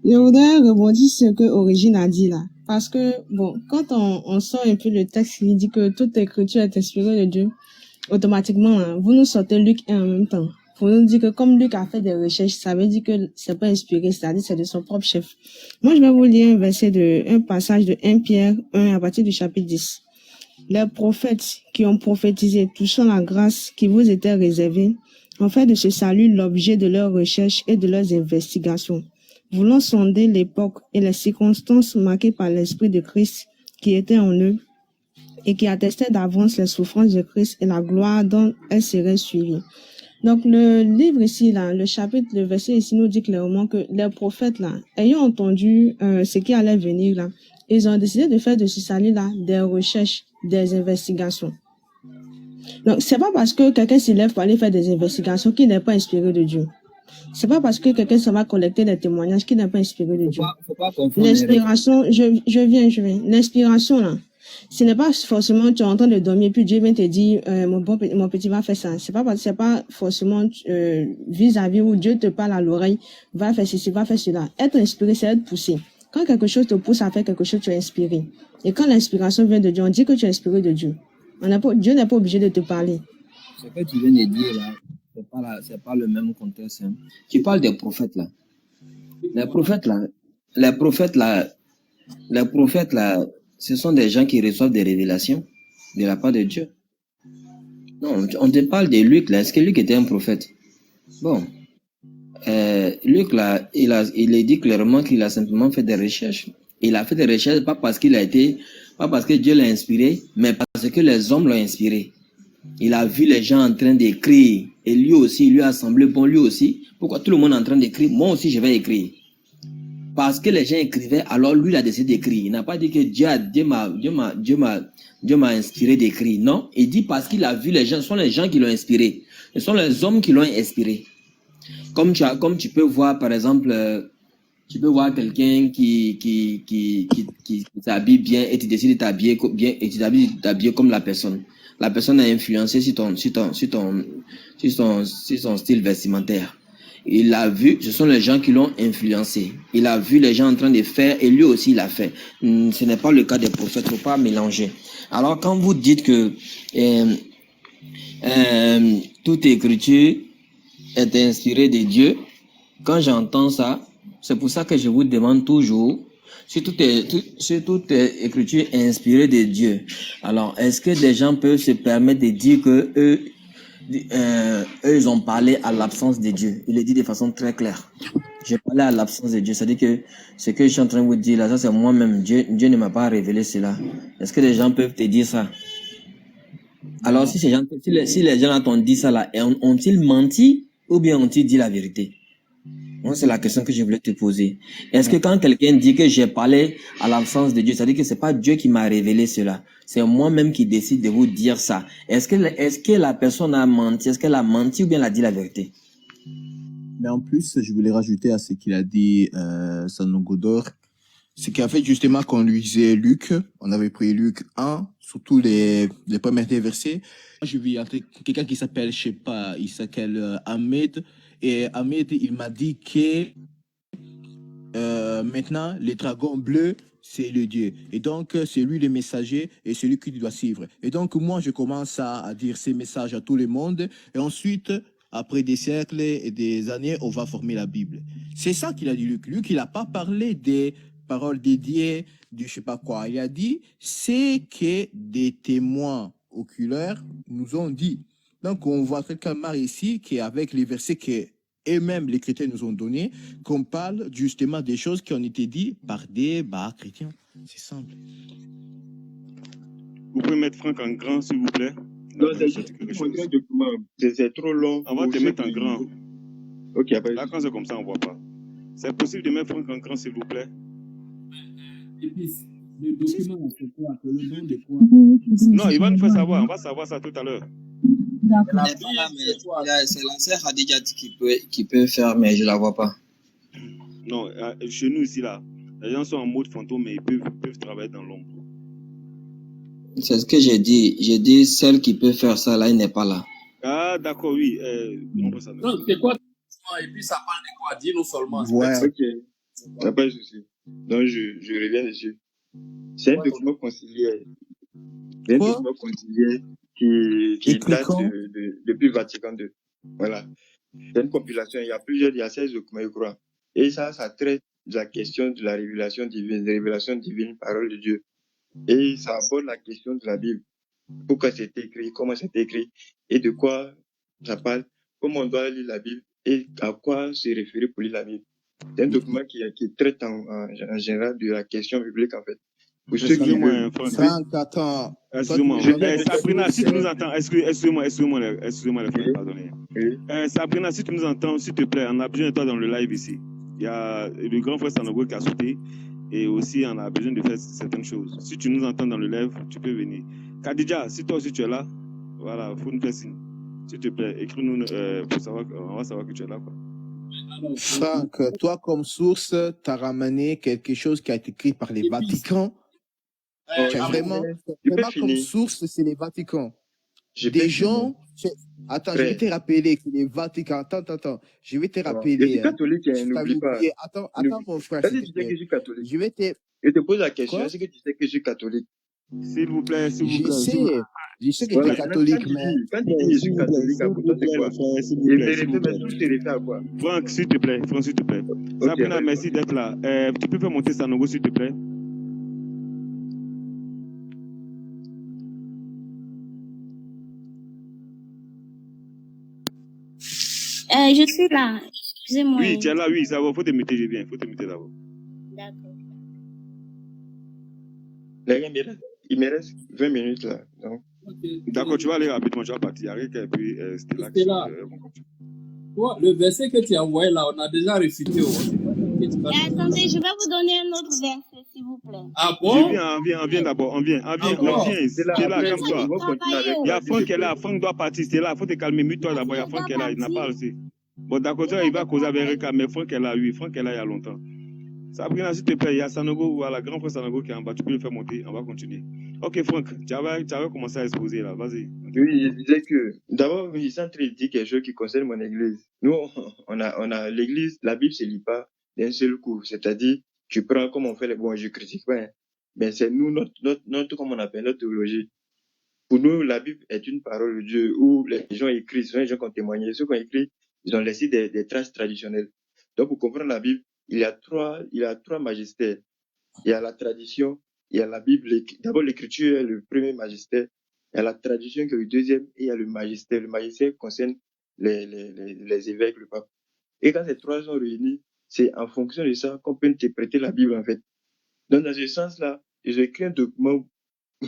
Je voudrais rebondir sur ce que Origine a dit là. Parce que, bon, quand on sort un peu le texte qui dit que toute écriture est inspirée de Dieu, automatiquement, hein, vous nous sortez Luc 1 en même temps. Vous nous dites que comme Luc a fait des recherches, ça veut dire que c'est pas inspiré, c'est-à-dire c'est de son propre chef. Moi, je vais vous lire un passage de 1 Pierre 1 à partir du chapitre 10. Les prophètes qui ont prophétisé touchant la grâce qui vous était réservée ont fait de ce salut l'objet de leurs recherches et de leurs investigations, voulant sonder l'époque et les circonstances marquées par l'Esprit de Christ qui était en eux et qui attestait d'avance les souffrances de Christ et la gloire dont elles seraient suivies. Donc, le livre ici, là, le verset ici nous dit clairement que les prophètes, là, ayant entendu ce qui allait venir, là, ils ont décidé de faire de ce salut-là des recherches, des investigations. Donc, c'est pas parce que quelqu'un s'y lève pour aller faire des investigations qu'il n'est pas inspiré de Dieu. C'est pas parce que quelqu'un s'en va collecter des témoignages qu'il n'est pas inspiré de Dieu. Faut pas confondre L'inspiration, je viens. L'inspiration, là, ce n'est pas forcément tu es en train de dormir puis Dieu vient te dire mon petit va faire ça. C'est pas forcément vis-à-vis où Dieu te parle à l'oreille, va faire ceci, va faire cela. Être inspiré, c'est être poussé. Quand quelque chose te pousse à faire quelque chose, tu es inspiré. Et quand l'inspiration vient de Dieu, on dit que tu es inspiré de Dieu. Dieu n'est pas obligé de te parler. Ce que tu viens de dire là, c'est pas le même contexte. Hein. Tu parles des prophètes là. Les prophètes là, ce sont des gens qui reçoivent des révélations de la part de Dieu. Non, on te parle de Luc là. Est-ce que Luc était un prophète? Bon, Luc là, il est dit clairement qu'il a simplement fait des recherches. Il a fait des recherches pas parce que Dieu l'a inspiré, mais parce que les hommes l'ont inspiré. Il a vu les gens en train d'écrire et lui aussi, il lui a semblé bon, lui aussi. Pourquoi tout le monde est en train d'écrire? Moi aussi, je vais écrire. Parce que les gens écrivaient, alors lui, il a décidé d'écrire. Il n'a pas dit que Dieu m'a inspiré d'écrire. Non, il dit parce qu'il a vu les gens, ce sont les gens qui l'ont inspiré. Ce sont les hommes qui l'ont inspiré. Comme tu peux voir, par exemple, tu peux voir quelqu'un qui s'habille bien et tu décides de t'habiller bien et tu t'habilles comme la personne. La personne a influencé sur son style vestimentaire. Il a vu, ce sont les gens qui l'ont influencé. Il a vu les gens en train de faire et lui aussi il a fait. Ce n'est pas le cas des prophètes, il ne faut pas mélanger. Alors quand vous dites que toute écriture est inspirée de Dieu, quand j'entends ça, c'est pour ça que je vous demande toujours si toute écriture est inspirée de Dieu. Alors, est-ce que des gens peuvent se permettre de dire que eux ils ont parlé à l'absence de Dieu? Il est dit de façon très claire. J'ai parlé à l'absence de Dieu. C'est-à-dire que ce que je suis en train de vous dire là, ça c'est moi-même. Dieu ne m'a pas révélé cela. Est-ce que les gens peuvent te dire ça? Alors, si les gens t'ont dit ça là, ont-ils menti ou bien ont-ils dit la vérité? Moi, c'est la question que je voulais te poser. Est-ce que quand quelqu'un dit que j'ai parlé à l'absence de Dieu, ça veut dire que c'est pas Dieu qui m'a révélé cela, c'est moi-même qui décide de vous dire ça. Est-ce que la personne a menti? Est-ce qu'elle a menti ou bien elle a dit la vérité? Mais en plus, je voulais rajouter à ce qu'il a dit Sanogodor, c'est qu'en fait, justement, quand on lisait Luc, on avait pris Luc 1, surtout les premiers versets. Je vis quelqu'un qui s'appelle, je sais pas, il s'appelle Ahmed. Et Ahmed, il m'a dit que maintenant, les dragons bleus, c'est le Dieu. Et donc, c'est lui le messager et c'est lui qui doit suivre. Et donc, moi, je commence à dire ces messages à tout le monde. Et ensuite, après des siècles et des années, on va former la Bible. C'est ça qu'il a dit, Luc. Luc, il n'a pas parlé des paroles dédiées, du je sais pas quoi. Il a dit, c'est que des témoins oculaires nous ont dit. Donc, on voit quelqu'un ici qui est avec les versets que eux-mêmes, les chrétiens nous ont donnés, qu'on parle justement des choses qui ont été dites par des chrétiens. C'est simple. Vous pouvez mettre Franck en grand, s'il vous plaît? Non, c'est trop long. On va te mettre en grand. Ok, après. Là, quand c'est comme ça, on ne voit pas. C'est possible de mettre Franck en grand, s'il vous plaît? Le document, c'est quoi? Que le nom de quoi? Non, il va nous faire savoir. On va savoir ça tout à l'heure. D'accord. C'est la sœur Khadija qui peut faire, mais je ne la vois pas. Non, chez nous ici, là, les gens sont en mode fantôme, mais ils peuvent travailler dans l'ombre. C'est ce que j'ai dit. J'ai dit, celle qui peut faire ça, là, il n'est pas là. Ah, d'accord, oui. Non, c'est quoi? Et puis ça parle de quoi? Dis-nous seulement. Ouais. Ok. Il n'y a pas de souci. Donc, je reviens dessus. C'est un document conciliaire. C'est un Quoi? document conciliaire qui Écrit date quand? depuis Vatican II. Voilà. C'est une compilation. Il y a 16 documents, je crois. Et ça traite de la question de la révélation divine, parole de Dieu. Et ça aborde la question de la Bible. Pourquoi c'est écrit, comment c'est écrit, et de quoi ça parle, comment on doit lire la Bible, et à quoi se référer pour lire la Bible. C'est un document qui traite en général de la question biblique, en fait. Pour ceux qui Excusez-moi, veulent. Franck. Franck, attends. Excusez-moi. Je viens de Sabrina, si tu nous dire- entends, excusez-moi, les frères, pardonnez. Oui. Sabrina, si tu nous entends, s'il te plaît, on a besoin de toi dans le live ici. Il y a le grand frère Sanogo qui a sauté et aussi on a besoin de faire certaines choses. Si tu nous entends dans le live, tu peux venir. Khadija, si toi aussi tu es là, voilà, faut nous faire signe. S'il te plaît, écris-nous pour savoir, on va savoir que tu es là, quoi. Franck, toi comme source, tu as ramené quelque chose qui a été écrit par les Vaticans. Tu as vraiment comme finir. source, c'est les Vaticans. Je Des peux gens. Attends, je Frère. vais te rappeler que les Vaticans. Attends. Je vais te Je rappeler. suis catholique, Si tu n'oublie avais pas. oublié. Attends, mon frère. Est-ce s'il que te tu sais que plaît. je suis catholique? Je vais te. Je te pose la question, Quoi? est-ce que tu sais que je suis catholique? S'il vous plaît, s'il vous Je plaît. sais que tu Voilà, es catholique, quand tu dis je suis catholique, pour toi c'est quoi? S'il Et vous plaît, vérifie, mais tout se réfère à quoi? Franck, s'il te plaît, Franck, s'il te plaît. Ok, Sabrina, vas-y. merci d'être là. Tu peux faire monter Sanogo, s'il te plaît. Je suis là. Excusez-moi. Oui, tu es là, oui, ça va. Faut te muter, je viens. Faut te muter d'abord. D'accord. Les gars, il me reste 20 minutes là. Donc. D'accord, tu vas aller rapidement, tu vas partir. Avec, et puis, c'était là. C'est là. Toi, le verset que tu as envoyé là, on a déjà récité. Attendez, je vais vous donner un autre verset, s'il vous plaît. Ah bon? On vient d'abord. On vient. C'est là, calme-toi. Il y a Franck qui est là. Franck doit partir. C'est là. Faut te calmer. Mute-toi d'abord. Il y a Franck qui est là. Il n'a pas aussi. Bon, d'accord, il va causer avec Reka, mais Franck est là, oui. Franck est là il y a longtemps. Sabrina, s'il te plaît, il y a Sanogo, voilà, grand frère Sanogo qui est en bas. Tu peux le faire monter. On va continuer. Ok, Franck, tu avais commencé à exposer là. Vas-y. Oui, je disais que d'abord, ils sont en train de dire quelque chose qui concerne mon église. Nous, on a l'église, la Bible se lit pas d'un seul coup. C'est-à-dire, tu prends comme on fait les bons, je critique pas. Hein. Mais c'est nous, notre, comme on appelle, notre théologie. Pour nous, la Bible est une parole de Dieu où les gens écrivent, ce sont les gens qui ont témoigné. Ceux qui ont écrit, ils ont laissé des traces traditionnelles. Donc, pour comprendre la Bible, il y a trois magistères. Il y a la tradition, il y a la Bible. D'abord, l'écriture est le premier magistère. Il y a la tradition qui est le deuxième et il y a le magistère. Le magistère concerne les évêques, le pape. Et quand ces trois sont réunis, c'est en fonction de ça qu'on peut interpréter la Bible, en fait. Donc, dans ce sens-là, ils ont écrit un document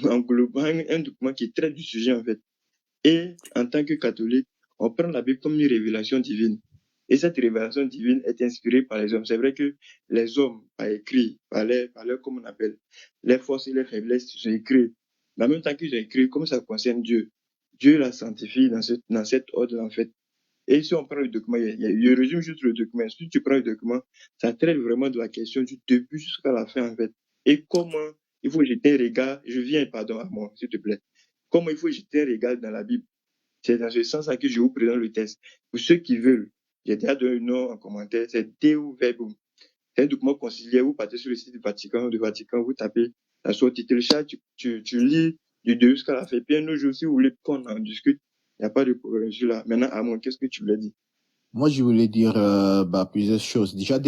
englobant, un document qui traite du sujet, en fait. Et en tant que catholique, on prend la Bible comme une révélation divine. Et cette révélation divine est inspirée par les hommes. C'est vrai que les hommes, par écrit, par leur, comme on appelle, les forces et les faiblesses, ils ont écrit. Mais en même temps qu'ils ont écrit, comme ça concerne Dieu, Dieu la sanctifie dans cet ordre, en fait. Et si on prend le document, je résume juste le document. Si tu prends le document, ça traite vraiment de la question du début jusqu'à la fin, en fait. Et comment il faut jeter un regard, pardon à moi, s'il te plaît. Comment il faut jeter un regard dans la Bible. C'est dans ce sens-là que je vous présente le texte. Pour ceux qui veulent, j'ai déjà donné le nom en commentaire, c'est Deo Verbum. C'est un document conciliaire, vous partez sur le site du Vatican, vous tapez la sortie, tu télécharges, tu lis du début jusqu'à la fin. Puis un autre jour, si vous voulez qu'on en discute, il n'y a pas de problème là. Maintenant, Amon, qu'est-ce que tu voulais dire? Moi, je voulais dire plusieurs choses. Déjà,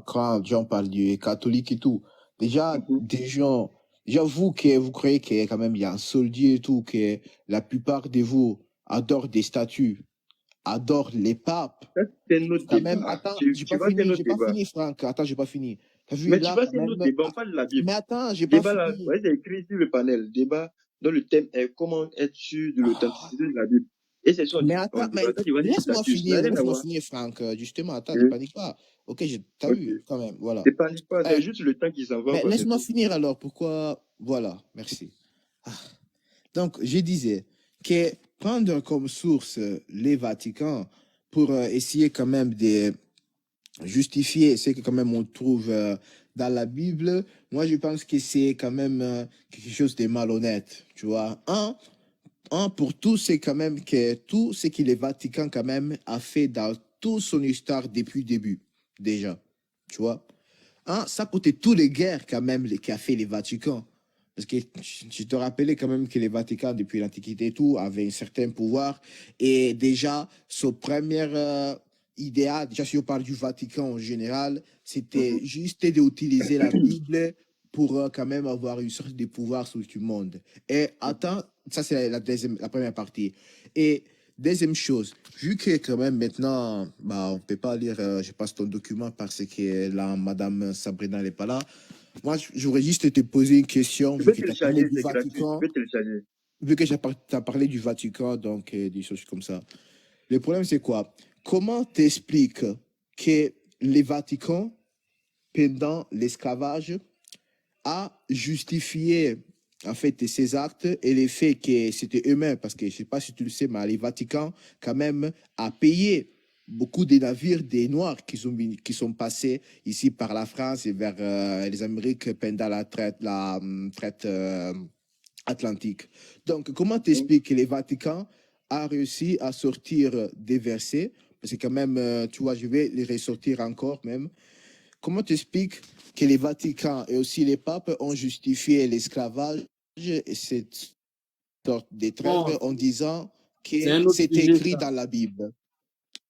quand on parle du catholique et tout, déjà, vous croyez qu'il y a quand même, il y a un seul Dieu et tout, que la plupart de vous adorent des statues, adorent les papes. C'est notre quand débat. même, attends, j'ai pas fini, Franck. Attends, j'ai pas fini. T'as vu, Mais là, tu vois, c'est notre débat, on parle de la Bible. Mais attends, j'ai pas débat fini. Là, ouais, c'est écrit sur le panel. Débat dont le thème est comment être sûr de l'authenticité de la Bible. Et c'est ça. Mais attends, laisse-moi finir, Franck. Justement, attends, ne panique pas. Ok, t'as vu, quand même, voilà. Ne panique pas, c'est juste le temps qui s'en va. Mais laisse-moi finir alors, pourquoi... Voilà, merci. Donc, je disais que prendre comme source les Vaticans pour essayer quand même de justifier ce que quand même on trouve dans la Bible, moi je pense que c'est quand même quelque chose de malhonnête, tu vois. Pour tout, c'est quand même que tout ce que le Vatican quand même a fait dans toute son histoire depuis le début, déjà, tu vois. hein, ça coûtait toutes les guerres quand même qu'a fait les Vatican. Parce que je te rappelais quand même que les Vatican, depuis l'Antiquité et tout, avaient un certain pouvoir. Et déjà, son premier idéal, déjà si on parle du Vatican en général, c'était juste d'utiliser la Bible pour quand même avoir une sorte de pouvoir sur tout le monde. Et attends, ça c'est la première partie. Et deuxième chose, vu que quand même maintenant, bah, on ne peut pas lire, je passe ton document parce que là, Madame Sabrina n'est pas là. Moi, j'aurais juste te poser une question, Tu vu peux que tu as parlé télécharger, du c'est gratuit. Tu Vatican, peux télécharger. vu que tu as parlé du Vatican, donc des choses comme ça. Le problème, c'est quoi? Comment t'expliques que les Vaticans, pendant l'esclavage, a justifié en fait ces actes et les faits que c'était eux-mêmes, parce que je ne sais pas si tu le sais, mais les Vaticans, quand même, a payé beaucoup des navires des Noirs qui sont passés ici par la France et vers les Amériques pendant la traite atlantique. Donc, comment t'expliques que les Vaticans a réussi à sortir des versets, parce que quand même, tu vois, je vais les ressortir encore même. Comment t'expliques que les Vaticans et aussi les papes ont justifié l'esclavage et cette sorte de traître Bon, en disant que c'est un autre c'était sujet, écrit ça. dans la Bible?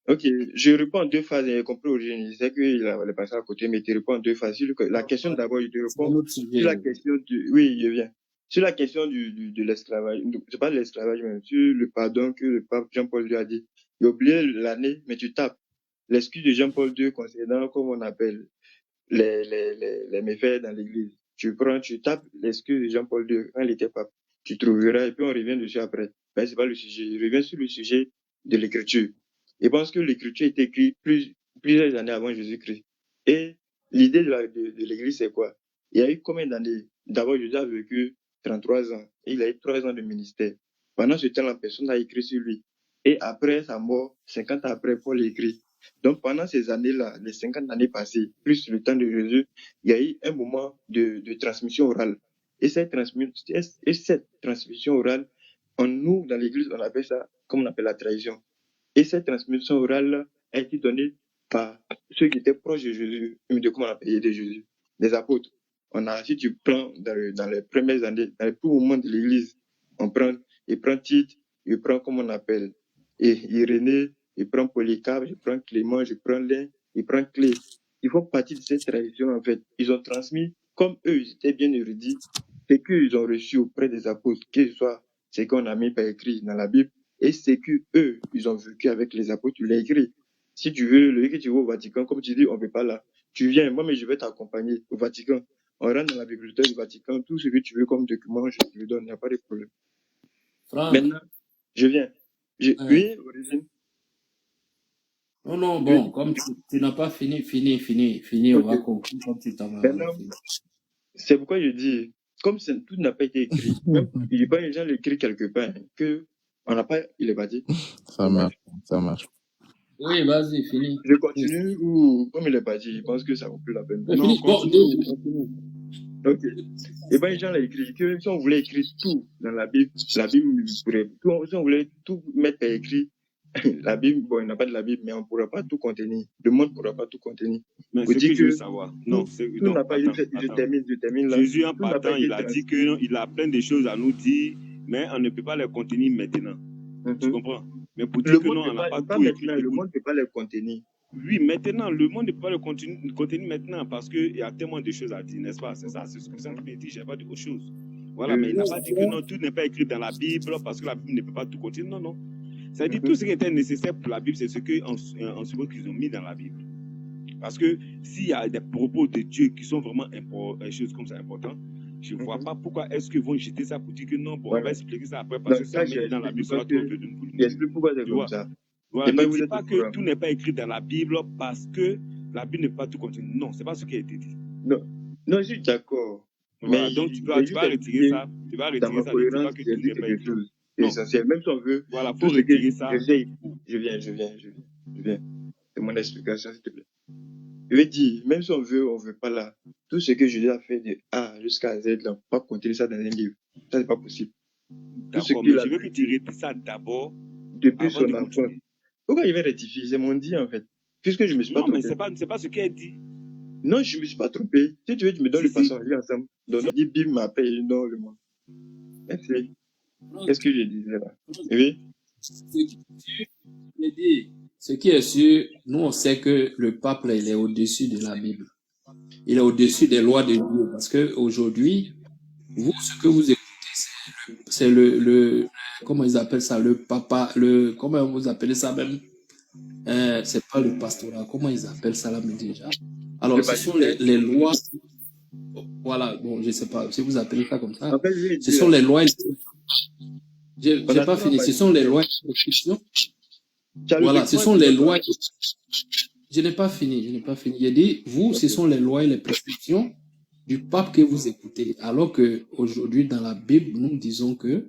Ok, je réponds en deux phases. J'ai compris Eugène. Je sais qu'il est passé à côté, mais tu réponds en deux phases. La question d'abord, je te C'est un réponds autre sur sujet. la question du. Oui, je viens. Sur la question de l'esclavage. Je parle de l'esclavage, même sur le pardon que le pape Jean-Paul II a dit. J'ai oublié l'année, mais tu tapes l'excuse de Jean-Paul II concernant, comme on appelle, les méfaits dans l'église. Tu prends, tu tapes l'excuse de Jean-Paul II quand il était pape. Tu trouveras, et puis on revient dessus après. Mais c'est pas le sujet. Je reviens sur le sujet de l'écriture. Je pense que l'écriture a été écrite plusieurs années avant Jésus-Christ. Et l'idée de l'église, c'est quoi? Il y a eu combien d'années? D'abord, Jésus a vécu 33 ans. Et il a eu 3 ans de ministère. Pendant ce temps, la personne a écrit sur lui. Et après sa mort, 50 ans après, Paul écrit. Donc, pendant ces années-là, les 50 années passées, plus le temps de Jésus, il y a eu un moment de transmission orale. Et cette transmission orale, nous, dans l'église, on appelle ça, comme on appelle la tradition. Et cette transmission orale a été donnée par ceux qui étaient proches de Jésus, de comment on appelle de Jésus, les apôtres. Si tu prends dans les premières années, dans les premiers moments de l'église, il prend Tite, il prend comment on appelle, Irénée, il prend Polycarpe, je prends Clément, je prends Lin, il prend Clé. Ils font partie de cette tradition, en fait. Ils ont transmis, comme eux, ils étaient bien érudits, ce qu'ils ont reçu auprès des apôtres, que ce soit ce qu'on a mis par écrit dans la Bible, et c'est que eux, ils ont vécu avec les apôtres, tu l'as écrit. Si tu veux, le que tu vas au Vatican, comme tu dis, on ne peut pas là. Tu viens, moi, mais je vais t'accompagner au Vatican. On rentre dans la bibliothèque du Vatican, tout ce que tu veux comme document, je te le donne, il n'y a pas de problème. Franck, Maintenant, je viens. Oui, Origine. non, bon, comme tu n'as pas fini, on va conclure comme tu t'en vas. Maintenant, c'est pourquoi je dis, comme tout n'a pas été écrit, même, il n'y a pas les gens l'écrit quelque part, que on n'a pas, il est pas dit. Ça marche, ça marche. Oui, vas-y, finis. Je continue ou, comme il est pas dit, je pense que ça vaut plus la peine. Non, continue. Ok. Et ben, les gens l'ont écrit que si on voulait écrire tout dans la Bible pourrait, si on voulait tout mettre par écrit, la Bible, bon, il n'y a pas de la Bible, mais on ne pourra pas tout contenir. Le monde ne pourra pas tout contenir. Mais ce que je veux savoir, non, tout n'a pas, je termine là. Jésus en partant, il a dit qu'il a plein de choses à nous dire, mais on ne peut pas les contenir maintenant. Tu comprends? Mais pour dire que non, on n'a pas tout écrit. Le monde ne peut pas les contenir. Oui, maintenant, le monde ne peut pas le contenir maintenant parce qu'il y a tellement de choses à dire, n'est-ce pas? C'est ça, c'est ce que ça veut dire. Je n'ai pas dit autre chose. Voilà, mais il n'a pas dit que non, tout n'est pas écrit dans la Bible parce que la Bible ne peut pas tout contenir. Non, non. Ça dit tout ce qui était nécessaire pour la Bible, c'est ce qu'on suppose qu'ils ont mis dans la Bible. Parce que s'il y a des propos de Dieu qui sont vraiment des choses comme ça importantes, je ne vois pas pourquoi est-ce qu'ils vont jeter ça pour dire que non, bon, on va expliquer ça après parce que ça met dans la Bible, ça va trop peu de nous. J'explique pourquoi c'est comme ça. Voilà, ne dis pas que tout n'est pas écrit dans la Bible parce que la Bible ne peut pas tout contenir. Non, ce n'est pas ce qui a été dit. Non, je suis d'accord. Voilà, donc tu vas retirer ça. Tu vas retirer ça. Ne dis pas que tout n'est pas écrit. C'est essentiel, même si on veut. Voilà, il faut retirer ça. Je viens. C'est mon explication, s'il te plaît. Je vais dire, même si on veut pas là, tout ce que Jésus a fait de A jusqu'à Z, là, on ne peut pas contenir ça dans un livre. Ça, c'est pas possible. D'accord, mais je veux que tu retires ça d'abord. Depuis son enfance. Pourquoi il va rectifier? C'est mon dit, en fait. Puisque je me suis pas trompé. Non, mais c'est pas ce qu'il a dit. Non, je ne me suis pas trompé. Si tu veux, tu me donnes le Si, passage, on lit ensemble. Donc, on dit bim, m'appelle, non, le mot. Merci. Qu'est-ce que je disais là? Oui. Ce qui est sûr, nous on sait que le pape là, il est au-dessus de la Bible. Il est au-dessus des lois de Dieu. Parce que aujourd'hui, vous, ce que vous écoutez, c'est le comment ils appellent ça, le papa, comment vous appelez ça même? C'est pas le pastorat, comment ils appellent ça là, mais déjà. Alors, ce sont les lois. Voilà, bon, je sais pas si vous appelez ça comme ça. En fait, Ce sont les lois. J'ai pas fini. Ce sont les lois et prescriptions. Voilà, ce sont les lois. Je n'ai pas fini. J'ai dit, vous, ce sont les lois et les prescriptions du pape que vous écoutez. Alors que aujourd'hui, dans la Bible, nous disons que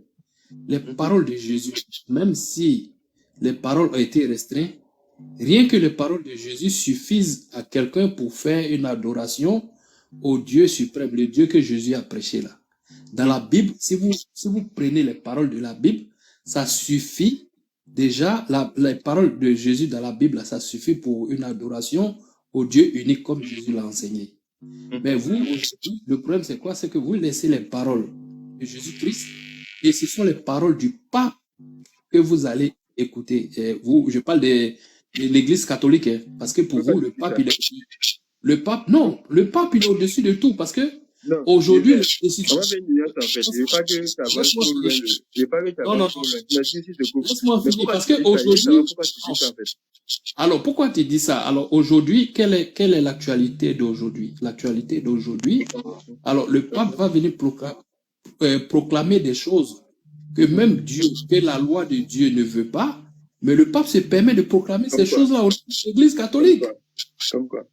les paroles de Jésus, même si les paroles ont été restreintes, rien que les paroles de Jésus suffisent à quelqu'un pour faire une adoration au Dieu suprême, le Dieu que Jésus a prêché là. Dans la Bible, si vous prenez les paroles de la Bible, ça suffit. Déjà, les paroles de Jésus dans la Bible, ça suffit pour une adoration au Dieu unique comme Jésus l'a enseigné. Mais vous, le problème c'est quoi? C'est que vous laissez les paroles de Jésus-Christ et ce sont les paroles du pape que vous allez écouter. Et vous, je parle de l'Église catholique, hein, parce que pour vous, le pape, il est... Le pape il est au-dessus de tout, parce que aujourd'hui, on va faire une nuance en fait. Je ne veux pas que ça va trop loin. Je ne veux pas que ça va trop loin. Laisse-moi finir, parce que aujourd'hui... Alors, pourquoi tu dis ça? Alors, aujourd'hui, quelle est l'actualité d'aujourd'hui? L'actualité d'aujourd'hui, alors, le pape va venir proclamer des choses que même Dieu, que la loi de Dieu ne veut pas, mais le pape se permet de proclamer ces choses-là au l'Église catholique. Comme quoi?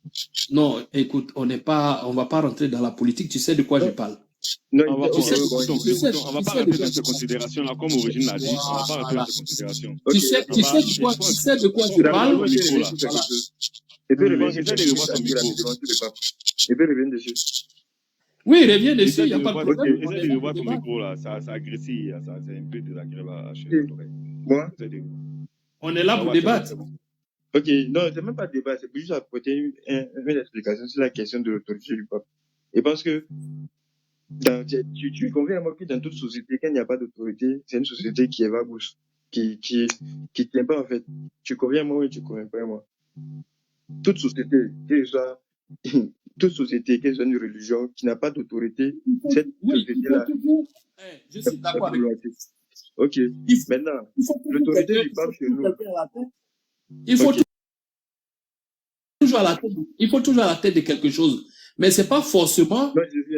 Non, écoute, on va pas rentrer dans la politique, tu sais de quoi je parle. Non, on va pas rentrer dans ces considérations-là, comme Origine l'a dit. On va pas rentrer dans ces considérations. Tu sais de quoi je parle. Et puis, reviens dessus. Oui, reviens dessus, il n'y a pas de problème. Essaye de revoir ton micro là, ça agressif, c'est un peu désagréable à Moi? On est là pour débattre. Ok, non, c'est même pas débat, c'est juste apporter une explication sur la question de l'autorité du pape. Et parce que tu conviens à moi que dans toute société, quand il n'y a pas d'autorité, c'est une société qui est vagousse, qui tient pas en fait. Tu conviens à moi ou tu conviens pas à moi? Toute société, quelle soit une religion qui n'a pas d'autorité, cette société-là. Je suis d'accord avec toi. Ok, maintenant, l'autorité du pape chez nous. Il faut toujours à la tête de quelque chose. Mais c'est pas forcément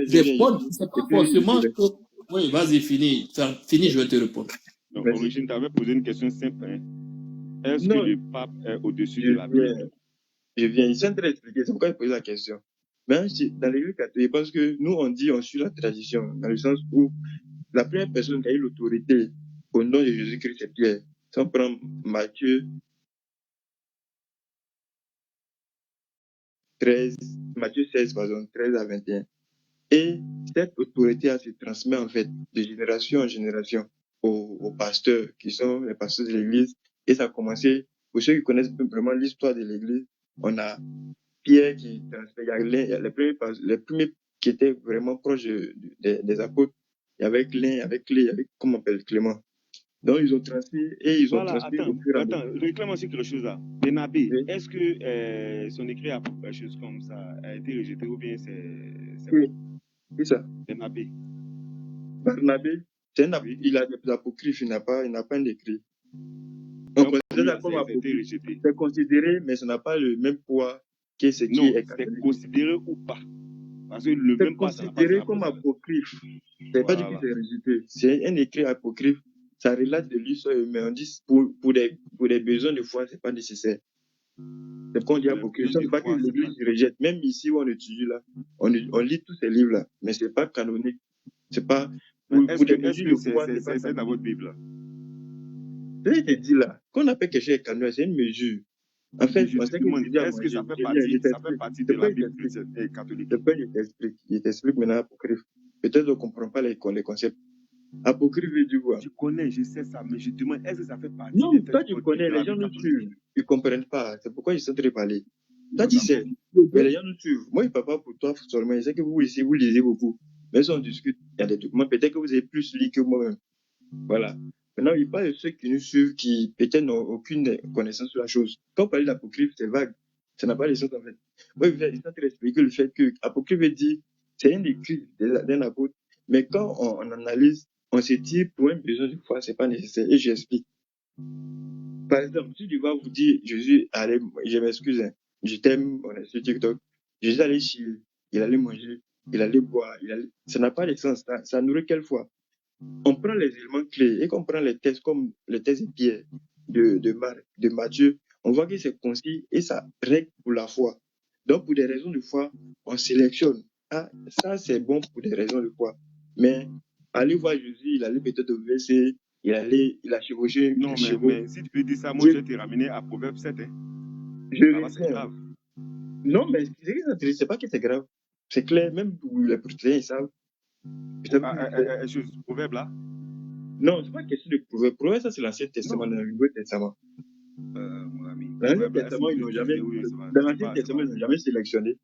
des bonnes. C'est pas forcément que... Oui, vas-y, finis, je vais te répondre. Donc, Origine, tu avais posé une question simple. Hein. Est-ce que le pape est au-dessus de la Bible? Je viens, ils sont très expliqués, c'est pourquoi je pose la question. Mais dans l'Église catholique, parce que nous, on suit la tradition, dans le sens où la première personne qui a eu l'autorité au nom de Jésus-Christ, c'est Pierre. Si on prend Matthieu 16, pardon, 13 à 21. Et cette autorité se transmet en fait de génération en génération aux pasteurs qui sont les pasteurs de l'Église. Et ça a commencé, pour ceux qui connaissent vraiment l'histoire de l'Église, on a Pierre qui transmet, il y a les premiers qui étaient vraiment proches des apôtres. Il y avait Clé, il y avait comment on appelle Clément. Donc ils ont transmis et ils ont transmis au fur et à mesure. Attends, réclame aussi quelque chose là. Benabé, est-ce que son écrit à quelque chose comme ça a été rejeté ou bien c'est Oui, c'est ça. Benabé. Barnabé, il a des apocryphes, il n'a pas un écrit. On considère ça comme apocryphe. C'est considéré, mais ça n'a pas le même poids que ce qui est catholique. C'est considéré ou pas? Parce que le même pas. C'est considéré comme apocryphe. C'est pas du tout c'est rejeté. C'est un écrit apocryphe. Ça relate de l'histoire, mais on dit pour des besoins de foi, c'est pas nécessaire. C'est qu'on dit apocryphe. C'est pas que l'Église rejette. Même ici où on étudie là, on lit tous ces livres là, mais c'est pas canonique. C'est pas pour des mesures de foi. C'est dans votre Bible là. Je te dis là, qu'on appelle quelque chose canonique, c'est une mesure. En fait, est-ce que ça fait partie de la Bible catholique? Je t'explique maintenant apocryphe. Peut-être qu'on ne comprend pas les concepts. Apocryphe veut dire quoi? Je connais, je sais ça, mais je demande, est-ce que ça fait partie non, toi tu connais, les gens nous suivent. Ils ne comprennent pas. C'est pourquoi ils sont très parlés. Toi, tu sais. Mais les gens nous suivent. Moi, je ne parle pas pour toi seulement. Je sais que vous ici, vous lisez beaucoup. Mais si on discute, il y a des documents. Peut-être que vous avez plus lu que moi-même. Voilà. Maintenant, il parle de ceux qui nous suivent, qui peut-être n'ont aucune connaissance sur la chose. Quand on parle d'apocryphe, c'est vague. Ça n'a pas de sens en fait. Moi, je suis en train d'expliquer le fait que l'apocryphe dit, c'est un écrit d'un apôtre. Mais quand on analyse, on se dit, pour un besoin de foi, c'est pas nécessaire. Et j'explique. Par exemple, si tu vas vous dire, Jésus allait, je m'excuse, hein, je t'aime, on est sur TikTok, Jésus allait chier, il allait manger, il allait boire, ça n'a pas de sens. Ça nourrit quelle foi? On prend les éléments clés et qu'on prend les textes comme les textes de Pierre, de Marc, de Matthieu, on voit que c'est concis et ça règle pour la foi. Donc, pour des raisons de foi, on sélectionne. Ah, ça, c'est bon pour des raisons de foi. Mais, aller voir Jésus, il allait peut-être au WC, il a chevauché. Non, mais si tu peux dire ça, moi, je vais te ramener à Proverbe 7. Hein. C'est grave. Non, mais c'est pas que c'est grave. C'est clair, même pour les chrétiens, ils savent. Proverbe là? Non, c'est pas une question de proverbe. Proverbe, ça, c'est l'Ancien Testament, le Nouveau Testament. Mon ami. L'Ancien Testament, ils n'ont jamais. Dans l'Ancien Testament, ils n'ont jamais sélectionné.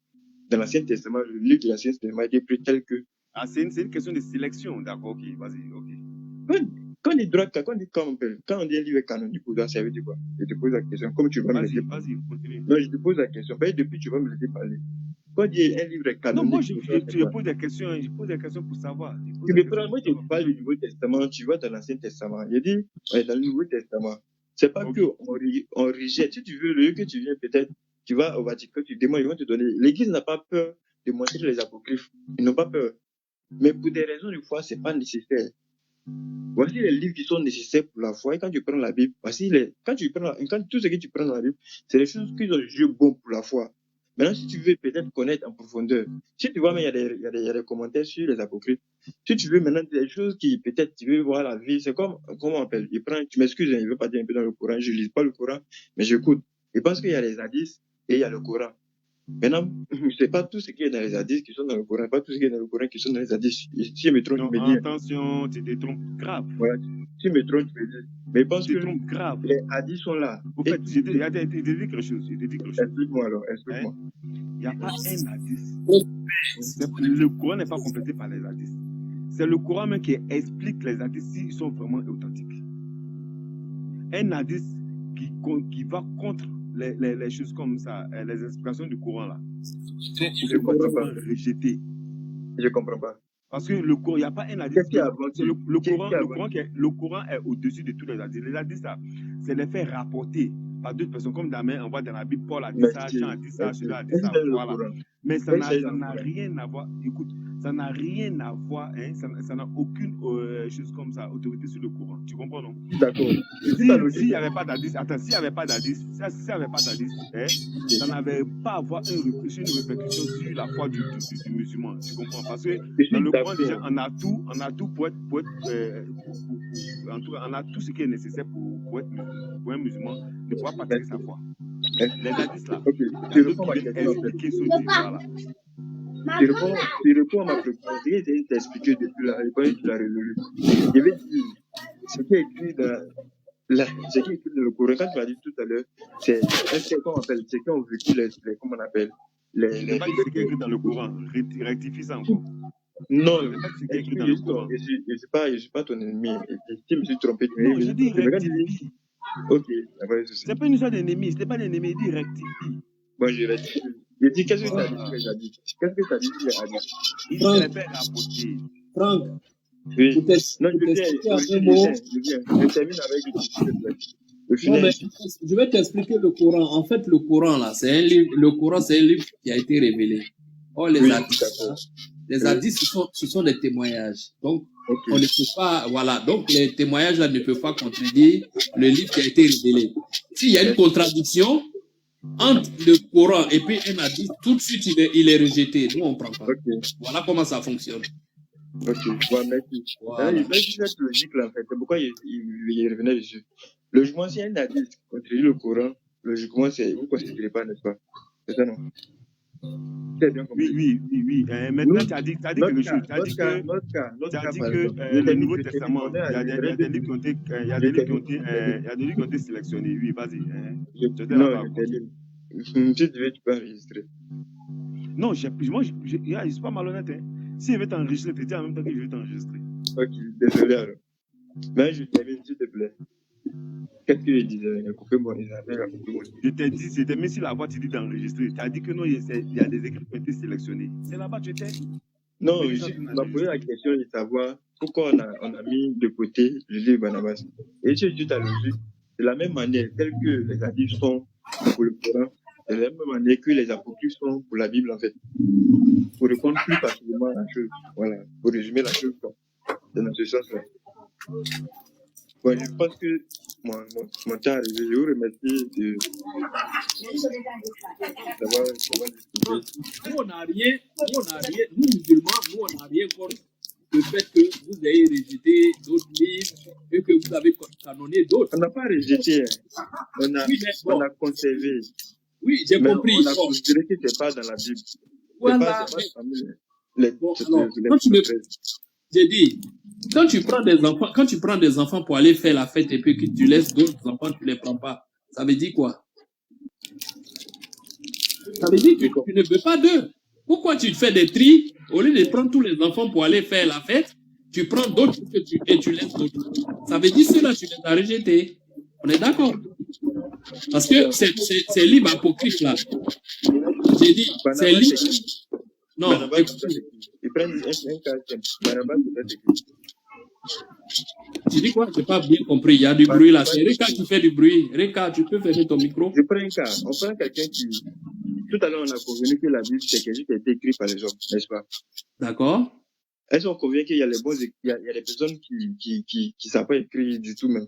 Dans l'Ancien Testament, le livre de l'Ancien Testament a été pris tel que. Ah, c'est une question de sélection, d'accord, ok, vas-y, ok. Quand on dit droit, quand on dit un livre canonique, ça veut dire quoi? Je te pose la question. Comme tu vas me laisser parler. Non, je te pose la question. Depuis, tu vas me laisser parler. Quand on dit un livre canonique. Non, moi, je pose des questions. Je pose des questions pour savoir. Moi, je parle du Nouveau Testament. Tu vas dans l'Ancien Testament. Je dis, dans le Nouveau Testament. C'est pas qu'on rejette. Si tu veux, le lieu que tu viens, peut-être, tu vas au Vatican, tu demandes, ils vont te donner. L'Église n'a pas peur de montrer les apocryphes. Ils n'ont pas peur. Mais pour des raisons de foi, c'est pas nécessaire. Voici les livres qui sont nécessaires pour la foi. Et quand tu prends la Bible, tout ce que tu prends dans la Bible, c'est les choses qui ont jugé bon pour la foi. Maintenant, si tu veux peut-être connaître en profondeur, si tu vois, mais il y a des commentaires sur les apocryphes. Si tu veux maintenant des choses qui peut-être tu veux voir la vie, c'est comme, comment on appelle, tu m'excuses, il ne veut pas dire un peu dans le Coran, je ne lis pas le Coran, mais j'écoute. Il pense qu'il y a les hadiths et il y a le Coran. Maintenant, c'est pas tout ce qui est dans les hadiths qui sont dans le Coran, pas tout ce qui est dans le Coran qui sont dans les hadiths. Si je me trompe, tu me dis. Attention, tu te trompes grave. Voilà. Si je me trompe, tu me dis. Mais je pense que grave. Les hadiths sont là. En fait, je te dis quelque chose. Explique-moi alors, explique-moi. Il n'y a pas un hadith. Le Coran n'est pas complété par les hadiths. C'est le Coran même qui explique les hadiths s'ils sont vraiment authentiques. Un hadith qui va contre les choses comme ça, les explications du Coran là, je comprends pas. Rejeté. Je comprends pas. Parce que le Coran, il n'y a pas un hadith. Le Coran est au-dessus de tous les hadiths. Les hadiths, c'est les faits rapportés par d'autres personnes, comme on voit dans la Bible, Paul a dit ça, Jean a dit ça, celui a dit ça. Voilà. Mais ça n'a rien à voir. Écoute, ça n'a rien à voir, hein, ça n'a aucune chose comme ça, autorité sur le Coran. Tu comprends, non? D'accord. S'il n'y avait pas d'hadith, ça n'avait pas à avoir une répercussion sur la foi du musulman. Tu comprends? Parce que dans le Coran, déjà, on a tout pour être en tout cas, on a tout ce qui est nécessaire pour un musulman de pouvoir partager sa foi. Les hadiths là, tu réponds à ma question. Tu réponds à ma question. J'ai essayé de t'expliquer depuis là, et tu l'as résolu. Je vais dire, ce qui est écrit dans le Coran, quand tu m'as dit tout à l'heure, c'est comment on appelle, c'est qui ont vécu comment on appelle, c'est pas ce qui est écrit dans le Coran, rectifie ça encore. Non, je suis pas ton ennemi. Si je me suis trompé, non, je dis rectifie. Ok, c'est pas une histoire d'ennemi, c'était pas l'ennemi, il dit rectifie. Bon, je rectifie. Je dis, qu'est-ce que tu as dit? Qu'est-ce que tu as dit? Il s'est fait rapporter. Franck, oui. Non, je termine avec je vais t'expliquer le Coran. En fait, le Coran, là, c'est un livre. Le Coran, c'est un livre qui a été révélé. Oh, les hadiths, ce sont des témoignages. Donc, on ne peut pas, voilà. Donc, les témoignages là ne peuvent pas contredire le livre qui a été révélé. S'il y a une contradiction entre le Coran et puis un hadith, tout de suite, il est rejeté. Nous, on ne prend pas. Voilà comment ça fonctionne. Ok, bon, merci. Voilà. Il fait cette logique-là, en fait. C'est pourquoi il revenait dessus. Logiquement, si un hadith contredit le Coran, logiquement, vous ne considérez pas, n'est-ce pas? C'est ça, non? Bien compris. Oui. Maintenant, tu as dit quelque chose. Tu as dit que le Nouveau Testament, il y a des livres qui ont été sélectionnés. Oui, vas-y. Si tu veux, tu peux enregistrer. Non, moi, je suis pas malhonnête. Hein. S'il veut t'enregistrer, tu dis en même temps que je vais t'enregistrer. Ok, désolé alors. Mais je termine, s'il te plaît. Qu'est-ce que je disais? Coupez-moi, Isabelle, coupez-moi. Je t'ai dit, c'était même si la voix tu dis d'enregistrer. Tu as dit que non, il y a des écrits qui ont été sélectionnés. C'est là-bas que tu étais. Non, tu m'as posé la question de savoir pourquoi on a mis de côté le livre Barnabas. Et si tu ta logique, de la même manière, telle que les hadiths sont pour le Coran, de la même manière que les apocryphes sont pour la Bible, en fait. Pour répondre plus facilement à la chose. Voilà, pour résumer la chose, c'est dans ce sens-là. Ouais, je pense que mon temps est arrivé. Je vous remercie d'avoir discuté. Nous, on n'a rien, nous musulmans, nous, on n'a rien contre le fait que vous ayez rejeté d'autres livres et que vous avez canonné d'autres. On n'a pas rejeté, on a conservé. Oui, j'ai compris. On a considéré que ce n'est pas dans la Bible. Voilà. J'ai dit, quand tu prends des enfants pour aller faire la fête et puis que tu laisses d'autres enfants, tu ne les prends pas, ça veut dire quoi? Ça veut dire que tu ne veux pas d'eux. Pourquoi tu fais des tris? Au lieu de prendre tous les enfants pour aller faire la fête, tu prends d'autres et tu laisses d'autres. Ça veut dire ceux-là, tu les as rejetés. On est d'accord? Parce que c'est livre apocryphe là. J'ai dit, c'est livre. Non, ils prennent un cas, Barnabas peut-être écrit. Tu dis quoi? Je n'ai pas bien compris. Il y a du bruit là. C'est Reka qui fait du bruit. Reka, tu peux fermer ton micro? Je prends un cas. On prend quelqu'un qui... Tout à l'heure, on a convenu que la Bible, c'est quelque chose qui a été écrit par les hommes, n'est-ce pas? D'accord. Est-ce qu'on convient qu'il y a les bons... Il y a des personnes qui ne savent pas écrire du tout même?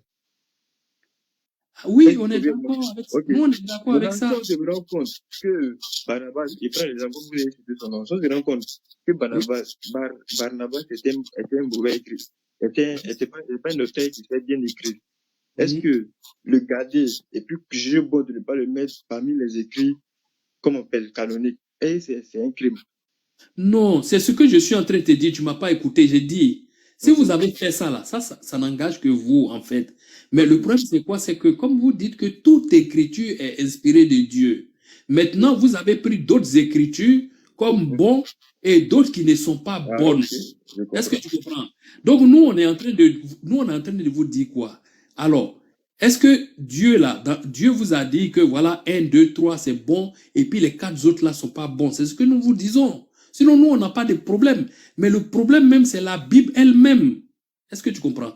Oui, on est d'accord avec ça. Nous, on est d'accord avec ça. On se rend compte que Barnabas, il prend les enfants, vous avez cité son nom, on se rend compte que Barnabas était un mauvais écrit. Était pas un auteur qui fait bien écrire. Est-ce que le garder et puis juger bon de ne pas le mettre parmi les écrits, comme on appelle canoniques, et c'est un crime? Non, c'est ce que je suis en train de te dire. Tu ne m'as pas écouté. J'ai dit, si vous avez fait ça là, ça n'engage que vous en fait. Mais le problème c'est quoi? C'est que comme vous dites que toute écriture est inspirée de Dieu, maintenant vous avez pris d'autres écritures comme bonnes et d'autres qui ne sont pas bonnes. Okay. Est-ce que tu comprends? Donc nous on est en train de vous dire quoi? Alors, est-ce que Dieu là, Dieu vous a dit que voilà 1, 2, 3 c'est bon et puis les 4 autres là sont pas bons? C'est ce que nous vous disons. Sinon nous on n'a pas de problème. Mais le problème même c'est la Bible elle-même. Est-ce que tu comprends?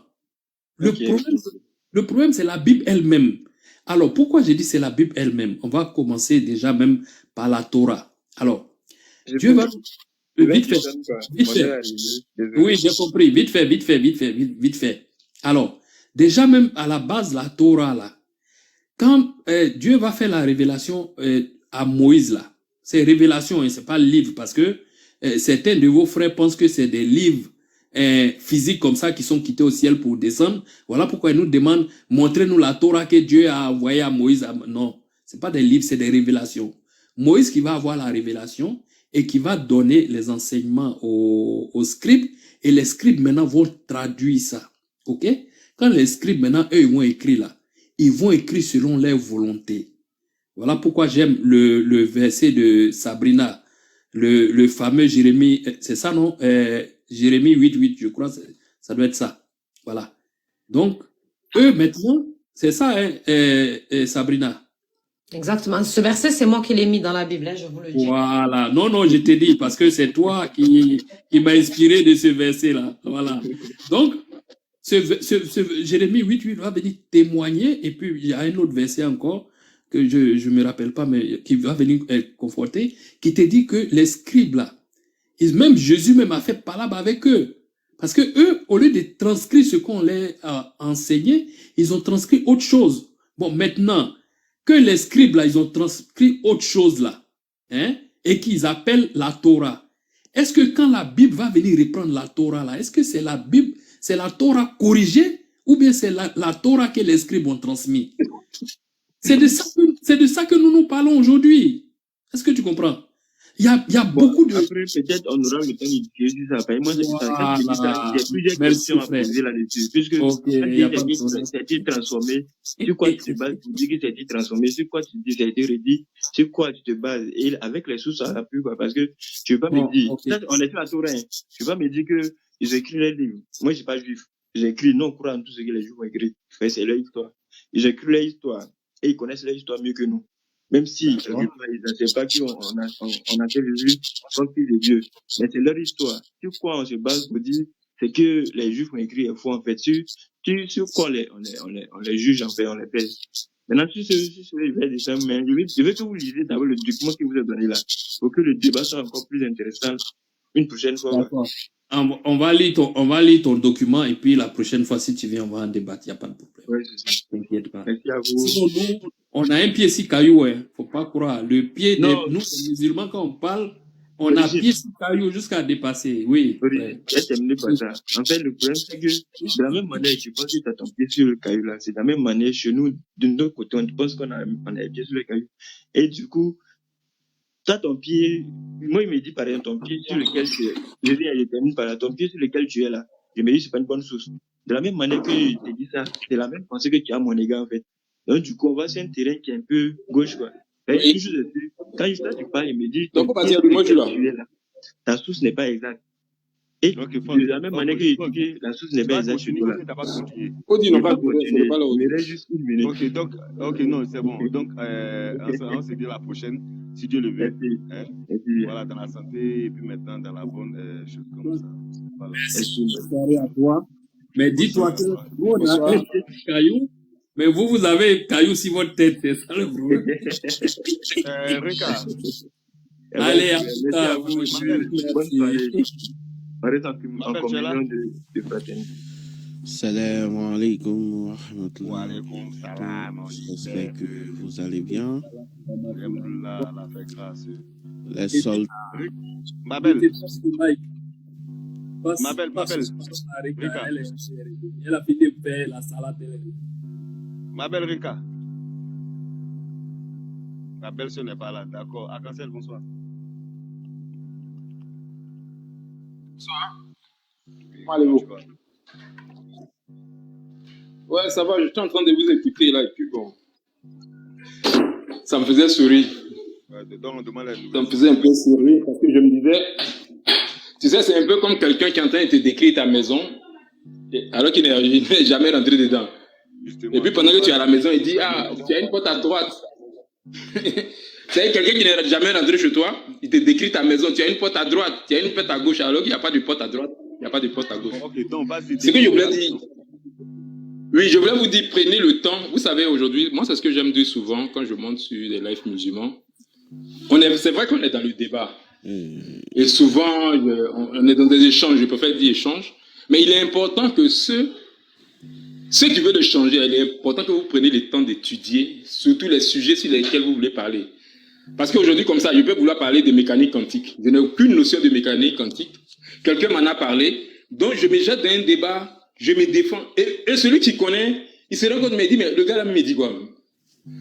Le problème c'est la Bible elle-même. Alors pourquoi j'ai dit c'est la Bible elle-même? On va commencer déjà même par la Torah. Alors, Dieu va... Vite fait. Oui, j'ai compris. Vite fait. Alors, déjà même à la base, la Torah, là, quand Dieu va faire la révélation à Moïse, là, c'est révélation, c'est pas livre, parce que certains de vos frères pensent que c'est des livres physiques comme ça qui sont quittés au ciel pour descendre. Voilà pourquoi ils nous demandent, montrez-nous la Torah que Dieu a envoyée à Moïse. Non, c'est pas des livres, c'est des révélations. Moïse qui va avoir la révélation et qui va donner les enseignements aux scribes, et les scribes maintenant vont traduire ça. Ok? Quand les scribes maintenant, eux, ils vont écrire là, ils vont écrire selon leur volonté. Voilà pourquoi j'aime le verset de Sabrina, le fameux Jérémie, c'est ça non? Jérémie 8:8, je crois, ça doit être ça. Voilà. Donc, eux maintenant, c'est ça, Sabrina. Exactement. Ce verset, c'est moi qui l'ai mis dans la Bible, hein, je vous le dis. Voilà. Non, je t'ai dit, parce que c'est toi qui m'a inspiré de ce verset-là. Voilà. Donc, Jérémie 8:8 va venir témoigner, et puis il y a un autre verset encore, que je ne me rappelle pas, mais qui va venir conforter, qui te dit que les scribes là, même Jésus même a fait palabre avec eux. Parce que eux, au lieu de transcrire ce qu'on leur a enseigné, ils ont transcrit autre chose. Bon, maintenant, que les scribes là, ils ont transcrit autre chose là, hein, et qu'ils appellent la Torah. Est-ce que quand la Bible va venir reprendre la Torah là, est-ce que c'est la Bible, c'est la Torah corrigée, ou bien c'est la Torah que les scribes ont transmis? C'est de ça que nous parlons aujourd'hui. Est-ce que tu comprends? Il y a beaucoup de... Après, peut-être, on aura le temps de discuter ça. Moi, j'ai plusieurs questions à poser là-dessus. Puisque, c'est-il transformé? Sur quoi tu te bases pour dire que c'est-il transformé? Sur quoi tu dis que ça a été redit? Sur quoi tu te bases? Et avec les sources à l'appui, quoi. Parce que tu veux pas me dire, on est sur la Torah, hein. Tu veux pas me dire que ils écrivent les livres. Moi, je suis pas juif. J'écris, non, crois en tout ce que les juifs ont écrit. C'est leur histoire. Ils écrivent leur histoire. Et ils connaissent leur histoire mieux que nous. Même si, ils ne savent pas qu'on a fait Jésus comme fils de Dieu. Mais c'est leur histoire. Sur quoi on se base pour dire, c'est que les Juifs ont écrit un faux, en fait. Sur quoi on les juge, en fait, on les pèse. Maintenant, sur les versets de Samuel, je veux que vous lisez d'abord le document que vous a donné là, pour que le débat soit encore plus intéressant une prochaine fois. On va lire ton document et puis la prochaine fois, si tu viens, on va en débattre. Il n'y a pas de problème. Oui, c'est ça. T'inquiète pas. Merci à vous. Sinon, nous, on a un pied si caillou, hein. Faut pas croire. Le pied nous, les musulmans, quand on parle, on a pied si caillou jusqu'à dépasser. Oui. J'ai terminé par ça. En fait, le problème, c'est que de la même manière, tu penses que tu as ton pied sur le caillou là. C'est de la même manière, chez nous, de notre côté, on pense qu'on a les pieds sur le caillou. Et du coup, toi, ton pied, moi, il me dit, par exemple, ton pied sur lequel je termine par là, ton pied sur lequel tu es là. Je me dis, c'est pas une bonne source. De la même manière que je te dis ça, c'est la même pensée que tu as à mon égard, en fait. Donc, du coup, on va sur un terrain qui est un peu gauche, quoi. Quand je parle, il me dit, donc, ta source n'est pas exacte. Et de la même manière que je dis que la source n'est pas exacte chez nous, là. Odi, non, pas continuer. Il me reste juste une minute. Ok, non, c'est bon. Donc, on se dit la prochaine, si Dieu le veut. Voilà, dans la santé, et puis maintenant dans la bonne chose comme ça. Voilà. Merci à toi. Mais dis-toi que nous, on a un caillou, mais vous avez un caillou sur votre tête, c'est ça le problème. Rika. Allez, à vous. On reste en communion de fraternité. Salam alaikum wa rahmatullah. J'espère que vous allez bien. Les soldats. Mabel. Rika. Elle a fini de faire la salade. Mabel Rika. Ma belle-sœur n'est pas là, d'accord. Arc-en-ciel, bonsoir. Bonsoir. Comment allez-vous? Ouais, ça va, j'étais en train de vous écouter là, et puis bon. Ça me faisait sourire. Ouais, ça me faisait un peu sourire parce que je me disais, tu sais, c'est un peu comme quelqu'un qui est en train de te décrire ta maison, alors qu'il n'est jamais rentré dedans. Justement, et puis pendant que tu es à la maison, il dit, ah, tu as une porte à droite. C'est quelqu'un qui n'est jamais rentré chez toi, il te décrit ta maison, tu as une porte à droite, tu as une porte à gauche, alors qu'il n'y a pas de porte à droite, il n'y a pas de porte à gauche. Okay, donc, ce que je voulais dire, oui, je voulais vous dire, prenez le temps, vous savez aujourd'hui, moi c'est ce que j'aime dire souvent quand je monte sur des lives musulmans, c'est vrai qu'on est dans le débat, et souvent on est dans des échanges, je préfère dire échanges, mais il est important que ceux qui veulent changer, il est important que vous preniez le temps d'étudier surtout les sujets sur lesquels vous voulez parler. Parce qu'aujourd'hui, comme ça, je peux vouloir parler de mécanique quantique. Je n'ai aucune notion de mécanique quantique. Quelqu'un m'en a parlé. Donc, je me jette dans un débat, je me défends. Et celui qui connaît, il se rend compte, il me dit, mais le gars là me dit quoi?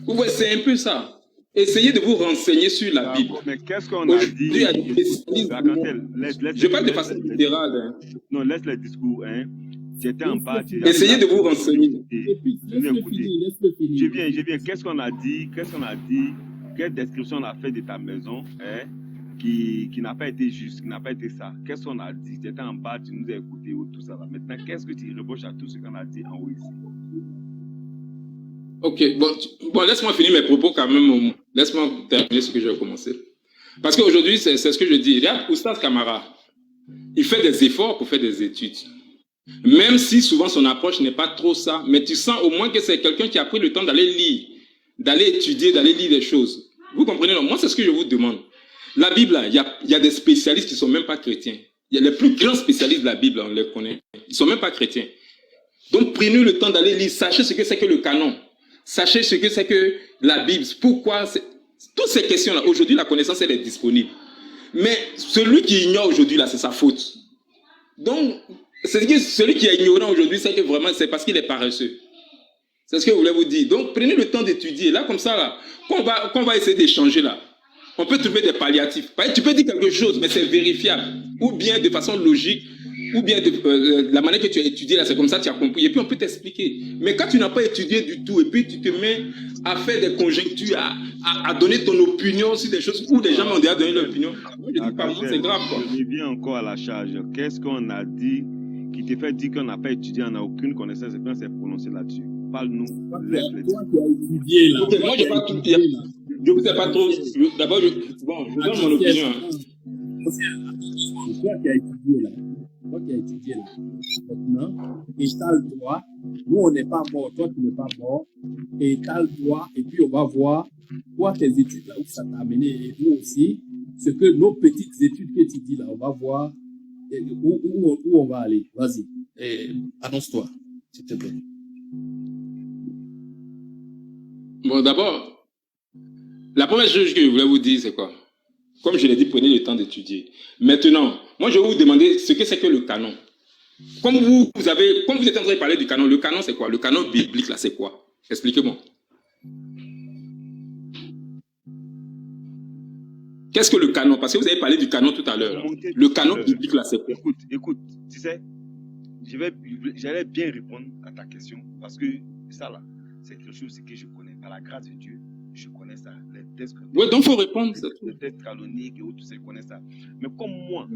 Vous voyez, c'est un peu ça. Essayez de vous renseigner sur la Bible. Mais qu'est-ce qu'on a dit? Je parle de façon littérale. Hein. Non, laisse le discours. Hein. J'étais en bas. Essayez de vous renseigner. Je viens. Qu'est-ce qu'on a dit? Quelle description on a fait de ta maison qui n'a pas été juste, qui n'a pas été ça? Qu'est-ce qu'on a dit? J'étais en bas, tu nous as écouté, tout ça. Maintenant, qu'est-ce que tu reproches à tout ce qu'on a dit en haut ici? Ok, bon, laisse-moi finir mes propos quand même. Laisse-moi terminer ce que j'ai commencé. Parce qu'aujourd'hui, c'est ce que je dis. Regarde, Oustaz Kamara, il fait des efforts pour faire des études. Même si souvent son approche n'est pas trop ça, mais tu sens au moins que c'est quelqu'un qui a pris le temps d'aller lire, d'aller étudier, d'aller lire des choses. Vous comprenez? Non? Moi, c'est ce que je vous demande. La Bible, il y a des spécialistes qui ne sont même pas chrétiens. Il y a les plus grands spécialistes de la Bible, on les connaît. Ils ne sont même pas chrétiens. Donc, prenez le temps d'aller lire. Sachez ce que c'est que le canon. Sachez ce que c'est que la Bible. Pourquoi? Toutes ces questions-là, aujourd'hui, la connaissance, elle est disponible. Mais celui qui ignore aujourd'hui, là, c'est sa faute. Donc, celui qui est ignorant aujourd'hui, c'est que vraiment, c'est parce qu'il est paresseux. C'est ce que je voulais vous dire. Donc, prenez le temps d'étudier. Là, comme ça, là, qu'on va essayer d'échanger là. on peut trouver des palliatifs. Tu peux dire quelque chose, mais c'est vérifiable. Ou bien de façon logique, ou bien de la manière que tu as étudié, là, c'est comme ça, tu as compris. Et puis, on peut t'expliquer. Mais quand tu n'as pas étudié du tout, et puis tu te mets à faire des conjectures, à donner ton opinion sur des choses où des gens m'ont déjà donné leur opinion, je dis pas, c'est grave, quoi. Je reviens encore à la charge. Qu'est-ce qu'on a dit qui te fait dire qu'on n'a pas étudié, on n'a aucune connaissance, et puis on s'est prononcé là-dessus? Parle-nous. Toi qui as étudié, là. Okay, moi, je ne vous ai pas trop. D'abord, je donne mon opinion. Toi qui as étudié, là. Maintenant, étale-toi. Nous, on n'est pas mort. Toi, tu n'es pas mort. Étale-toi. Et puis, on va voir, toi, tes études, là où ça t'a amené, et nous aussi, ce que nos petites études que tu dis, là, on va voir où on va aller. Vas-y. Annonce-toi, s'il te plaît. Bon, d'abord, la première chose que je voulais vous dire, c'est quoi? Comme je l'ai dit, prenez le temps d'étudier. Maintenant, moi, je vais vous demander ce que c'est que le canon. Comme vous êtes en train de parler du canon, le canon, c'est quoi? Le canon biblique, là, c'est quoi? Expliquez-moi. Qu'est-ce que le canon? Parce que vous avez parlé du canon tout à l'heure. Le canon biblique, là, c'est quoi? Écoute, tu sais, j'allais bien répondre à ta question, parce que ça, là, c'est quelque chose que je connais. Par la grâce de Dieu, je connais ça. Les tests, oui, donc il faut répondre. Les tests canoniques et autres, je connais ça. Mais comme moi,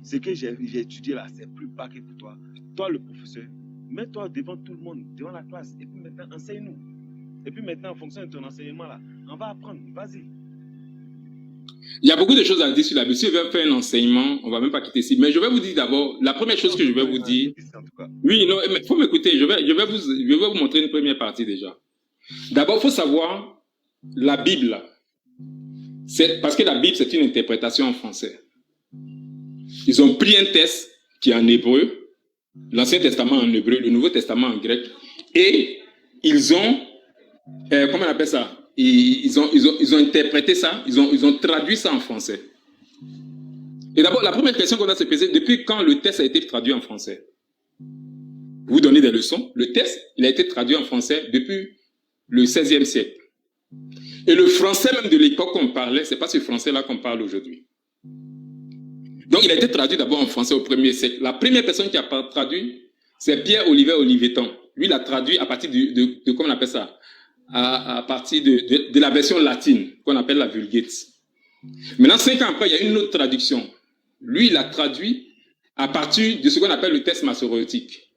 ce que j'ai étudié là, c'est plus bas que pour toi. Toi, le professeur, mets-toi devant tout le monde, devant la classe, et puis maintenant, enseigne-nous. Et puis maintenant, en fonction de ton enseignement là, on va apprendre. Vas-y. Il y a beaucoup de choses à dire sur la Bible. Si je vais faire un enseignement, on ne va même pas quitter ici. Mais je vais vous dire d'abord, la première chose que je vais vous dire. Oui, non, il faut m'écouter. Je vais vous montrer une première partie déjà. D'abord, il faut savoir, la Bible, parce que la Bible, c'est une interprétation en français. Ils ont pris un texte qui est en hébreu, l'Ancien Testament en hébreu, le Nouveau Testament en grec, et ils ont, comment on appelle ça? Ils ont interprété ça, ils ont traduit ça en français. Et d'abord, la première question qu'on a se poser, depuis quand le texte a été traduit en français? Vous donnez des leçons. Le texte, il a été traduit en français depuis le XVIe siècle. Et le français même de l'époque qu'on parlait, c'est pas ce français-là qu'on parle aujourd'hui. Donc, il a été traduit d'abord en français au 1er siècle. La première personne qui a traduit, c'est Pierre-Olivier Olivetan. Lui, il a traduit à partir de comment on appelle ça? À partir de la version latine, qu'on appelle la Vulgate. Maintenant, 5 ans après, il y a une autre traduction. Lui, il a traduit à partir de ce qu'on appelle le texte massorétique.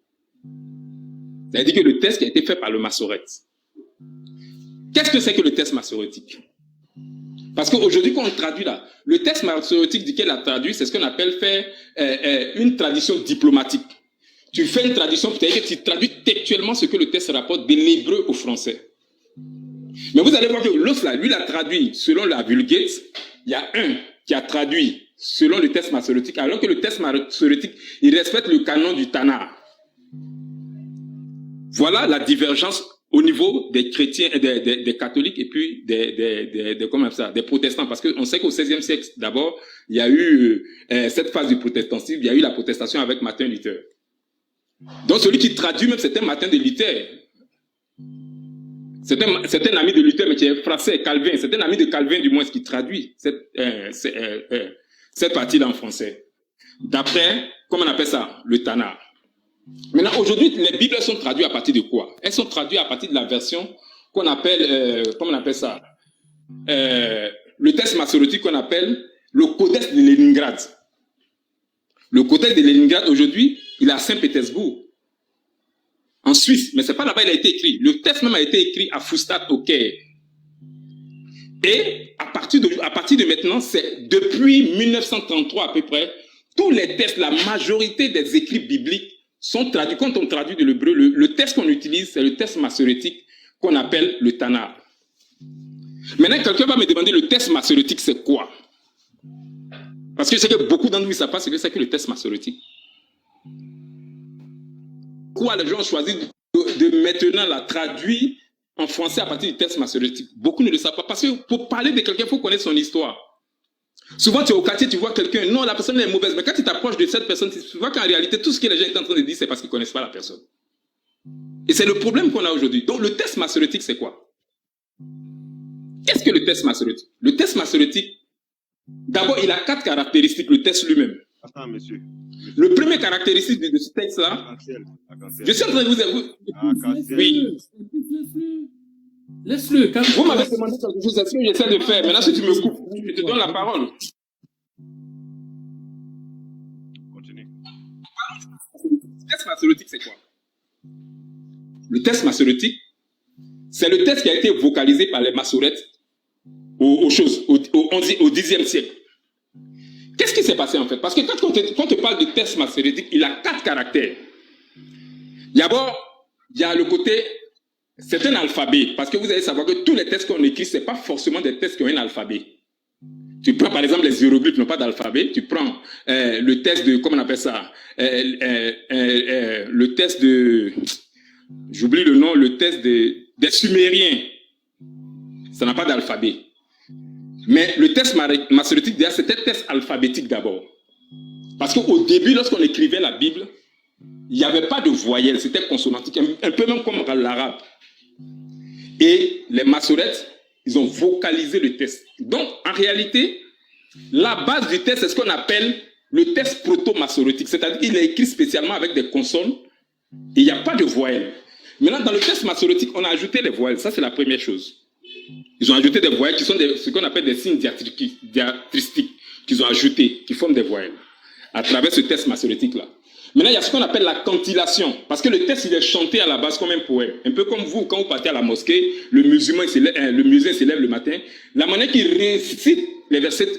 C'est-à-dire que le texte qui a été fait par le massorète. Qu'est-ce que c'est que le texte massorétique? Parce qu'aujourd'hui, quand on traduit là, le texte massorétique duquel il a traduit, c'est ce qu'on appelle faire une tradition diplomatique. Tu fais une traduction, c'est-à-dire que tu traduis textuellement ce que le texte rapporte de l'hébreu au français. Mais vous allez voir que l'autre là, lui, il a traduit selon la Vulgate. Il y a un qui a traduit selon le texte massorétique, alors que le texte massorétique, il respecte le canon du Tanakh. Voilà la divergence au niveau des chrétiens, des catholiques et puis des protestants. Parce qu'on sait qu'au XVIe siècle, d'abord, il y a eu cette phase du protestantisme, il y a eu la protestation avec Martin Luther. Donc celui qui traduit même, c'était Martin de Luther. C'est un ami de Luther, mais qui est français, Calvin. C'est un ami de Calvin, du moins, qui traduit cette partie-là en français. D'après, comment on appelle ça? Le Tanakh. Maintenant, aujourd'hui, les Bibles sont traduites à partir de quoi? Elles sont traduites à partir de la version qu'on appelle, comment on appelle ça? Le texte massorétique qu'on appelle le Codex de Léningrad. Le Codex de Léningrad, aujourd'hui, il est à Saint-Pétersbourg, en Suisse, mais c'est pas là-bas qu'il a été écrit. Le texte même a été écrit à Fustat, au Caire. Et à partir de maintenant, c'est depuis 1933 à peu près, tous les textes, la majorité des écrits bibliques sont traduits. Quand on traduit de l'hébreu, le texte qu'on utilise, c'est le texte massorétique qu'on appelle le Tanakh. Maintenant, quelqu'un va me demander le texte massorétique, c'est quoi? Parce que je sais que beaucoup d'entre vous ne savent pas ce que c'est que le texte massorétique. Pourquoi les gens ont choisi de maintenant la traduire en français à partir du texte massorétique? Beaucoup ne le savent pas. Parce que pour parler de quelqu'un, il faut connaître son histoire. Souvent, tu es au quartier, tu vois quelqu'un, non, la personne est mauvaise, mais quand tu t'approches de cette personne, tu vois qu'en réalité, tout ce que les gens sont en train de dire, c'est parce qu'ils ne connaissent pas la personne. Et c'est le problème qu'on a aujourd'hui. Donc, le texte massorétique, c'est quoi? Qu'est-ce que le texte massorétique? Le texte massorétique, D'abord, il a 4 caractéristiques, le texte lui-même. Attends, monsieur. Le premier caractéristique de ce texte-là, je suis en train de vous... Oui. Laisse-le. Vous m'avez demandé quelque chose, c'est ce que j'essaie de faire. Maintenant, si tu me coupes, je te donne la parole. Continue. Le test massorétique, c'est quoi? Le test massorétique, c'est le test qui a été vocalisé par les massorettes au 10e siècle. Qu'est-ce qui s'est passé en fait? Parce que quand on te parle de test massorétique, il a 4 caractères. D'abord, il y a le côté, c'est un alphabet. Parce que vous allez savoir que tous les tests qu'on écrit, ce n'est pas forcément des tests qui ont un alphabet. Tu prends par exemple les hiéroglyphes n'ont pas d'alphabet. Tu prends le test de, comment on appelle ça? Le test de, j'oublie le nom, le test des Sumériens. Ça n'a pas d'alphabet. Mais le test massorétique, c'était un test alphabétique d'abord. Parce qu'au début, lorsqu'on écrivait la Bible, il n'y avait pas de voyelles, c'était consonantique, un peu même comme l'arabe. Et les massorettes, ils ont vocalisé le test. Donc, en réalité, la base du test, c'est ce qu'on appelle le test proto-massorétique. C'est-à-dire qu'il est écrit spécialement avec des consonnes et il n'y a pas de voyelles. Maintenant, dans le test massorétique, on a ajouté les voyelles. Ça, c'est la première chose. Ils ont ajouté des voyelles qui sont ce qu'on appelle des signes diacristiques qu'ils ont ajoutés, qui forment des voyelles, à travers ce test massorétique-là. Maintenant, il y a ce qu'on appelle la cantillation, parce que le test, il est chanté à la base comme un poème. Un peu comme vous, quand vous partez à la mosquée, le musulman s'élève le matin. La manière qu'il récite les versets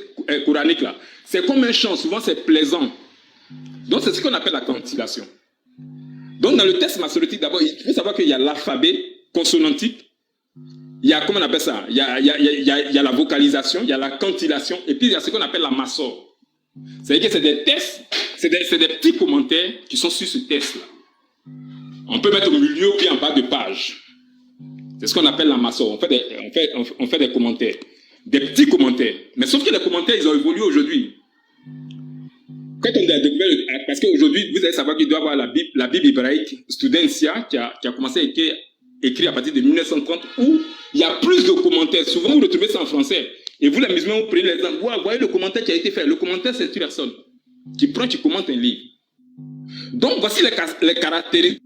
coraniques, là, c'est comme un chant, souvent c'est plaisant. Donc, c'est ce qu'on appelle la cantillation. Donc, dans le test massorétique, d'abord, il faut savoir qu'il y a l'alphabet consonantique. Il y a, comment on appelle ça? Il y a la vocalisation, il y a la cantillation, et puis il y a ce qu'on appelle la massor. C'est-à-dire que c'est des tests, c'est des petits commentaires qui sont sur ce test-là. On peut mettre au milieu ou bien en bas de page. C'est ce qu'on appelle la massor. On fait des commentaires. Des petits commentaires. Mais sauf que les commentaires, ils ont évolué aujourd'hui. Quand on a découvert, parce qu'aujourd'hui, vous allez savoir qu'il doit y avoir la Bible hébraïque Studentia qui a commencé à être écrit à partir de 1930, où il y a plus de commentaires. Souvent, vous retrouvez ça en français. Et vous, les musulmans, vous prenez l'exemple. Vous voyez le commentaire qui a été fait. Le commentaire, c'est une personne qui prend, qui commente un livre. Donc, voici les caractéristiques.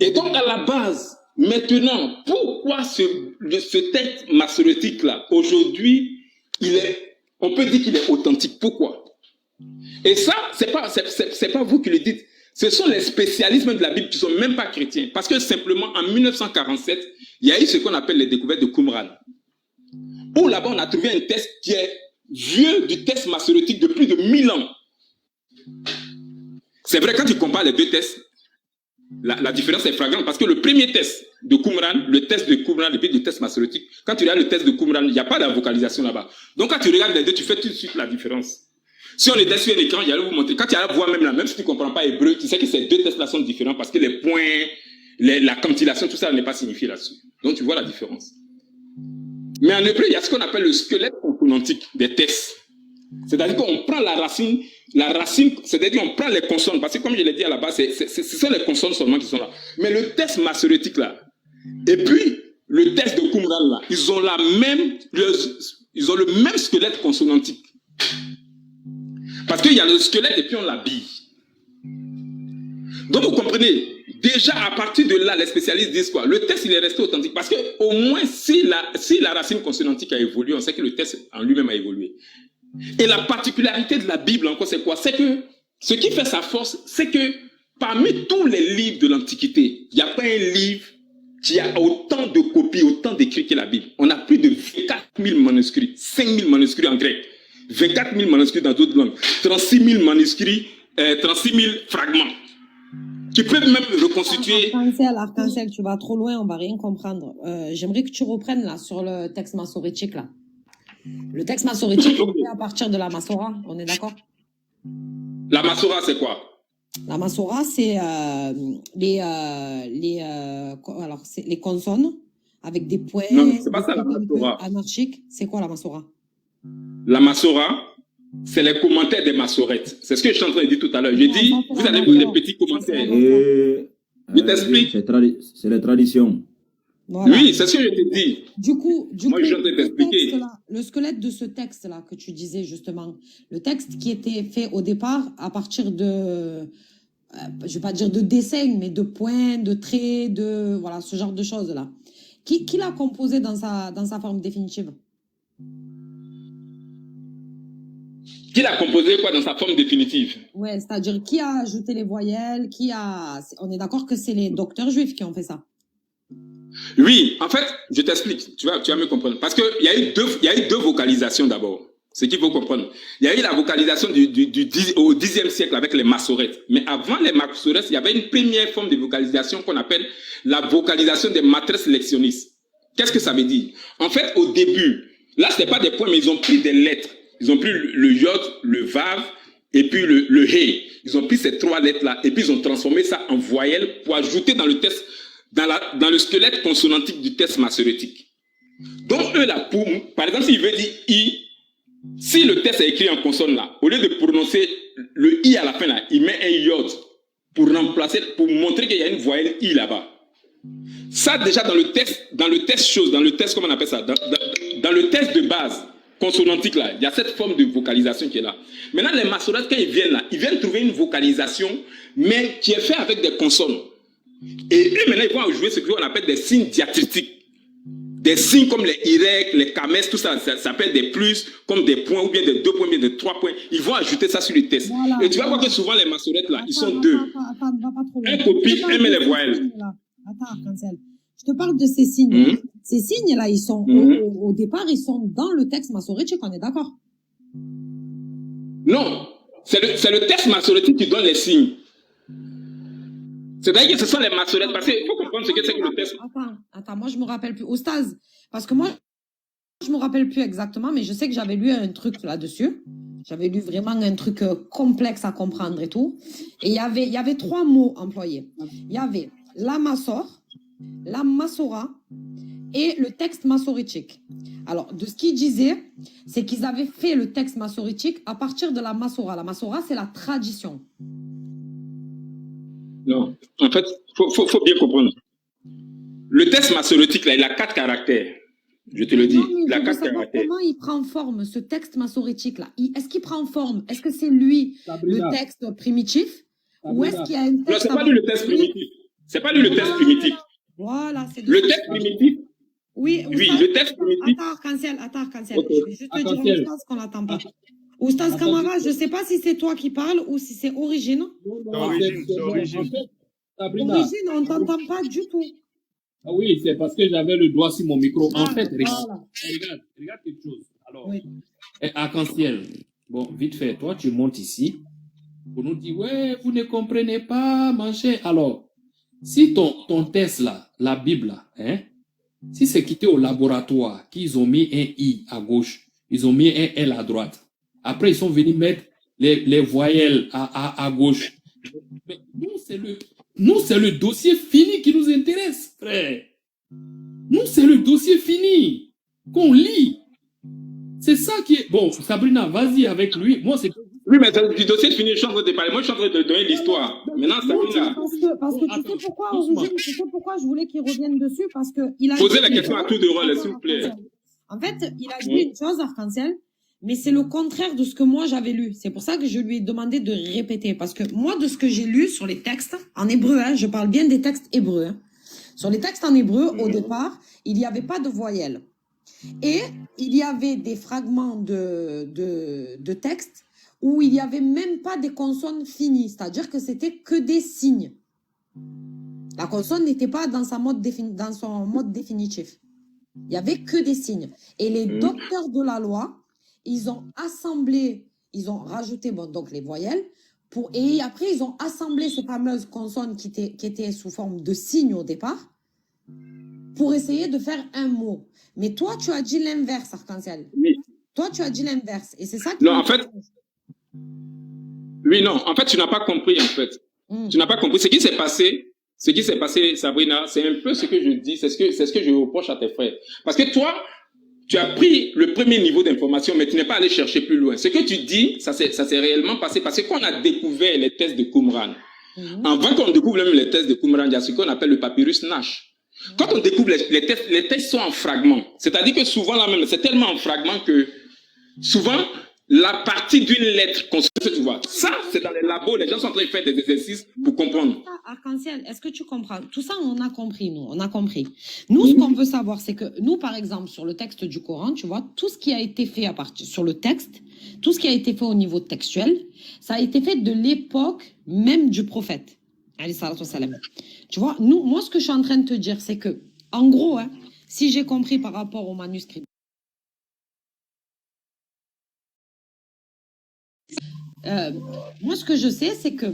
Et donc, à la base, maintenant, pourquoi ce texte massorétique-là, aujourd'hui, on peut dire qu'il est authentique. Pourquoi? Et ça, c'est pas vous qui le dites. Ce sont les spécialistes de la Bible qui ne sont même pas chrétiens. Parce que simplement, en 1947, il y a eu ce qu'on appelle les découvertes de Qumran. Où là-bas, on a trouvé un test qui est vieux du test massorétique de plus de 1000 ans. C'est vrai, quand tu compares les deux tests, la différence est flagrante. Parce que le premier test de Qumran, le test de Qumran et puis le test massorétique, quand tu regardes le test de Qumran, il n'y a pas de vocalisation là-bas. Donc quand tu regardes les deux, tu fais tout de suite la différence. Si on était sur un écran, il allait vous montrer. Quand tu allais voir même si tu ne comprends pas hébreu, tu sais que ces deux tests-là sont différents parce que les points, la cantillation, tout ça n'est pas signifié là-dessus. Donc tu vois la différence. Mais en hébreu, il y a ce qu'on appelle le squelette consonantique des tests. C'est-à-dire qu'on prend la racine, c'est-à-dire qu'on prend les consonnes, parce que comme je l'ai dit à la base, ce sont les consonnes seulement qui sont là. Mais le test massorétique là, et puis le test de Qumran là, ils ont le même squelette consonantique. Parce qu'il y a le squelette et puis on l'habille. Donc vous comprenez, déjà à partir de là, les spécialistes disent quoi? Le test il est resté authentique. Parce qu'au moins si la racine consonantique a évolué, on sait que le test en lui-même a évolué. Et la particularité de la Bible encore c'est quoi? C'est que ce qui fait sa force, c'est que parmi tous les livres de l'Antiquité, il n'y a pas un livre qui a autant de copies, autant d'écrits que la Bible. On a plus de 24 000 manuscrits, 5 000 manuscrits en grec. 24 000 manuscrits dans d'autres langues, 36 000 manuscrits, 36 000 fragments, qui peuvent même reconstituer... L'arc-en-ciel, tu vas trop loin, on va rien comprendre. J'aimerais que tu reprennes là, sur le texte massorétique là. Le texte massorétique, c'est à partir de la Massora, on est d'accord? La Massora, c'est quoi? La Massora, c'est les consonnes avec des points... Non, c'est pas ça la Massora. Anarchiques. C'est quoi la Massora? La Massora, c'est les commentaires des massorettes. C'est ce que je suis en train de dire tout à l'heure. J'ai dit, vous allez voir les petits commentaires. Je t'explique. C'est les traditions. Voilà. Oui, c'est ce que je te dis. Du coup, Moi, je vais t'expliquer. le squelette de ce texte-là que tu disais justement, le texte qui était fait au départ à partir de, je vais pas dire de dessins, mais de points, de traits, de voilà ce genre de choses-là. Qui l'a composé dans sa forme définitive? Qui l'a composé quoi dans sa forme définitive? Ouais, c'est-à-dire qui a ajouté les voyelles, on est d'accord que c'est les docteurs juifs qui ont fait ça. Oui, en fait, je t'explique, tu vas me comprendre. Parce qu'il y a eu deux vocalisations d'abord. Ce qu'il faut comprendre. Il y a eu la vocalisation au Xe siècle avec les massorètes. Mais avant les massorètes, il y avait une première forme de vocalisation qu'on appelle la vocalisation des matres lectionnistes. Qu'est-ce que ça veut dire? En fait, au début, là, ce n'est pas des points, mais ils ont pris des lettres. Ils ont pris le yod, le vav, et puis le he. Ils ont pris ces trois lettres-là, et puis ils ont transformé ça en voyelles pour ajouter dans le texte, dans le squelette consonantique du texte massorétique. Donc, eux, là, par exemple, s'il veut dire i, si le texte est écrit en consonne là, au lieu de prononcer le i à la fin là, il met un yod pour montrer qu'il y a une voyelle i là-bas. Ça, déjà, dans le texte, comment on appelle ça? Dans le texte de base, consonantique là, il y a cette forme de vocalisation qui est là. Maintenant, les massorètes, quand ils viennent trouver une vocalisation, mais qui est faite avec des consonnes. Et eux, maintenant, ils vont jouer ce qu'on appelle des signes diacritiques. Des signes comme les Y, les Kames, tout ça, ça s'appelle des plus, comme des points, ou bien des 2 points, ou bien des 3 points. Ils vont ajouter ça sur le test. Voilà, et tu vas voir que souvent, les massorètes là, ils sont deux. Un copie, un met les voyelles. Attends, Cancel. Je te parle de ces signes. Ces signes-là, ils sont, au départ, ils sont dans le texte massorétique, on est d'accord? Non. C'est le texte massorétique qui donne les signes. C'est-à-dire que ce sont les massorètes, parce qu'il faut comprendre ce que c'est que le texte. Attends, moi je me rappelle plus. Oustaz, parce que moi, je me rappelle plus exactement, mais je sais que j'avais lu un truc là-dessus. J'avais lu vraiment un truc complexe à comprendre et tout. Et il y avait 3 mots employés. Il y avait la massor, la massora et le texte massorétique. Alors, de ce qu'ils disaient, c'est qu'ils avaient fait le texte massorétique à partir de la massora. La massora, c'est la tradition. Non, en fait, faut bien comprendre. Le texte massorétique, là, il a 4 caractères. Je te le dis, il a 4 caractères. Comment il prend forme, ce texte massorétique, là? Est-ce qu'il prend forme? Est-ce que c'est lui, le texte primitif? Ou est-ce qu'il y a un texte... Non, c'est pas lui le texte primitif. C'est pas lui le texte primitif. Voilà, c'est le texte primitif. Oui, le texte primitif. Attends, Cancel. Okay. Je vais juste te dire une chose qu'on n'attend pas. Oustaz Kamara, je ne sais pas si c'est toi qui parles ou si c'est Origine. C'est Origine. Origine, on ne t'entend pas du tout. Ah oui, c'est parce que j'avais le doigt sur mon micro. En fait, regarde quelque chose. Alors, Arc-en-Ciel. Bon, vite fait, toi, tu montes ici pour nous dire, ouais, vous ne comprenez pas, manger. Alors, si ton test là, la Bible là, hein, si c'est quitté au laboratoire, qu'ils ont mis un I à gauche, ils ont mis un L à droite. Après, ils sont venus mettre les voyelles à gauche. Mais nous, c'est le dossier fini qui nous intéresse, frère. Nous, c'est le dossier fini qu'on lit. C'est ça qui est... Bon, Sabrina, vas-y avec lui. Moi, c'est... Oui, mais du dossier fini, je suis en train de parler. Moi, je suis en train de te donner l'histoire. Maintenant, Sabrina... Parce que tu sais pourquoi, Origine, tu sais pourquoi je voulais qu'il revienne dessus? Parce que il a... Posez la question à tout de rôle, s'il vous plaît. En fait, il a dit une chose, Arc-en-Ciel, mais c'est le contraire de ce que moi j'avais lu. C'est pour ça que je lui ai demandé de répéter. Parce que moi, de ce que j'ai lu sur les textes, en hébreu, hein, je parle bien des textes hébreux. Hein. Sur les textes en hébreu, au départ, il n'y avait pas de voyelles. Et il y avait des fragments de textes où il n'y avait même pas des consonnes finies. C'est-à-dire que c'était que des signes. La consonne n'était pas dans son mode définitif. Il n'y avait que des signes. Et les docteurs de la loi, ils ont assemblé, ils ont rajouté donc les voyelles, et après ils ont assemblé ces fameuses consonnes qui étaient sous forme de signes au départ, pour essayer de faire un mot. Mais toi, tu as dit l'inverse, Arc-en-Ciel. Oui. Toi, tu as dit l'inverse. Et c'est ça qui... Non, en fait... Oui, non, en fait, tu n'as pas compris, en fait. Tu n'as pas compris. Ce qui s'est passé, Sabrina, c'est un peu ce que je dis, c'est ce que je reproche à tes frères. Parce que toi, tu as pris le premier niveau d'information, mais tu n'es pas allé chercher plus loin. Ce que tu dis, ça s'est réellement passé parce que quand on a découvert les tests de Qumran, avant qu'on découvre même les tests de Qumran, il y a ce qu'on appelle le papyrus Nash. Quand on découvre les textes sont en fragments. C'est-à-dire que souvent, là même, c'est tellement en fragments que souvent, la partie d'une lettre qu'on se tu vois. Ça, c'est dans les labos, les gens sont en train de faire des exercices pour comprendre. Arc-en-ciel, est-ce que tu comprends? Tout ça, on a compris, nous, on a compris. Nous, ce qu'on veut savoir, c'est que nous, par exemple, sur le texte du Coran, tu vois, tout ce qui a été fait à partir sur le texte, tout ce qui a été fait au niveau textuel, ça a été fait de l'époque même du prophète. Alayhi salatu wassalam. Tu vois, nous, moi, ce que je suis en train de te dire, c'est que, en gros, hein, si j'ai compris par rapport au manuscrit, moi, ce que je sais, c'est que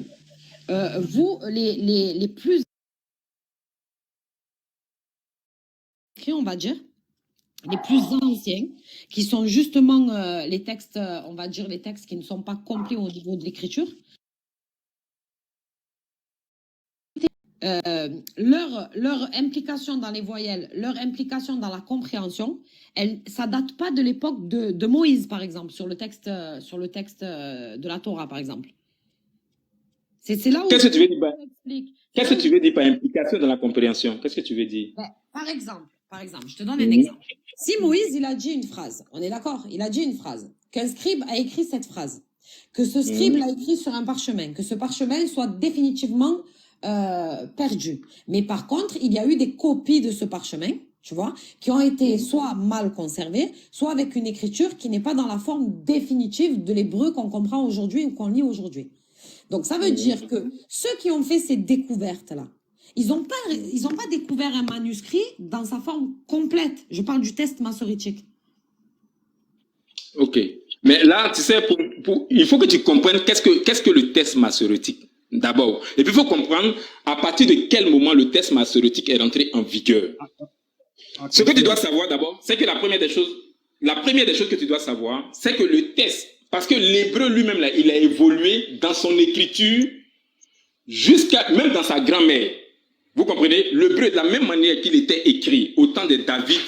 vous, les plus, on va dire, les plus anciens, qui sont justement les textes, on va dire les textes qui ne sont pas complets au niveau de l'écriture, leur implication dans les voyelles, leur implication dans la compréhension, ça date pas de l'époque de Moïse, par exemple, sur le texte de la Torah, par exemple. C'est là où Qu'est-ce que tu veux dire Qu'est-ce que tu veux dire par implication dans la compréhension? Qu'est-ce que tu veux dire? Par exemple, je te donne un exemple. Si Moïse, il a dit une phrase, on est d'accord, il a dit une phrase, qu'un scribe a écrit cette phrase, que ce scribe l'a écrit sur un parchemin, que ce parchemin soit définitivement perdu. Mais par contre, il y a eu des copies de ce parchemin, tu vois, qui ont été soit mal conservées, soit avec une écriture qui n'est pas dans la forme définitive de l'hébreu qu'on comprend aujourd'hui ou qu'on lit aujourd'hui. Donc, ça veut dire que ceux qui ont fait ces découvertes-là, ils n'ont pas découvert un manuscrit dans sa forme complète. Je parle du test massorétique. Ok. Mais là, tu sais, il faut que tu comprennes qu'est-ce que le test massorétique. D'abord. Et puis, il faut comprendre à partir de quel moment le test massorétique est rentré en vigueur. Ce que tu dois savoir d'abord, c'est que la première des choses que tu dois savoir, c'est que le test, parce que l'hébreu lui-même, là, il a évolué dans son écriture même dans sa grammaire. Vous comprenez? L'hébreu, de la même manière qu'il était écrit au temps de David,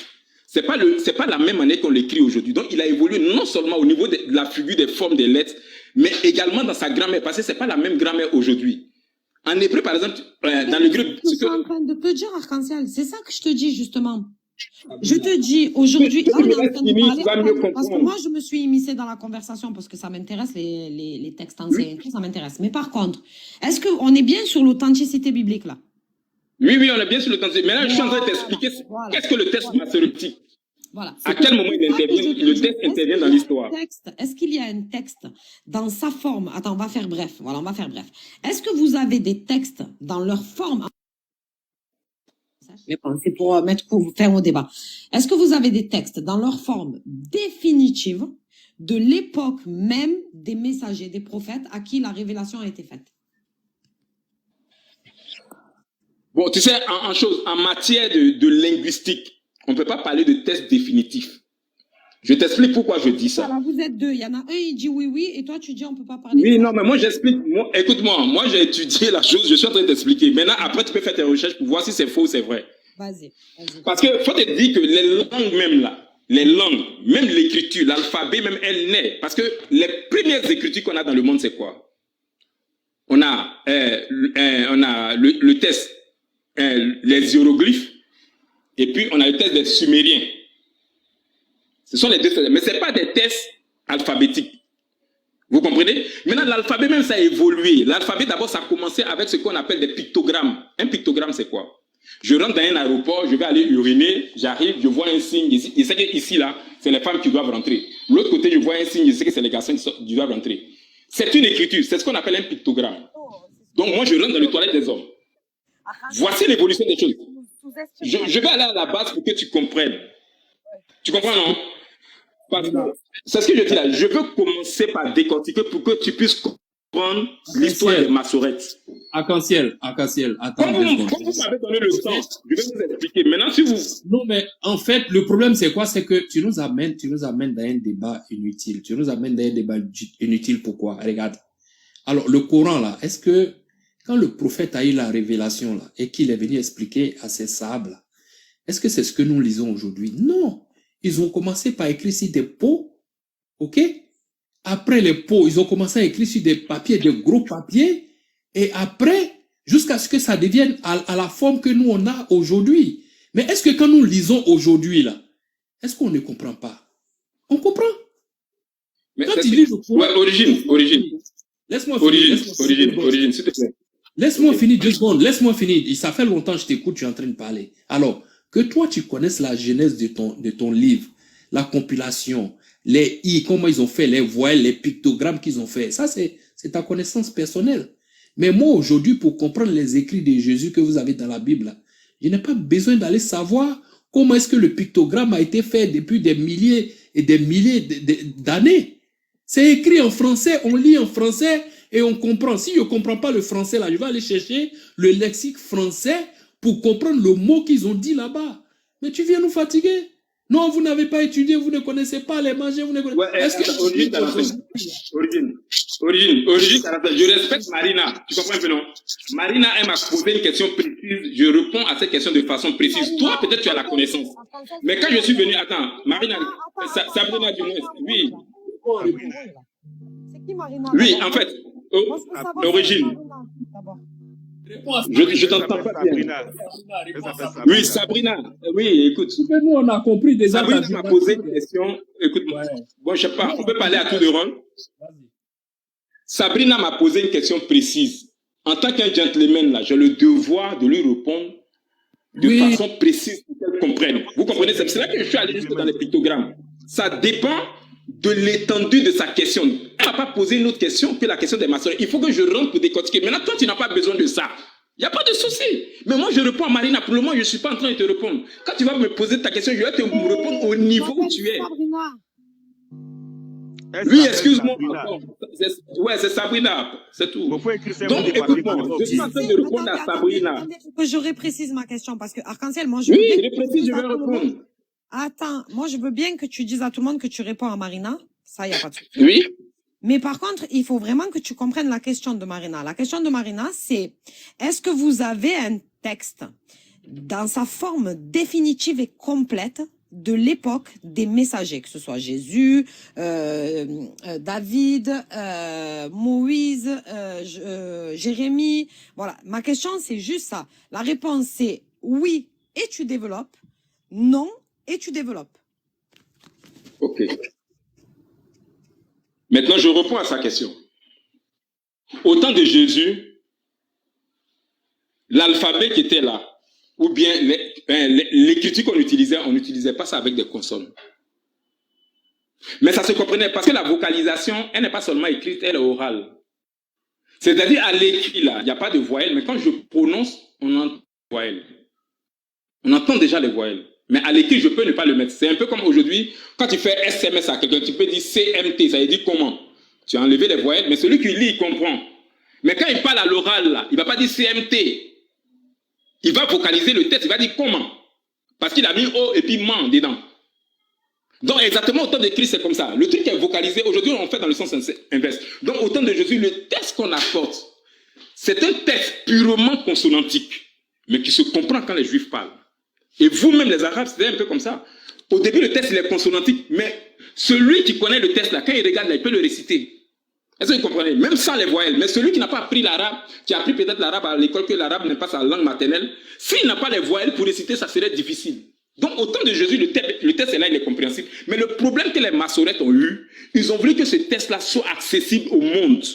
c'est pas la même manière qu'on l'écrit aujourd'hui. Donc, il a évolué non seulement au niveau de la figure des formes des lettres, mais également dans sa grammaire, parce que c'est pas la même grammaire aujourd'hui. En hébreu, par exemple, dans le grec... Je suis en train de te dire, Arc-en-ciel, c'est ça que je te dis, justement. Je te dis, aujourd'hui, parce que moi, je me suis immiscée dans la conversation parce que ça m'intéresse, les textes anciens et tout, ça m'intéresse. Mais par contre, est-ce qu'on est bien sur l'authenticité biblique, là? Oui, on est bien sur l'authenticité. Mais là, je suis en train de t'expliquer qu'est-ce que le texte massorétique. Voilà. À quel moment le texte intervient dans l'histoire? Est-ce qu'il y a un texte dans sa forme? Attends, on va faire bref. Voilà, on va faire bref. Est-ce que vous avez des textes dans leur forme? Mais bon, c'est pour faire au débat. Est-ce que vous avez des textes dans leur forme définitive de l'époque même des messagers, des prophètes à qui la révélation a été faite? Bon, tu sais, en matière de linguistique, on ne peut pas parler de test définitif. Je t'explique pourquoi je dis ça. Voilà, vous êtes deux. Il y en a un, il dit oui, et toi, tu dis on ne peut pas parler. Oui, non, mais moi, j'explique. Écoute-moi, moi, j'ai étudié la chose, je suis en train d'expliquer. Maintenant, après, tu peux faire tes recherches pour voir si c'est faux ou c'est vrai. Vas-y. Parce que faut te dire que les langues même là, même l'écriture, l'alphabet même, elle naît. Parce que les premières écritures qu'on a dans le monde, c'est quoi? On a le test, les hiéroglyphes, et puis on a le test des Sumériens. Ce sont les deux tests, mais ce n'est pas des tests alphabétiques. Vous comprenez? Maintenant, l'alphabet même, ça a évolué. L'alphabet, d'abord, ça a commencé avec ce qu'on appelle des pictogrammes. Un pictogramme, c'est quoi? Je rentre dans un aéroport, je vais aller uriner, j'arrive, je vois un signe ici. Je sais qu'ici, là, c'est les femmes qui doivent rentrer. L'autre côté, je vois un signe, je sais que c'est les garçons qui doivent rentrer. C'est une écriture, c'est ce qu'on appelle un pictogramme. Donc, moi, je rentre dans les toilettes des hommes. Voici l'évolution des choses. Je vais aller à la base pour que tu comprennes. Tu comprends, non? Parce que c'est ce que je dis là. Je veux commencer par décortiquer pour que tu puisses comprendre l'histoire de Massorette. Arc-en-ciel, attends. Comme vous m'avez donné le temps, je vais vous expliquer. Maintenant, si vous... Non, mais en fait, le problème, c'est quoi? C'est que tu nous amènes dans un débat inutile. Tu nous amènes dans un débat inutile. Pourquoi? Regarde. Alors, le Coran, là, est-ce que quand le prophète a eu la révélation, là, et qu'il est venu expliquer à ses sables, est-ce que c'est ce que nous lisons aujourd'hui? Non. Ils ont commencé par écrire sur des pots, ok? Après les pots, ils ont commencé à écrire sur des papiers, des gros papiers, et après, jusqu'à ce que ça devienne à la forme que nous on a aujourd'hui. Mais est-ce que quand nous lisons aujourd'hui, là, est-ce qu'on ne comprend pas? On comprend. Mais quand tu lis le Coran, ouais, origine. Laisse-moi finir. Origine, s'il te plaît. Laisse-moi finir 2 secondes. Laisse-moi finir. Ça fait longtemps que je t'écoute, tu es en train de parler. Alors, que toi, tu connaisses la genèse de ton livre, la compilation, les i, comment ils ont fait, les voyelles, les pictogrammes qu'ils ont fait. Ça, c'est ta connaissance personnelle. Mais moi, aujourd'hui, pour comprendre les écrits de Jésus que vous avez dans la Bible, je n'ai pas besoin d'aller savoir comment est-ce que le pictogramme a été fait depuis des milliers et des milliers d'années. C'est écrit en français, on lit en français et on comprend. Si je ne comprends pas le français, là, je vais aller chercher le lexique français pour comprendre le mot qu'ils ont dit là-bas. Mais tu viens nous fatiguer. Non, vous n'avez pas étudié, vous ne connaissez pas les manger, vous ne connaissez pas. Est-ce que Origine, je respecte Marina. Tu comprends un peu, non? Marina, elle m'a posé une question précise. Je réponds à cette question de façon précise. Toi, peut-être tu as la connaissance. Mais quand je suis venu, attends, Marina, Sabrina du moins, oui. C'est qui Marina? Oui, en fait, Origine. Je t'entends pas bien. Oui, Sabrina. Oui, écoute. Nous, on a compris déjà. Sabrina m'a posé une question. Écoute-moi. Bon, je sais pas, on peut parler à tout de rôle. Sabrina m'a posé une question précise. En tant qu'un gentleman, là, j'ai le devoir de lui répondre de façon précise pour qu'elle comprenne. Vous comprenez? C'est là que je suis allé jusque dans les pictogrammes. Ça dépend de l'étendue de sa question. Elle n'a pas posé une autre question que la question des maçons. Il faut que je rentre pour décortiquer. Maintenant, toi, tu n'as pas besoin de ça. Il n'y a pas de souci. Mais moi, je réponds à Marina. Pour le moment, je ne suis pas en train de te répondre. Quand tu vas me poser ta question, je vais te répondre au niveau où tu es. Oui, excuse-moi. Ouais, c'est Sabrina. C'est tout. Donc, écoute-moi. Je suis en train de répondre à Sabrina. Je reprécise ma question parce que Arc-en-Ciel, moi, je reprécise, je vais répondre. Attends, moi, je veux bien que tu dises à tout le monde que tu réponds à Marina. Ça, il n'y a pas de souci. Oui. Mais par contre, il faut vraiment que tu comprennes la question de Marina. La question de Marina, c'est est-ce que vous avez un texte dans sa forme définitive et complète de l'époque des messagers, que ce soit Jésus, David, Moïse, Jérémie. Voilà. Ma question, c'est juste ça. La réponse, c'est oui, et tu développes. Non, et tu développes. Ok. Maintenant, je réponds à sa question. Au temps de Jésus, l'alphabet qui était là, ou bien l'écriture qu'on utilisait, on n'utilisait pas ça avec des consonnes. Mais ça se comprenait parce que la vocalisation, elle n'est pas seulement écrite, elle est orale. C'est-à-dire à l'écrit, là, il n'y a pas de voyelles, mais quand je prononce, on entend les voyelles. On entend déjà les voyelles. Mais à l'écrit, je peux ne pas le mettre. C'est un peu comme aujourd'hui, quand tu fais SMS à quelqu'un, tu peux dire CMT, ça veut dire comment. Tu as enlevé les voyelles, mais celui qui lit, il comprend. Mais quand il parle à l'oral, là, il ne va pas dire CMT. Il va vocaliser le texte, il va dire comment. Parce qu'il a mis O et puis man dedans. Donc exactement au temps de Christ, c'est comme ça. Le truc qui est vocalisé, aujourd'hui, on fait dans le sens inverse. Donc au temps de Jésus, le texte qu'on apporte, c'est un texte purement consonantique, mais qui se comprend quand les Juifs parlent. Et vous-même, les Arabes, c'était un peu comme ça. Au début, le texte, il est consonantique, mais celui qui connaît le texte, là, quand il regarde, là, il peut le réciter. Est-ce que vous comprenez? Même sans les voyelles. Mais celui qui n'a pas appris l'arabe, qui a appris peut-être l'arabe à l'école, que l'arabe n'est pas sa langue maternelle, s'il n'a pas les voyelles pour réciter, ça serait difficile. Donc, au temps de Jésus, le texte est là, il est compréhensible. Mais le problème que les massorettes ont eu, ils ont voulu que ce texte-là soit accessible au monde.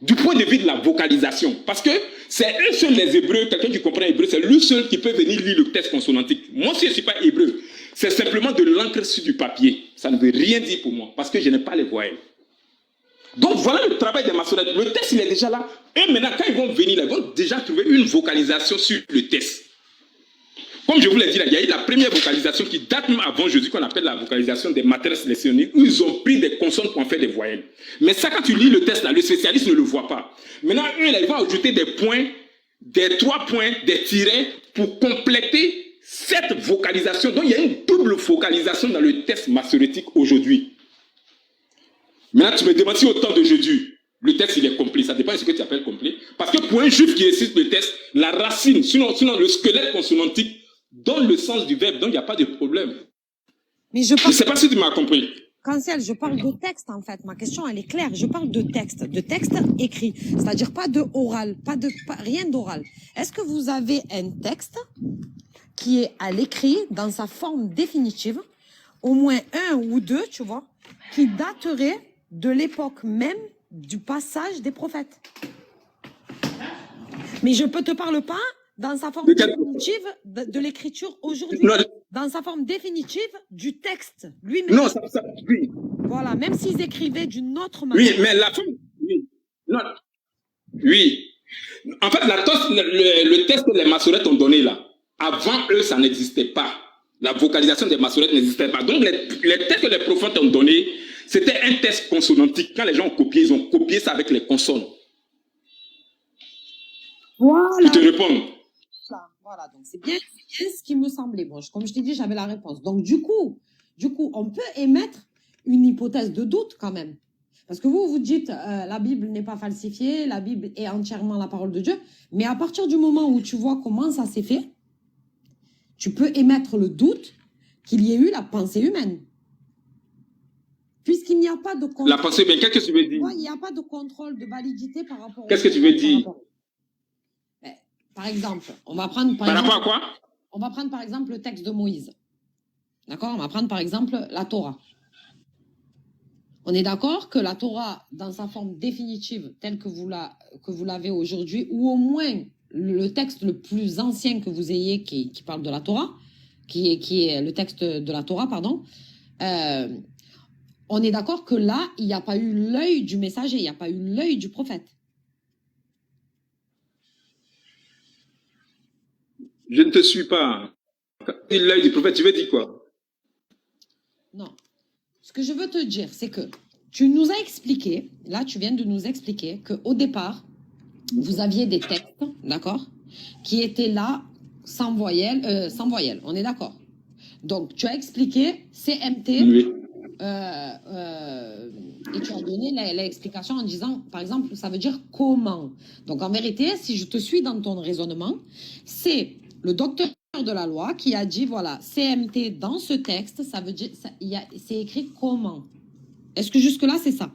Du point de vue de la vocalisation. Parce que c'est eux seuls les Hébreux, quelqu'un qui comprend hébreu, c'est lui seul qui peut venir lire le texte consonantique. Moi, si je ne suis pas hébreu, c'est simplement de l'encre sur du papier. Ça ne veut rien dire pour moi, parce que je n'ai pas les voyelles. Donc voilà le travail des massorettes. Le texte, il est déjà là. Et maintenant, quand ils vont venir là, ils vont déjà trouver une vocalisation sur le texte. Comme je vous l'ai dit là, il y a eu la première vocalisation qui date même avant Jésus, qu'on appelle la vocalisation des matères sélectionnés, où ils ont pris des consonnes pour en faire des voyelles. Mais ça, quand tu lis le texte là, le spécialiste ne le voit pas. Maintenant, eux, là, ils vont ajouter des points, des 3 points, des tirets pour compléter cette vocalisation. Donc, il y a une double vocalisation dans le texte massorétique aujourd'hui. Maintenant, tu me demandes si au temps de Jésus, le texte il est complet. Ça dépend de ce que tu appelles complet. Parce que pour un juif qui récite le texte, la racine, sinon le squelette consonantique, donne le sens du verbe. Donc, il n'y a pas de problème. Mais je ne sais pas si tu m'as compris. Cancel, je parle de texte en fait. Ma question, elle est claire. Je parle de texte écrit. C'est-à-dire pas de oral, rien d'oral. Est-ce que vous avez un texte qui est à l'écrit, dans sa forme définitive, au moins un ou deux, tu vois, qui dateraient de l'époque même du passage des prophètes. Mais je peux te parler pas dans sa forme définitive de l'écriture aujourd'hui, dans sa forme définitive du texte lui-même. Non, oui. Voilà, même s'ils écrivaient d'une autre manière. Oui, mais la forme, oui. Non. Oui. En fait, le texte que les massorettes ont donné là, avant eux, ça n'existait pas. La vocalisation des massorettes n'existait pas. Donc, les textes que les prophètes ont donnés, c'était un texte consonantique. Quand les gens ont copié, ils ont copié ça avec les consonnes. Voilà. Je te réponds. Voilà, donc c'est bien ce qui me semblait. Bon, comme je t'ai dit, j'avais la réponse. Donc, du coup, on peut émettre une hypothèse de doute quand même. Parce que vous dites, la Bible n'est pas falsifiée, la Bible est entièrement la parole de Dieu. Mais à partir du moment où tu vois comment ça s'est fait, tu peux émettre le doute qu'il y ait eu la pensée humaine. Puisqu'il n'y a pas de contrôle. La pensée humaine, qu'est-ce que tu veux dire? Il n'y a pas de contrôle de validité par rapport. Qu'est-ce que tu veux dire? Par exemple, on va prendre par rapport à quoi? On va prendre par exemple le texte de Moïse. D'accord? On va prendre par exemple la Torah. On est d'accord que la Torah, dans sa forme définitive, telle que vous l'avez aujourd'hui, ou au moins le texte le plus ancien que vous ayez qui parle de la Torah, qui est le texte de la Torah, pardon, on est d'accord que là, il n'y a pas eu l'œil du messager, il n'y a pas eu l'œil du prophète. Je ne te suis pas. L'œil du prophète, tu veux dire quoi? Non. Ce que je veux te dire, c'est que tu nous as expliqué, là tu viens de nous expliquer qu'au départ, vous aviez des textes, d'accord, qui étaient là sans voyelle, on est d'accord. Donc tu as expliqué CMT, oui. Et tu as donné l'explication en disant, par exemple, ça veut dire comment. Donc en vérité, si je te suis dans ton raisonnement, c'est le docteur de la loi qui a dit, voilà, CMT dans ce texte, ça veut dire, c'est écrit comment. Est-ce que jusque-là, c'est ça?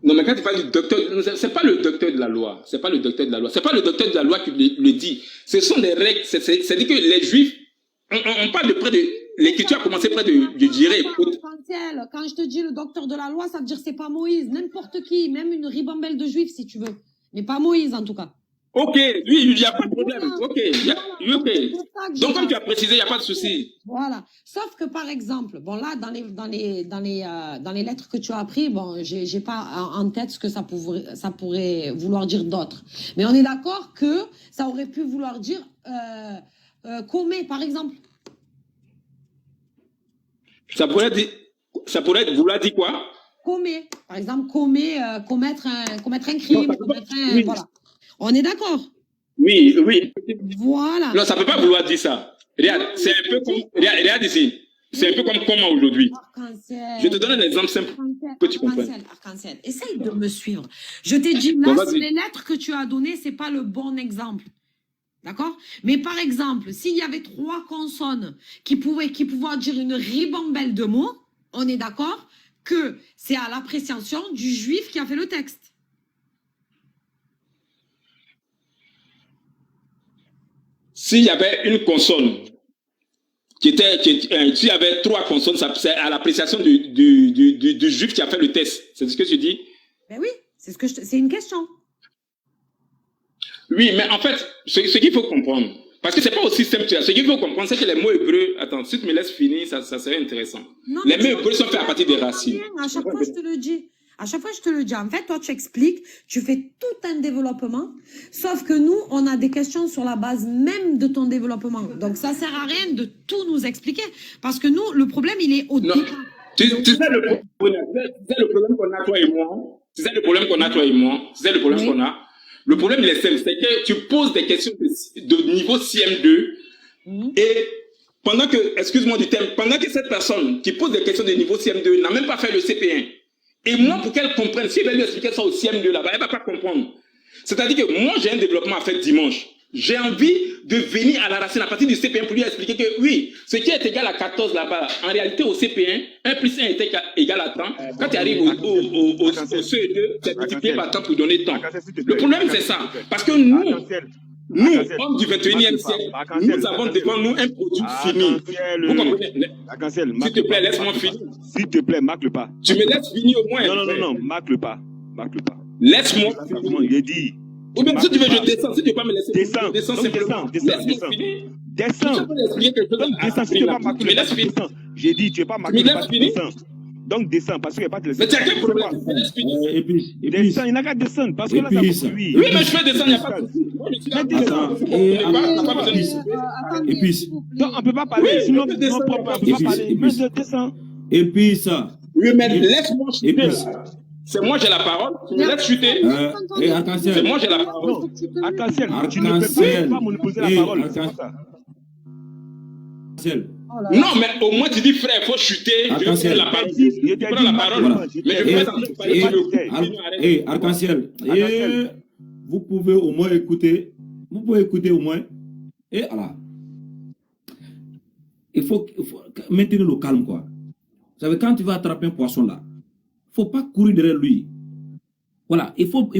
Non, mais quand tu parles du docteur, c'est pas le docteur de la loi. C'est pas le docteur de la loi. C'est pas le docteur de la loi qui le dit. Ce sont des règles. C'est-à-dire que les Juifs, on parle de près de... L'écriture a commencé près de Jiré. Quand je te dis le docteur de la loi, ça veut dire que c'est pas Moïse. N'importe qui, même une ribambelle de Juifs, si tu veux. Mais pas Moïse, en tout cas. Ok, oui, il n'y a pas de problème. Ok, ok. Donc, comme tu as précisé, il n'y a pas de souci. Voilà. Sauf que, par exemple, bon, là, dans les lettres que tu as appris, bon, j'ai pas en tête ce que ça pourrait vouloir dire d'autre. Mais on est d'accord que ça aurait pu vouloir dire commet, par exemple. Ça pourrait vouloir dire quoi? Commet. Par exemple, commettre un crime. Oui. Voilà. On est d'accord? Oui, oui. Voilà. Non, ça ne peut pas vouloir dire ça. Regarde, c'est un peu comme... Regarde ici. C'est un peu comme comment aujourd'hui. Je te donne un exemple simple que tu comprennes. Arc-en-ciel. Essaye de me suivre. Je t'ai dit, là, sur les lettres que tu as données, ce n'est pas le bon exemple. D'accord? Mais par exemple, s'il y avait 3 consonnes qui pouvaient dire une ribambelle de mots, on est d'accord que c'est à l'appréciation du juif qui a fait le texte. S'il y avait une consonne, s'il y avait 3 consonnes, c'est à l'appréciation du juif qui a fait le test. C'est ce que tu dis? Ben oui, c'est une question. Oui, mais en fait, ce qu'il faut comprendre, parce que c'est pas aussi simple, ce qu'il faut comprendre, c'est que les mots hébreux, attends, si tu me laisses finir, ça serait intéressant. Non, les mots hébreux sont faits à partir des racines. À chaque fois, je te le dis. À chaque fois, je te le dis. En fait, toi, tu expliques, tu fais tout un développement, sauf que nous, on a des questions sur la base même de ton développement. Donc, ça sert à rien de tout nous expliquer, parce que nous, le problème, il est au départ. Tu sais le problème qu'on a, toi et moi. Tu sais le problème qu'on a, toi et moi. Tu sais le problème qu'on a. Le problème, il est simple, c'est que tu poses des questions de niveau CM2 et pendant que, excuse-moi du terme, pendant que cette personne qui pose des questions de niveau CM2 n'a même pas fait le CP1. Et moi, pour qu'elle comprenne, si elle va lui expliquer ça au CM2 là-bas, elle ne va pas comprendre. C'est-à-dire que moi, j'ai un développement à faire dimanche. J'ai envie de venir à la racine à partir du CP1 pour lui expliquer que oui, ce qui est égal à 14 là-bas, en réalité au CP1, 1 plus 1 est égal à temps. Quand tu arrives au CE2, tu es multiplié par temps pour donner temps. Le problème c'est ça. Parce que nous... Nous, hommes du 21e siècle, nous avons devant nous un produit fini. Vous comprenez? S'il te plaît, laisse-moi finir. S'il te plaît, marque le pas. Tu me laisses finir au moins. Non, marque le pas. Marque le pas. Laisse-moi finir. J'ai dit. Ou bien si tu veux, je descends. Si tu ne veux pas me laisser finir, descends simplement. Descends. Descends. Tu me laisses finir. J'ai dit, tu n'es pas marqué. Tu me laisses finir. Donc descends, parce qu'il n'y a pas de laisser. Mais tu as quel problème? Descends, il n'a qu'à descendre, parce que là, ça fait oui, mais je fais descendre, il n'y a pas de souci. Et puis, non, on ne peut pas parler, sinon on ne peut pas parler. Descends. Et puis ça. Oui, mais laisse-moi chuter. C'est moi j'ai la parole, tu me laisses chuter. C'est moi j'ai la parole. Arc-en-ciel, tu ne peux pas monopoliser la parole. Non, mais au moins tu dis frère, il faut chuter. Je vais prendre la parole. Je prends la parole. Mais je vais pas Arc-en-ciel. Vous pouvez au moins écouter. Vous pouvez écouter au moins. Et voilà. Il faut maintenir le calme, quoi. Vous savez, quand tu vas attraper un poisson là, il ne faut pas courir derrière lui. Voilà, il faut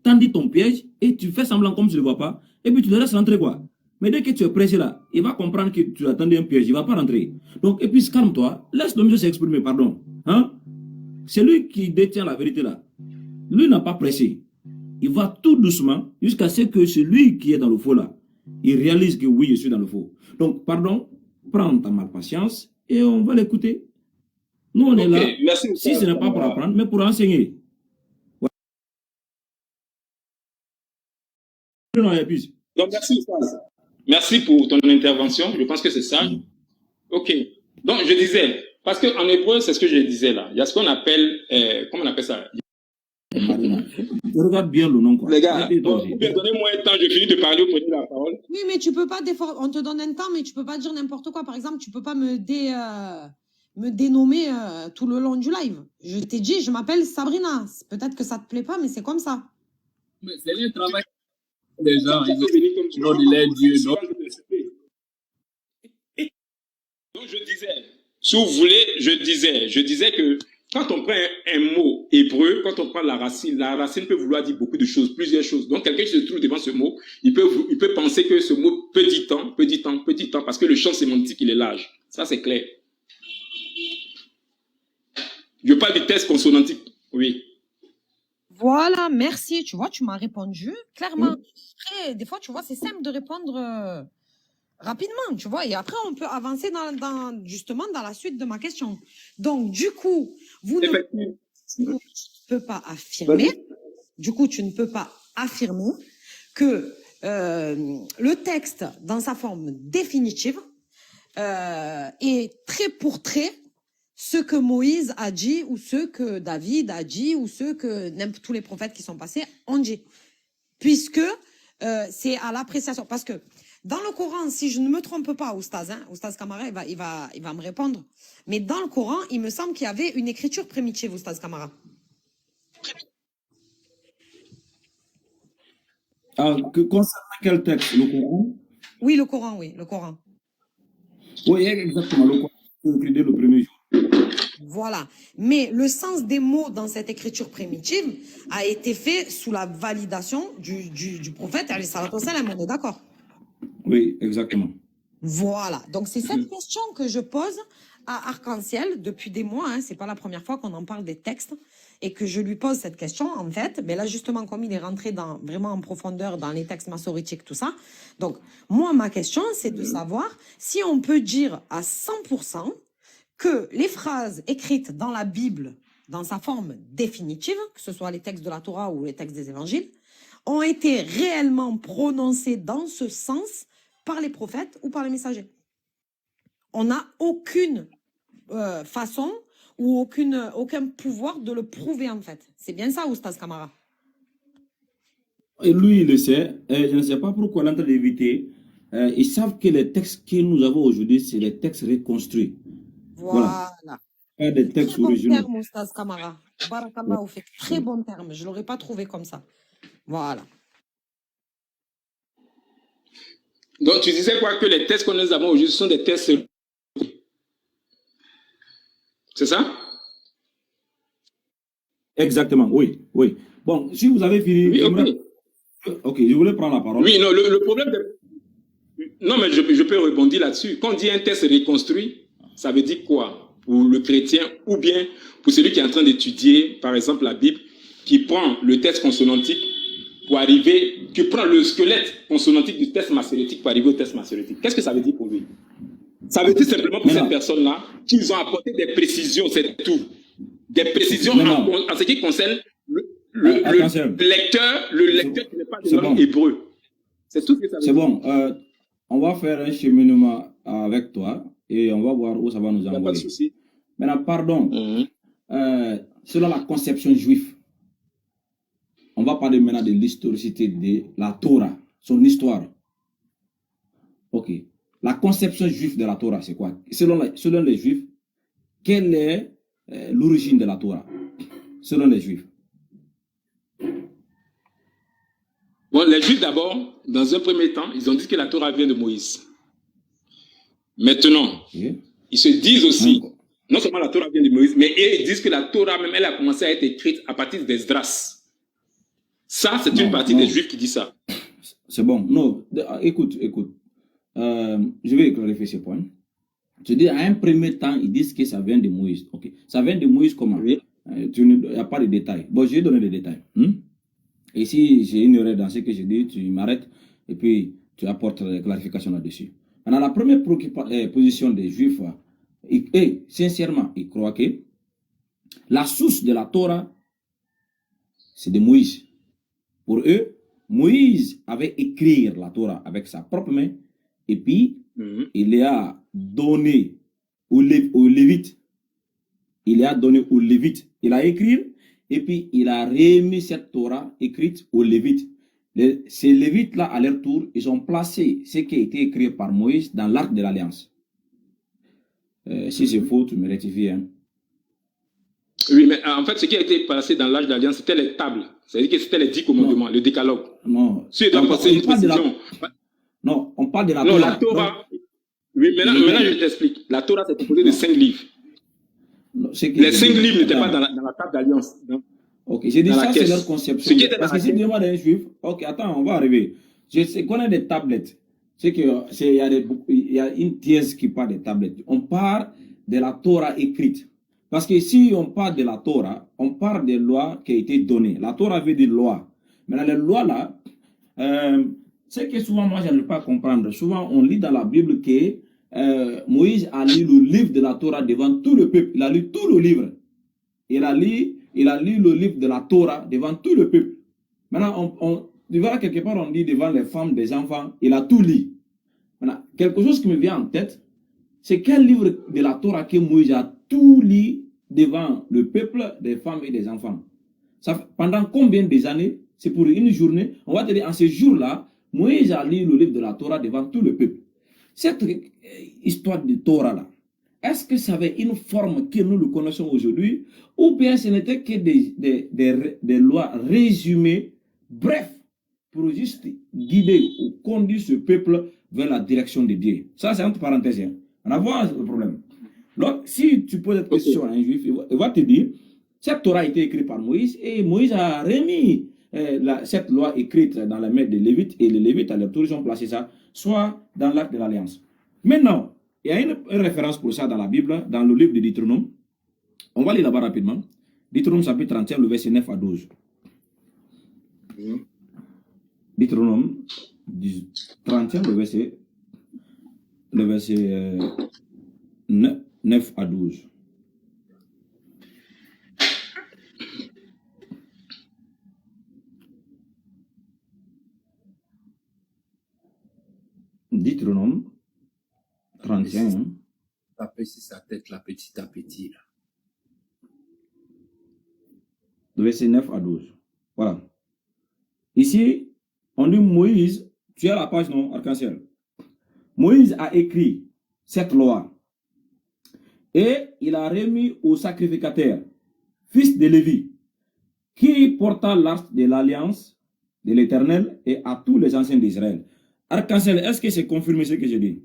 tendre ton piège et tu fais semblant comme tu ne le vois pas. Et puis tu le laisses rentrer, quoi. Mais dès que tu es pressé là, il va comprendre que tu attendais un piège, il ne va pas rentrer. Donc, et puis calme-toi, laisse le monsieur s'exprimer, pardon. Hein? C'est lui qui détient la vérité là. Lui n'a pas pressé. Il va tout doucement jusqu'à ce que celui qui est dans le faux là, il réalise que oui, je suis dans le faux. Donc, pardon, prends ta patience et on va l'écouter. Nous, on est là, merci, si ce n'est pas pour apprendre, mais pour enseigner. Ouais. Non, il y a plus. Donc, merci, merci pour ton intervention. Je pense que c'est ça. Ok. Donc, je disais, parce qu'en hébreu, c'est ce que je disais là. Il y a ce qu'on appelle, comment on appelle ça? Je regarde bien le nom, quoi. Les gars, donnez-moi un temps, je finis de parler, vous prenez la parole. Oui, mais tu peux pas, on te donne un temps, mais tu peux pas dire n'importe quoi. Par exemple, tu peux pas me dénommer tout le long du live. Je t'ai dit, je m'appelle Sabrina. Peut-être que ça te plaît pas, mais c'est comme ça. Mais c'est le travail des gens. Ils ont de l'air Dieu. Donc, je disais, si vous voulez, je disais que quand on prend un mot hébreu, quand on prend la racine peut vouloir dire beaucoup de choses, plusieurs choses. Donc, quelqu'un qui se trouve devant ce mot, il peut penser que ce mot peut dire tant, parce que le champ sémantique, il est large. Ça, c'est clair. Je parle du test consonantique, oui. Voilà, merci. Tu vois, tu m'as répondu clairement. Après, des fois, tu vois, c'est simple de répondre rapidement, tu vois. Et après, on peut avancer justement dans la suite de ma question. Donc, du coup, tu ne peux pas affirmer. Du coup, tu ne peux pas affirmer que le texte, dans sa forme définitive, est trait pour trait ce que Moïse a dit ou ce que David a dit ou ce que tous les prophètes qui sont passés ont dit. Puisque c'est à l'appréciation. Parce que dans le Coran, si je ne me trompe pas, Oustaz Kamara, il va me répondre. Mais dans le Coran, il me semble qu'il y avait une écriture primitive, Oustaz Kamara. Concernant quel texte? Le Coran? Oui, le Coran, oui, le Coran. Oui, exactement, le Coran, c'est écrit dès le premier jour. Voilà. Mais le sens des mots dans cette écriture primitive a été fait sous la validation du prophète, alayhi salatu wassalam, on est d'accord? Oui, exactement. Voilà. Donc, c'est cette question que je pose à Arc-en-Ciel depuis des mois. Hein. C'est pas la première fois qu'on en parle des textes et que je lui pose cette question, en fait. Mais là, justement, comme il est rentré vraiment en profondeur dans les textes massoritiques, tout ça. Donc, moi, ma question, c'est de savoir si on peut dire à 100% que les phrases écrites dans la Bible, dans sa forme définitive, que ce soit les textes de la Torah ou les textes des évangiles, ont été réellement prononcées dans ce sens par les prophètes ou par les messagers. On n'a aucune façon ou aucun pouvoir de le prouver, en fait. C'est bien ça, Oustaz Kamara? Et lui, il le sait. Je ne sais pas pourquoi il est en train d'éviter. Ils savent que les textes que nous avons aujourd'hui, c'est les textes reconstruits. Voilà. Pas des textes originaux. Très bon terme, Oustaz Kamara. Barakallah, vous faites très bon terme. Je ne l'aurais pas trouvé comme ça. Voilà. Donc, tu disais quoi? Que les tests que nous avons aujourd'hui sont des tests. C'est ça? Exactement, oui. Bon, si vous avez fini, oui, okay. Ok, je voulais prendre la parole. Oui, non, le problème de... Non, mais je peux rebondir là-dessus. Quand on dit un texte reconstruit, ça veut dire quoi pour le chrétien ou bien pour celui qui est en train d'étudier, par exemple, la Bible, qui prend le texte consonantique pour arriver, qui prend le squelette consonantique du texte massorétique pour arriver au texte massorétique. Qu'est-ce que ça veut dire pour lui? Ça veut dire simplement pour cette personne-là qu'ils ont apporté des précisions, c'est tout. Des précisions en ce qui concerne le lecteur qui n'est pas de langue hébreu. C'est tout ce que ça veut dire. C'est bon. On va faire un cheminement avec toi et on va voir où ça va nous envoyer. Pas de souci. Maintenant, pardon. Selon la conception juive, on va parler maintenant de l'historicité de la Torah, son histoire. Ok. La conception juive de la Torah, c'est quoi? Selon les Juifs, quelle est l'origine de la Torah? Selon les Juifs. Bon, les Juifs d'abord, dans un premier temps, ils ont dit que la Torah vient de Moïse. Maintenant, ils se disent aussi, non seulement la Torah vient de Moïse, mais ils disent que la Torah même, elle a commencé à être écrite à partir d'Esdras. Ça, c'est une partie des Juifs qui dit ça. C'est bon. Non, écoute. Je vais clarifier ce point. Je dis, à un premier temps, ils disent que ça vient de Moïse. Ok. Ça vient de Moïse comment? Il n'y a pas de détails. Bon, je vais donner des détails. Et si j'ai une erreur dans ce que je dis, tu m'arrêtes et puis tu apportes des clarifications là-dessus. Maintenant, la première position des Juifs, et sincèrement, ils croient que la source de la Torah, c'est de Moïse. Pour eux, Moïse avait écrit la Torah avec sa propre main et puis il a donné aux Lévites. Il a écrit et puis il a remis cette Torah écrite aux Lévites. Ces Lévites-là, à leur tour, ils ont placé ce qui a été écrit par Moïse dans l'arc de l'Alliance. Si c'est faux, tu me rectifies. Hein. Oui, mais en fait, ce qui a été placé dans l'arc de l'Alliance, c'était les tables. C'est-à-dire que c'était les 10 commandements, le décalogue. Non. Si il doit passer une précision. Non, on parle de la Torah. Torah. Non, la Torah. Oui, maintenant je t'explique. La Torah, c'est composé de 5 livres. Les 5 livres n'étaient pas dans la table d'Alliance. Ok, j'ai dit ça, c'est leur conception. Parce que si tu demandes à un juif, ok, attends, on va arriver. Je sais qu'on a des tablettes. C'est qu'il y a une thèse qui parle des tablettes. On parle de la Torah écrite. Parce que si on parle de la Torah, on parle des lois qui ont été données. La Torah veut dire loi. Maintenant, les lois là, c'est que souvent, moi, je n'arrive pas à comprendre. Souvent, on lit dans la Bible que Moïse a lu le livre de la Torah devant tout le peuple. Il a lu tout le livre. Il a lu le livre de la Torah devant tout le peuple. Maintenant, tu verras quelque part, on dit devant les femmes, des enfants, il a tout lu. Maintenant, quelque chose qui me vient en tête, c'est quel livre de la Torah que Moïse a tout lu devant le peuple, des femmes et des enfants. Ça, pendant combien d'années? C'est pour une journée. On va te dire, en ce jour-là, Moïse a lu le livre de la Torah devant tout le peuple. Cette histoire de Torah-là, est-ce que ça avait une forme que nous le connaissons aujourd'hui, ou bien ce n'était que des lois résumées, bref, pour juste guider ou conduire ce peuple vers la direction de Dieu? Ça, c'est entre parenthèses. Hein. On a voir le problème. Donc, si tu poses cette question à un juif, il va te dire, cette Torah a été écrite par Moïse, et Moïse a remis cette loi écrite dans la main des Lévites, et les Lévites, à leur tour, ils ont placé ça, soit dans l'arc de l'Alliance. Maintenant, il y a une référence pour ça dans la Bible, dans le livre de Deutéronome. On va lire là-bas rapidement. Deutéronome chapitre 31, le verset 9 à 12. Deutéronome 31, le verset 9 à 12. Deutéronome 31. Taper sur sa tête là, petit à petit. Là. Le verset 9 à 12. Voilà. Ici, on dit Moïse, tu as la page non, arc-en-ciel. Moïse a écrit cette loi et il a remis au sacrificateur, fils de Lévi, qui porta l'arche de l'alliance de l'Éternel et à tous les anciens d'Israël. Arc-en-ciel, est-ce que c'est confirmé ce que je dis?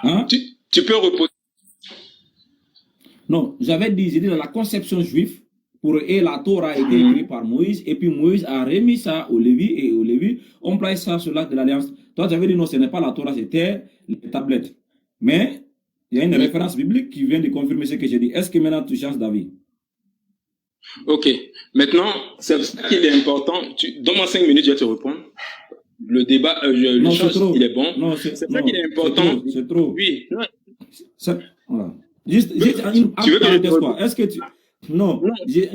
Hein? Tu peux reposer. Non, j'ai dit dans la conception juive, pour eux, la Torah a été écrite par Moïse, et puis Moïse a remis ça au Lévi, et au Lévi, on place ça sur l'acte de l'Alliance. Toi, tu avais dit non, ce n'est pas la Torah, c'était les tablettes. Mais, il y a une référence biblique qui vient de confirmer ce que j'ai dit. Est-ce que maintenant tu changes d'avis? Ok. Maintenant, c'est pour ça qu'il est important. Donne-moi 5 minutes, je vais te répondre. Le débat, l'échange, il est bon. C'est ça qu'il est important. C'est trop. Oui. Voilà. Juste une parenthèse, quoi. Est-ce que tu... Non, je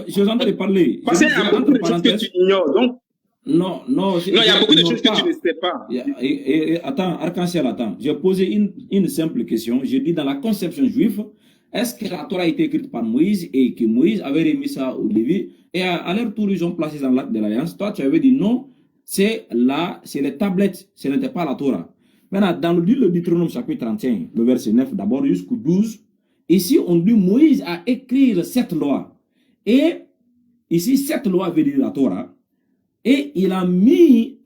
suis en train de parler. Parce qu'il y a beaucoup de choses que tu ignores, donc. Non, il y a beaucoup de choses que tu ne sais pas. Attends, Arc-en-Ciel, attends. J'ai posé une simple question. J'ai dit dans la conception juive, est-ce que la Torah a été écrite par Moïse et que Moïse avait remis ça au Lévi et à leur tour, ils ont placé dans l'acte de l'Alliance? Toi, tu avais dit non, c'est les tablettes, ce n'était pas la Torah. Maintenant, dans le livre de Deutéronome, chapitre 31, le verset 9, d'abord jusqu'au 12, ici, on dit Moïse a écrit cette loi. Et ici, cette loi veut dire la Torah. Et il a remis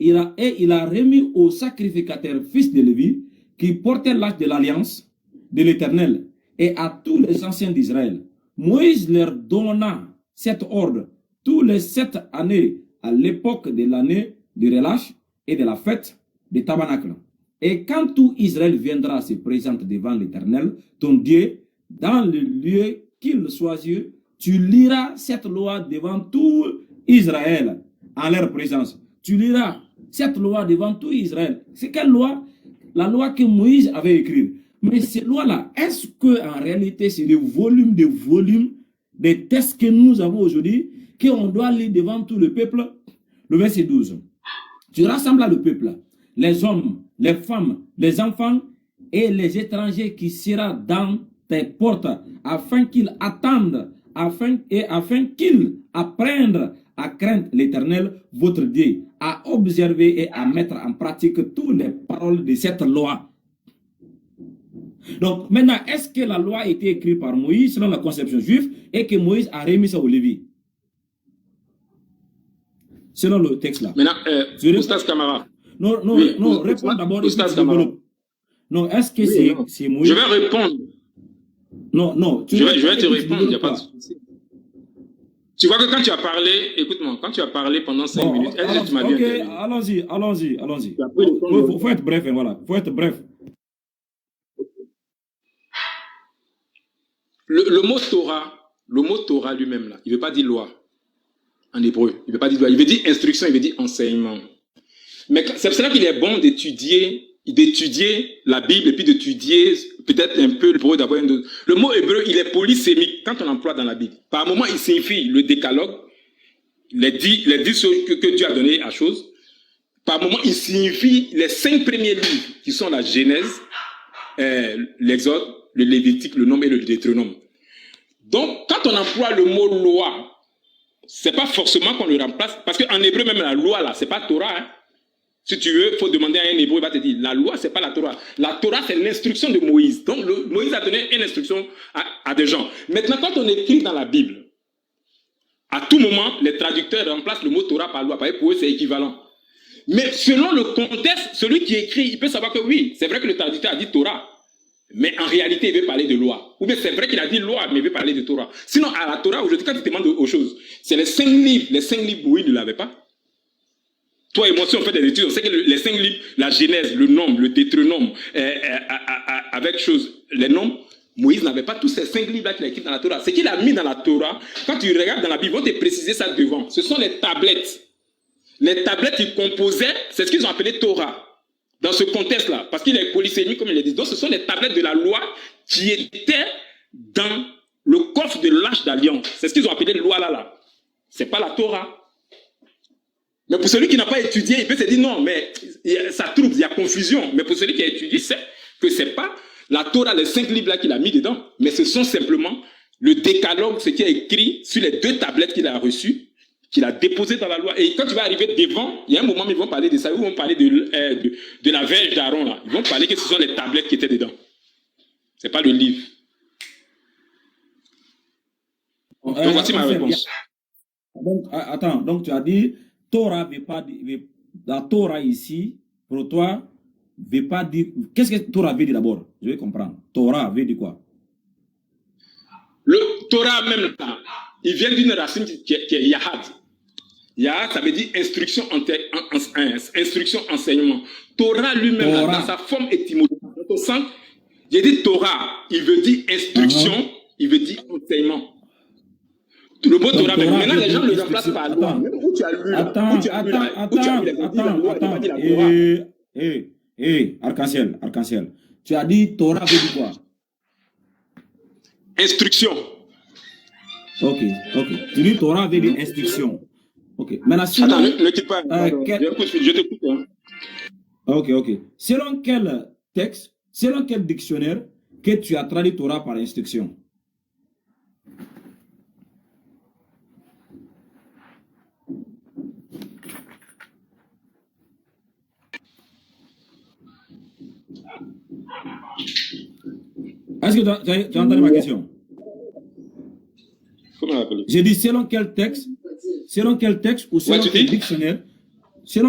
au sacrificateur fils de Lévi qui portait l'acte de l'Alliance de l'Éternel et à tous les anciens d'Israël. Moïse leur donna cet ordre tous les 7 années à l'époque de l'année de relâche et de la fête des tabernacles. Et quand tout Israël viendra se présenter devant l'Éternel, ton Dieu, dans le lieu qu'il choisit, tu liras cette loi devant tout Israël en leur présence. Tu liras cette loi devant tout Israël. C'est quelle loi? La loi que Moïse avait écrite. Mais ces lois-là, est-ce qu'en réalité, c'est des volumes des textes que nous avons aujourd'hui, qu'on doit lire devant tout le peuple? Le verset 12. Tu rassembles le peuple, les hommes, les femmes, les enfants et les étrangers qui seront dans tes portes, afin qu'ils attendent, afin qu'ils apprennent à craindre l'Éternel, votre Dieu, à observer et à mettre en pratique toutes les paroles de cette loi. Donc, maintenant, est-ce que la loi a été écrite par Moïse selon la conception juive et que Moïse a remis ça au Lévi? Selon le texte là. Maintenant, Oustaz Kamara. Non, réponds d'abord. Non, est-ce que c'est Moïse? Je vais répondre. Non, je vais te répondre, il n'y a pas de souci. Tu vois que quand tu as parlé, écoute-moi, quand tu as parlé pendant 5 minutes, est-ce que tu m'as bien entendu? Allons-y. Il faut être bref, voilà. Faut être bref. Le mot Torah lui-même, là, il ne veut pas dire loi en hébreu. Il ne veut pas dire loi. Il veut dire instruction, il veut dire enseignement. Mais c'est pour cela qu'il est bon d'étudier la Bible et puis d'étudier peut-être un peu l'hébreu d'avoir une dose. Le mot hébreu, il est polysémique quand on l'emploie dans la Bible. Par moment, il signifie le décalogue, les 10 choses que Dieu a données à chose. Par moment, il signifie les 5 premiers livres qui sont la Genèse, l'Exode, le Lévitique, le Nombre et le Deutéronome. Donc, quand on emploie le mot loi, c'est pas forcément qu'on le remplace, parce qu'en hébreu, même la loi, là, c'est pas Torah, hein. Si tu veux, il faut demander à un hébreu, il va te dire, la loi, c'est pas la Torah. La Torah, c'est l'instruction de Moïse. Donc, Moïse a donné une instruction à des gens. Maintenant, quand on écrit dans la Bible, à tout moment, les traducteurs remplacent le mot Torah par loi. Parce que pour eux, c'est équivalent. Mais selon le contexte, celui qui écrit, il peut savoir que oui, c'est vrai que le traducteur a dit Torah. Mais en réalité, il veut parler de loi. Ou bien c'est vrai qu'il a dit loi, mais il veut parler de Torah. Sinon, à la Torah, aujourd'hui, quand tu demandes aux choses, c'est les 5 livres. Les 5 livres, Moïse ne l'avait pas. Toi et moi, si on fait des études, on sait que les 5 livres, la Genèse, le Nombre, le Deutéronome, avec les nombres, Moïse n'avait pas tous ces 5 livres-là qu'il a écrits dans la Torah. Ce qu'il a mis dans la Torah, quand tu regardes dans la Bible, ils vont te préciser ça devant. Ce sont les tablettes. Les tablettes qu'ils composaient, c'est ce qu'ils ont appelé Torah. Dans ce contexte-là, parce qu'il est polysémique, comme il le dit. Donc, ce sont les tablettes de la loi qui étaient dans le coffre de l'Arche d'Alliance. C'est ce qu'ils ont appelé loi là. C'est pas la Torah. Mais pour celui qui n'a pas étudié, il peut se dire non, mais ça trouble, il y a confusion. Mais pour celui qui a étudié, c'est que ce n'est pas la Torah, les 5 livres là qu'il a mis dedans, mais ce sont simplement le décalogue, ce qui est écrit sur les 2 tablettes qu'il a reçues, qu'il a déposées dans la loi. Et quand tu vas arriver devant, il y a un moment où ils vont parler de ça, ils vont parler de la verge d'Aaron là. Ils vont parler que ce sont les tablettes qui étaient dedans. Ce n'est pas le livre. Donc voici ma réponse. Donc, attends, donc tu as dit Torah veut pas dire, la Torah ici, pour toi, ne veut pas dire... Qu'est-ce que Torah veut dire d'abord? Je vais comprendre. Torah veut dire quoi? Le Torah même, là, il vient d'une racine qui est Yahad. Yahad, ça veut dire instruction, instruction, enseignement. Torah lui-même, dans sa forme étymologique, au sens, j'ai dit Torah, il veut dire instruction, il veut dire enseignement. Le mot Torah, maintenant les gens le remplacent par loi. Où tu as lu Arc-en-ciel. Tu as dit Torah veut dire quoi? Instruction. Ok. Tu dis Torah veut dire instruction. Ok. Maintenant, selon... Attends, ne quitte pas. Je t'écoute. Hein. Ok. Selon quel texte, selon quel dictionnaire que tu as traduit Torah par instruction? Est-ce que tu as entendu ma question? J'ai dit selon quel texte ou selon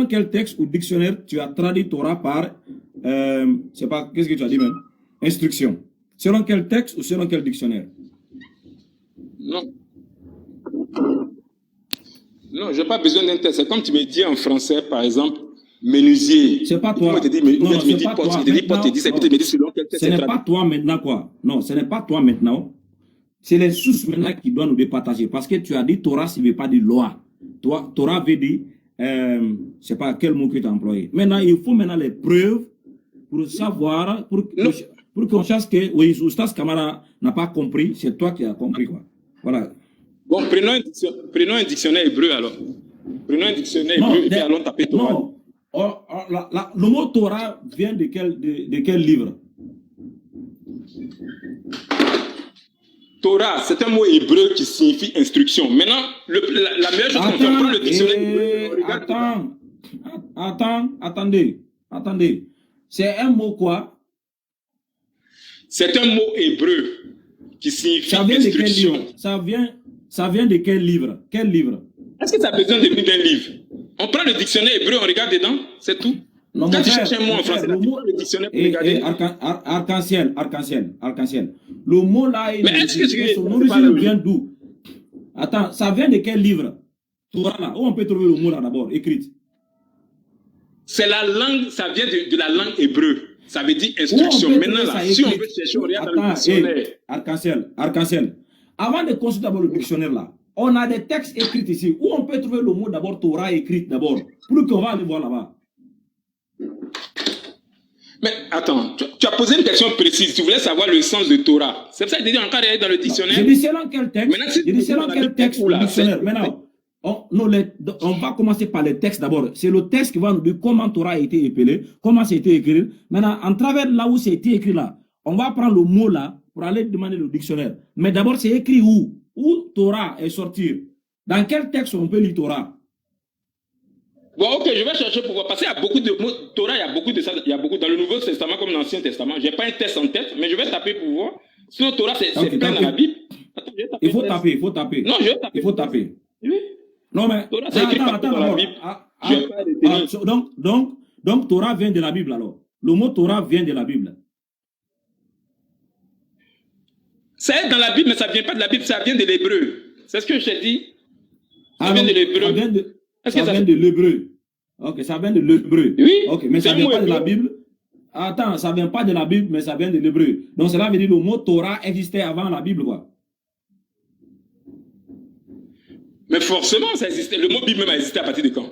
quel dictionnaire, tu as traduit Torah par, c'est pas, qu'est-ce que tu as dit même? Instruction. Selon quel texte ou selon quel dictionnaire? Non, je n'ai pas besoin d'un texte. C'est comme tu me dis en français, par exemple, menuisier. C'est pas toi. Ce n'est pas toi maintenant quoi. Non, ce n'est pas toi maintenant. C'est les sources maintenant qui doivent nous départager. Parce que tu as dit Torah, ça ne veut pas dire loi. Torah veut dire, je ne sais pas quel mot que tu as employé. Maintenant, il faut maintenant les preuves pour savoir, pour qu'on sache que, oui, Oustaz Kamara n'a pas compris, c'est toi qui as compris quoi. Voilà. Bon, prenons un dictionnaire hébreu alors. Prenons un dictionnaire hébreu et puis allons taper Torah. Non. Le mot Torah vient de quel livre? Torah, c'est un mot hébreu qui signifie instruction. Maintenant, la meilleure chose qu'on fait, prendre le dictionnaire. Attendez. C'est un mot quoi? C'est un mot hébreu qui signifie instruction. Ça vient de quel livre? Quel livre? Est-ce que ça a besoin de venir d'un livre? On prend le dictionnaire hébreu, on regarde dedans, c'est tout. Non, quand tu cherches un mot en français, tu prends le dictionnaire pour regarder. Arc-en-ciel. Le mot là, son origine vient d'où? Attends, ça vient de quel livre? Torah là, où on peut trouver le mot là d'abord, écrit? C'est la langue, ça vient de la langue hébreu. Ça veut dire instruction. Maintenant là, si on veut chercher, on regarde dans le dictionnaire. Arc-en-ciel. Avant de consulter d'abord le dictionnaire là, on a des textes écrits ici, où on peut trouver le mot d'abord Torah écrit d'abord, pour qu'on va aller voir là-bas. Mais attends, tu as posé une question précise, tu voulais savoir le sens de Torah. C'est pour ça que tu dis encore dans le dictionnaire. J'ai dit selon quel texte ou dictionnaire. Maintenant, on va commencer par les textes d'abord. C'est le texte qui va nous dire comment Torah a été épelé, comment ça a été écrit. Maintenant, en travers là où c'est été écrit là, on va prendre le mot là pour aller demander le dictionnaire. Mais d'abord, c'est écrit où? Où Torah est sorti? Dans quel texte on peut lire Torah? Bon, ok, je vais chercher pour voir. Parce qu'il y a beaucoup de mots. Torah, il y a beaucoup de ça. Il y a beaucoup dans le Nouveau Testament comme dans l'Ancien Testament. Je n'ai pas un texte en tête, mais je vais taper pour voir. Sinon, Torah, c'est plein dans la Bible. Attends, il faut taper. Non, je vais taper. Il faut taper. Oui. Non, mais. Torah, c'est écrit partout dans la Bible. Donc, Torah vient de la Bible alors. Le mot Torah vient de la Bible. Ça est dans la Bible, mais ça ne vient pas de la Bible, ça vient de l'hébreu. C'est ce que je t'ai dit. Ça vient de l'hébreu. Ça vient de l'hébreu. Ok, ça vient de l'hébreu. Oui. Ok, mais ça ne vient pas de la Bible. Attends, ça ne vient pas de la Bible, mais ça vient de l'hébreu. Donc cela veut dire que le mot Torah existait avant la Bible, quoi. Mais forcément, ça existait. Le mot Bible même a existé à partir de quand?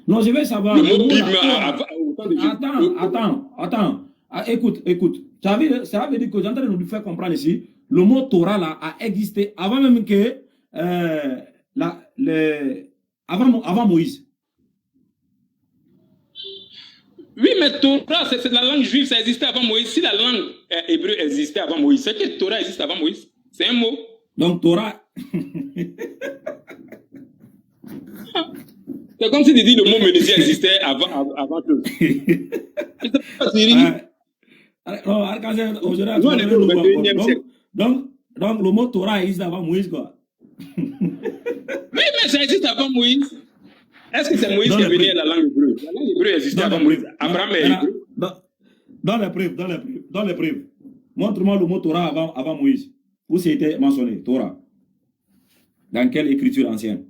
Non, je vais savoir. Le mot Bible Attends. Écoute. Ça veut dire que j'entends nous faire comprendre ici, le mot Torah là a existé avant même que avant Moïse. Oui, mais Torah, c'est la langue juive, ça existait avant Moïse. Si la langue hébreu existait avant Moïse, c'est que Torah existe avant Moïse. C'est un mot. Donc Torah. C'est comme si tu dis le mot menuisier existait avant que. Non, Arc-en-ciel, aujourd'hui, donc, le mot Torah existe avant Moïse, quoi. Oui, mais ça existe avant Moïse. est-ce que c'est Moïse qui est venu à la langue hébreu? La langue hébreu existait avant Moïse. Abraham est hébreu. Dans les preuves. Montre-moi le mot Torah avant Moïse. Où c'était mentionné, Torah? Dans quelle écriture ancienne?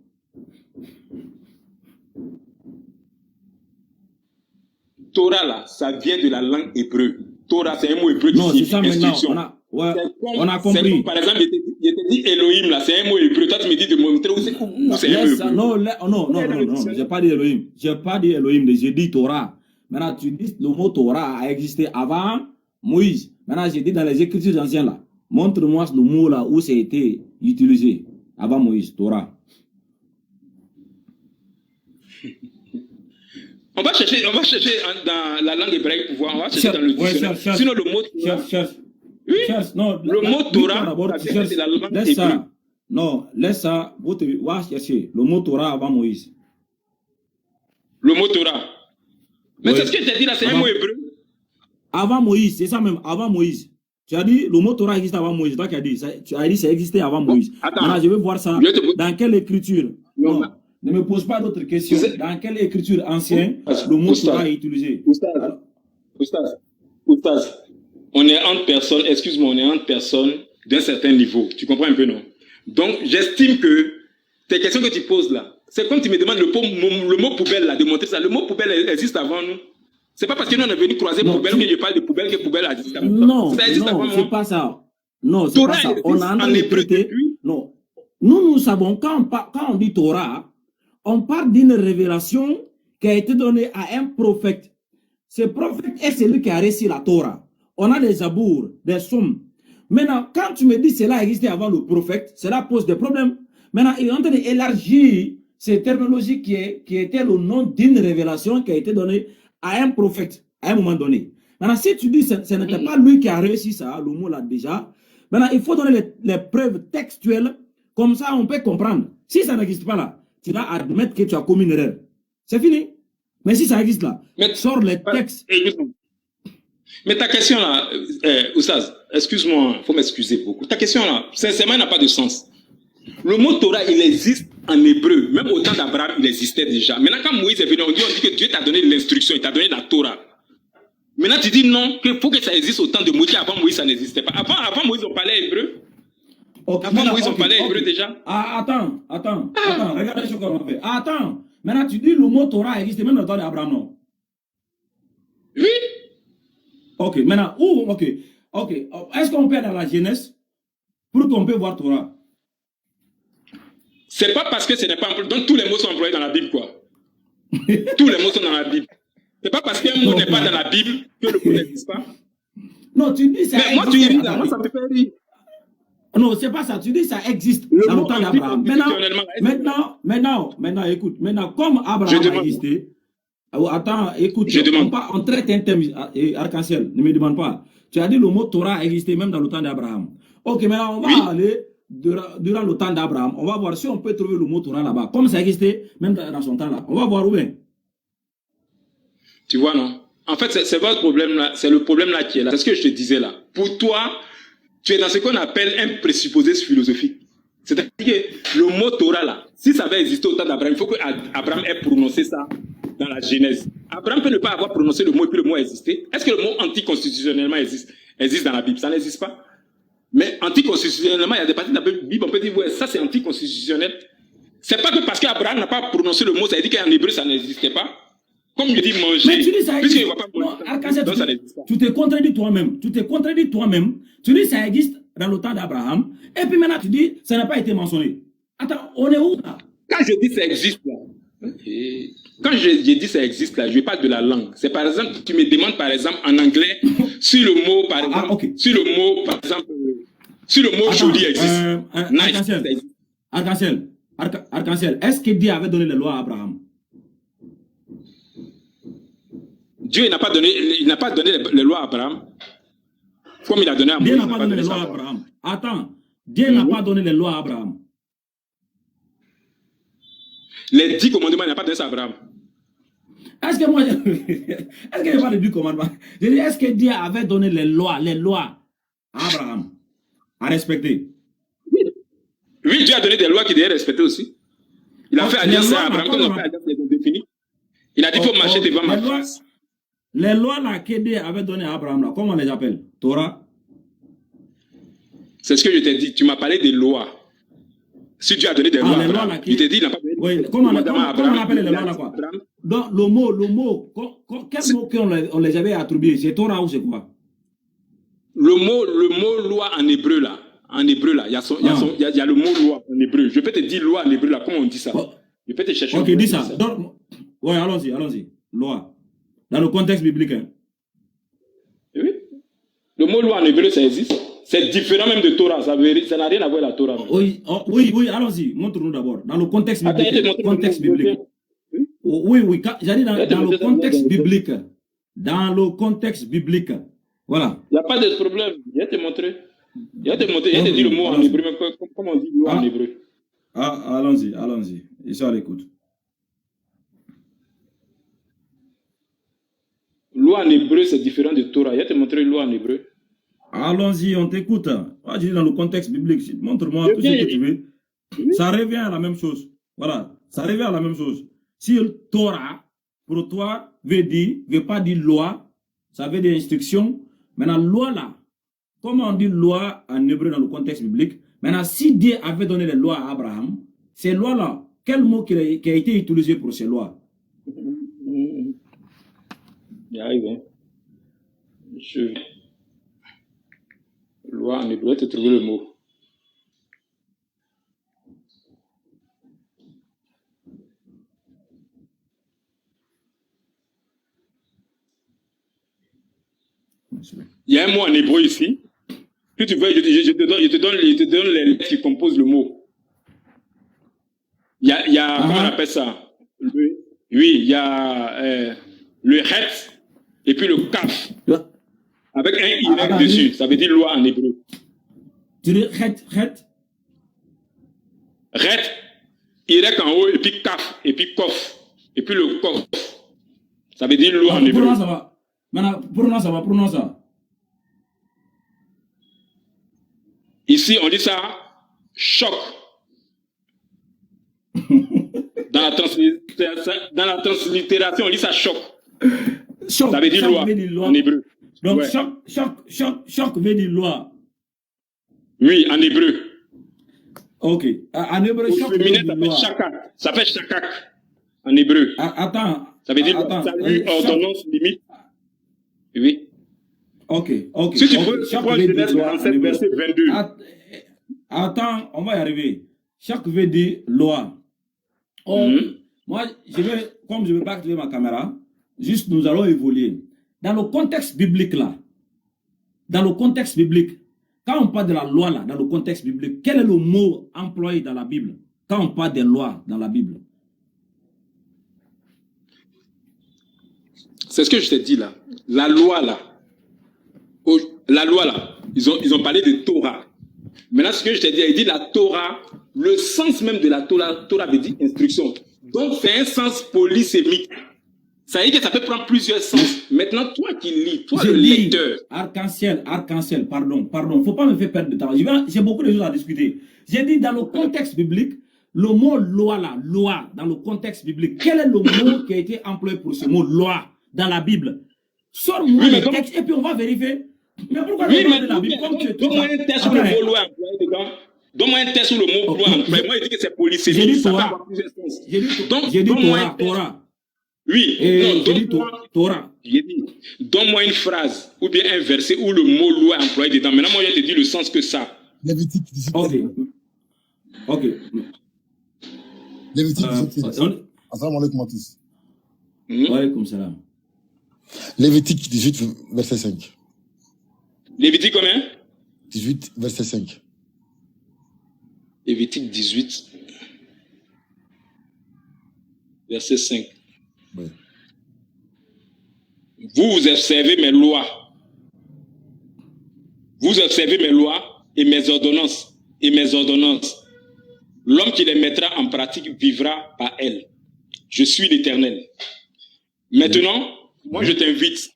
Torah, là, ça vient de la langue hébreu. Torah, c'est un mot hébreu qui signifie instruction. On a compris. Par exemple, je te dis Elohim, là, c'est un mot hébreu. Toi, tu me dis de montrer où c'est un mot hébreu. Non, j'ai pas dit Elohim. J'ai pas dit Elohim, j'ai dit Torah. Maintenant, tu dis le mot Torah a existé avant Moïse. Maintenant, j'ai dit dans les écritures anciennes, là, montre-moi le mot là où ça a été utilisé avant Moïse, Torah. On va chercher dans la langue hébraïque pour voir. On va chercher dans le dictionnaire. Sinon, le mot Torah. Oui. Non, le mot Torah, c'est la langue hébreu. Non, laisse ça. On va chercher le mot Torah avant Moïse. Le mot Torah. Mais c'est ce que tu as dit là, c'est un mot hébreu. Avant Moïse, c'est ça même, avant Moïse. Tu as dit le mot Torah existe avant Moïse. Toi qui as dit, tu as dit ça existait avant Moïse. Maintenant, je vais voir ça. Dans quelle écriture? Non, ne me pose pas d'autres questions. Dans quelle écriture ancienne le mot Torah est utilisé? Oustaz, on est entre personnes, excuse-moi, on est entre personnes d'un certain niveau. Tu comprends un peu, non? Donc, j'estime que tes questions que tu poses là, c'est comme tu me demandes le mot poubelle là, de montrer ça. Le mot poubelle existe avant nous. C'est pas parce que nous on est venu croiser poubelle que je parle de poubelle que poubelle existe avant nous. Non, c'est pas ça. Non, c'est pas ça. On a interprété. Non. Nous savons, quand on dit Torah, on parle d'une révélation qui a été donnée à un prophète. Ce prophète est celui qui a réussi la Torah. On a des zabours, des psaumes. Maintenant, quand tu me dis que cela existait avant le prophète, cela pose des problèmes. Maintenant, il est en train d'élargir ces terminologies qui était le nom d'une révélation qui a été donnée à un prophète, à un moment donné. Maintenant, si tu dis que ce n'était pas lui qui a réussi ça, le mot là déjà, maintenant, il faut donner les preuves textuelles, comme ça on peut comprendre. Si ça n'existe pas là, tu vas admettre que tu as commis une erreur. C'est fini. Mais si ça existe là, sors les textes. Mais ta question là, Oustaz, excuse-moi, il faut m'excuser beaucoup. Ta question là, sincèrement, n'a pas de sens. Le mot Torah, il existe en hébreu. Même au temps d'Abraham, il existait déjà. Maintenant, quand Moïse est venu, on dit que Dieu t'a donné l'instruction, il t'a donné la Torah. Maintenant, tu dis non, qu'il faut que ça existe au temps de Moïse. Avant Moïse, ça n'existait pas. Avant Moïse, on parlait hébreu. Avant Moïse, on parlait hébreu déjà. Attends, regardez ce qu'on fait. Attends, maintenant, tu dis le mot Torah existe même dans le temps d'Abraham, non? Oui. Ok, maintenant, est-ce qu'on peut aller dans la Genèse pour qu'on puisse voir Torah? C'est pas parce que ce n'est pas employé. Donc tous les mots sont employés dans la Bible, quoi. Tous les mots sont dans la Bible. C'est pas parce qu'un mot n'est pas dans la Bible que le mot n'existe pas. Non, tu dis ça. Mais moi, tu ris là, moi, ça me fait rire. Non, c'est pas ça. Tu dis ça existe dans le temps d'Abraham. Maintenant, écoute. Maintenant, comme Abraham a existé. Attends, écoute. On traite un thème arc-en-ciel. Ne me demande pas. Tu as dit le mot Torah existait même dans le temps d'Abraham. Ok, maintenant, on va aller. Durant le temps d'Abraham, on va voir si on peut trouver le mot Torah là-bas, comme ça existait même dans son temps là. On va voir où bien. Tu vois, non? En fait, c'est votre problème là, c'est le problème là qui est là. C'est ce que je te disais là. Pour toi, tu es dans ce qu'on appelle un présupposé philosophique. C'est-à-dire que le mot Torah là, si ça avait existé au temps d'Abraham, il faut que Abraham ait prononcé ça dans la Genèse. Abraham peut ne pas avoir prononcé le mot et puis le mot exister. Est-ce que le mot anticonstitutionnellement existe dans la Bible? Ça n'existe pas. Mais anticonstitutionnellement, il y a des parties de la Bible, on peut dire, ouais, ça c'est anticonstitutionnel. C'est pas que parce qu'Abraham n'a pas prononcé le mot, ça veut dire qu'en hébreu, ça n'existait pas. Comme je dis manger. Mais tu dis ça existe. Tu te contredis toi-même. Tu dis ça existe dans le temps d'Abraham. Et puis maintenant, tu dis, ça n'a pas été mentionné. Attends, on est où là? Quand je dis ça existe là, quand je dis ça existe là, je parle de la langue. C'est par exemple, tu me demandes par exemple en anglais, si le mot par exemple, si le mot joli existe. Arc-en-ciel. Est-ce que Dieu avait donné les lois à Abraham? Dieu n'a pas donné les lois à Abraham. Comme il a donné à Moïse. Dieu n'a pas donné les lois à Abraham. Attends, Dieu n'a pas donné les lois à Abraham. Les 10 commandements, il n'a pas donné ça à Abraham. Est-ce que il n'y a pas de 10 commandements? Je dis, est-ce que Dieu avait donné les lois à Abraham à respecter? Oui, Dieu a donné des lois qu'il devait respecter aussi. Il a fait alliance à Abraham comme on fait alliance Il a dit qu'il faut marcher devant ma lois, face. les lois là qu'Édé avait donné à Abraham, là, comment on les appelle? Torah? C'est ce que je t'ai dit. Tu m'as parlé des lois. Si Dieu a donné des lois à les lois Abraham, là il t'a dit il n'a pas donné oui, comment on appelle les lois là quoi? Donc, le mot, quel mot qu'on les avait attribués? C'est Torah ou c'est quoi? Le mot loi en hébreu là. En hébreu là, il y a le mot loi en hébreu. Je peux te dire loi en hébreu là, comment on dit ça? Je peux te chercher. Ok, dis ça. Oui, allons-y. Loi. Dans le contexte biblique. Hein. Oui. Le mot loi en hébreu, ça existe. C'est différent même de Torah. Ça n'a rien à voir avec la Torah. Oui, allons-y. Montre-nous d'abord. Dans le contexte biblique. Oui. J'ai dit dans le contexte biblique. Dans le contexte biblique. Voilà. Il n'y a pas de problème. Je vais te montrer. Je vais te dire le mot en hébreu. Comment on dit loi en hébreu? Allons-y. Ils sont à l'écoute. Loi en hébreu, c'est différent de Torah. Je vais te montrer loi en hébreu. Allons-y, on t'écoute. Moi, je dis dans le contexte biblique. Montre-moi tout ce que tu veux. Ça revient à la même chose. Voilà. Ça revient à la même chose. Si Torah, pour toi, veut pas dire loi, ça veut dire instruction. Maintenant, loi là, comment on dit loi en hébreu dans le contexte biblique? Maintenant, si Dieu avait donné les lois à Abraham, ces lois-là, quel mot qui a été utilisé pour ces lois? Il arrive, hein. Loi en hébreu, tu as trouvé le mot. Il y a un mot en hébreu ici. Si tu veux, je te donne les lettres qui composent le mot. Il y a comment on appelle ça? Oui, il y a le het et puis le kaf. Avec un Y dessus. Ça veut dire loi en hébreu. Tu dis het? Het, Y en haut et puis kaf et puis kof. Et puis le kof. Ça veut dire loi en hébreu. Pour nous, ça va. Maintenant, pour nous, ça. Ici, on dit ça, choc. Dans la translittération, on dit ça, choc. Ça veut dire loi en hébreu. Donc, ouais. choc veut dire loi. Oui, en hébreu. Ok. En hébreu, choc veut dire loi. Ça fait shakak. En hébreu. Attends. Ça veut dire ordonnance limite. Oui. Ok. Si tu veux, Genèse 47, verset 22. Attends, on va y arriver. Chaque veut dire loi. Moi, comme je ne vais pas activer ma caméra, juste nous allons évoluer. Dans le contexte biblique là, quand on parle de la loi là, dans le contexte biblique, quel est le mot employé dans la Bible? Quand on parle des lois dans la Bible. C'est ce que je t'ai dit là. La loi là, ils ont parlé de Torah. Maintenant, ce que je t'ai dit, il dit la Torah, le sens même de la Torah veut dire instruction. Donc, c'est un sens polysémique. Ça veut dire que ça peut prendre plusieurs sens. Maintenant, toi qui lis, toi le lecteur. Arc-en-ciel, pardon. Faut pas me faire perdre de temps. J'ai beaucoup de choses à discuter. J'ai dit dans le contexte biblique, le mot loi là, loi, dans le contexte biblique, quel est le mot qui a été employé pour ce mot loi dans la Bible? Sors-moi le texte et puis on va vérifier. Mais pourquoi de la Bible comme tu es donne-moi un texte où le mot loi employé dedans. Donne-moi un texte où le mot loi employé. Moi, je dis que c'est polysémique. J'ai dit Torah. J'ai dit Torah. Oui. J'ai dit Torah. Donne-moi une phrase ou bien un verset où le mot loi est employé dedans. Maintenant, moi, je te dis le sens que ça. Lévitique 18. Ok. Lévitique 18. Assalamu alaikum à tous. Wa alaikum salam. Lévitique 18, verset 5. Lévitique combien? 18, verset 5. Lévitique 18, verset 5. Oui. Vous observez mes lois. Vous observez mes lois et mes ordonnances. L'homme qui les mettra en pratique vivra par elles. Je suis l'Éternel. Maintenant, moi je t'invite,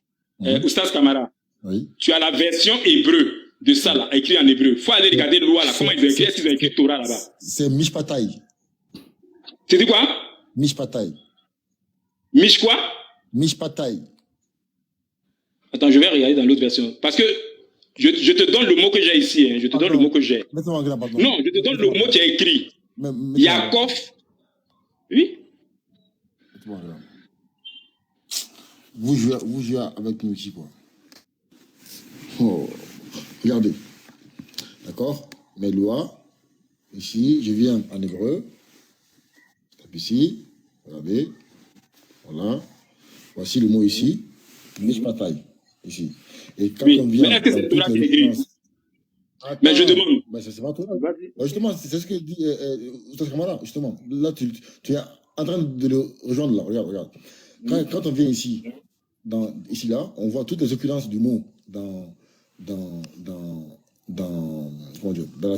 Oustaz Kamara, tu as la version hébreu de ça là, écrit en hébreu. Il faut aller regarder la loi là, comment ils ont écrit, est-ce qu'ils ont écrit Torah là-bas? C'est Mishpatai. Tu dis quoi? Mishpatai. Mich quoi? Mishpatai. Attends, je vais regarder dans l'autre version. Parce que je te donne le mot que j'ai ici. Hein. Je te donne le mot que j'ai. Non, je te donne le mot qui est écrit. Yaakov. Oui? Vous jouez avec nous ici, quoi. Oh. Regardez. D'accord? Mes lois. Ici, je viens en hébreu. Je tape ici. Regardez. Voilà. Voici le mot ici. Mishpatai. Ici. Et quand on vient. Mais est-ce que c'est Torah qui est écrit? Mais je demande. Mais c'est pas Torah. Justement, c'est ce que dit Oustaz Kamara. Justement. Là, tu es en train de le rejoindre là. Regarde. Quand on vient ici, ici là, on voit toutes les occurrences du mot dans la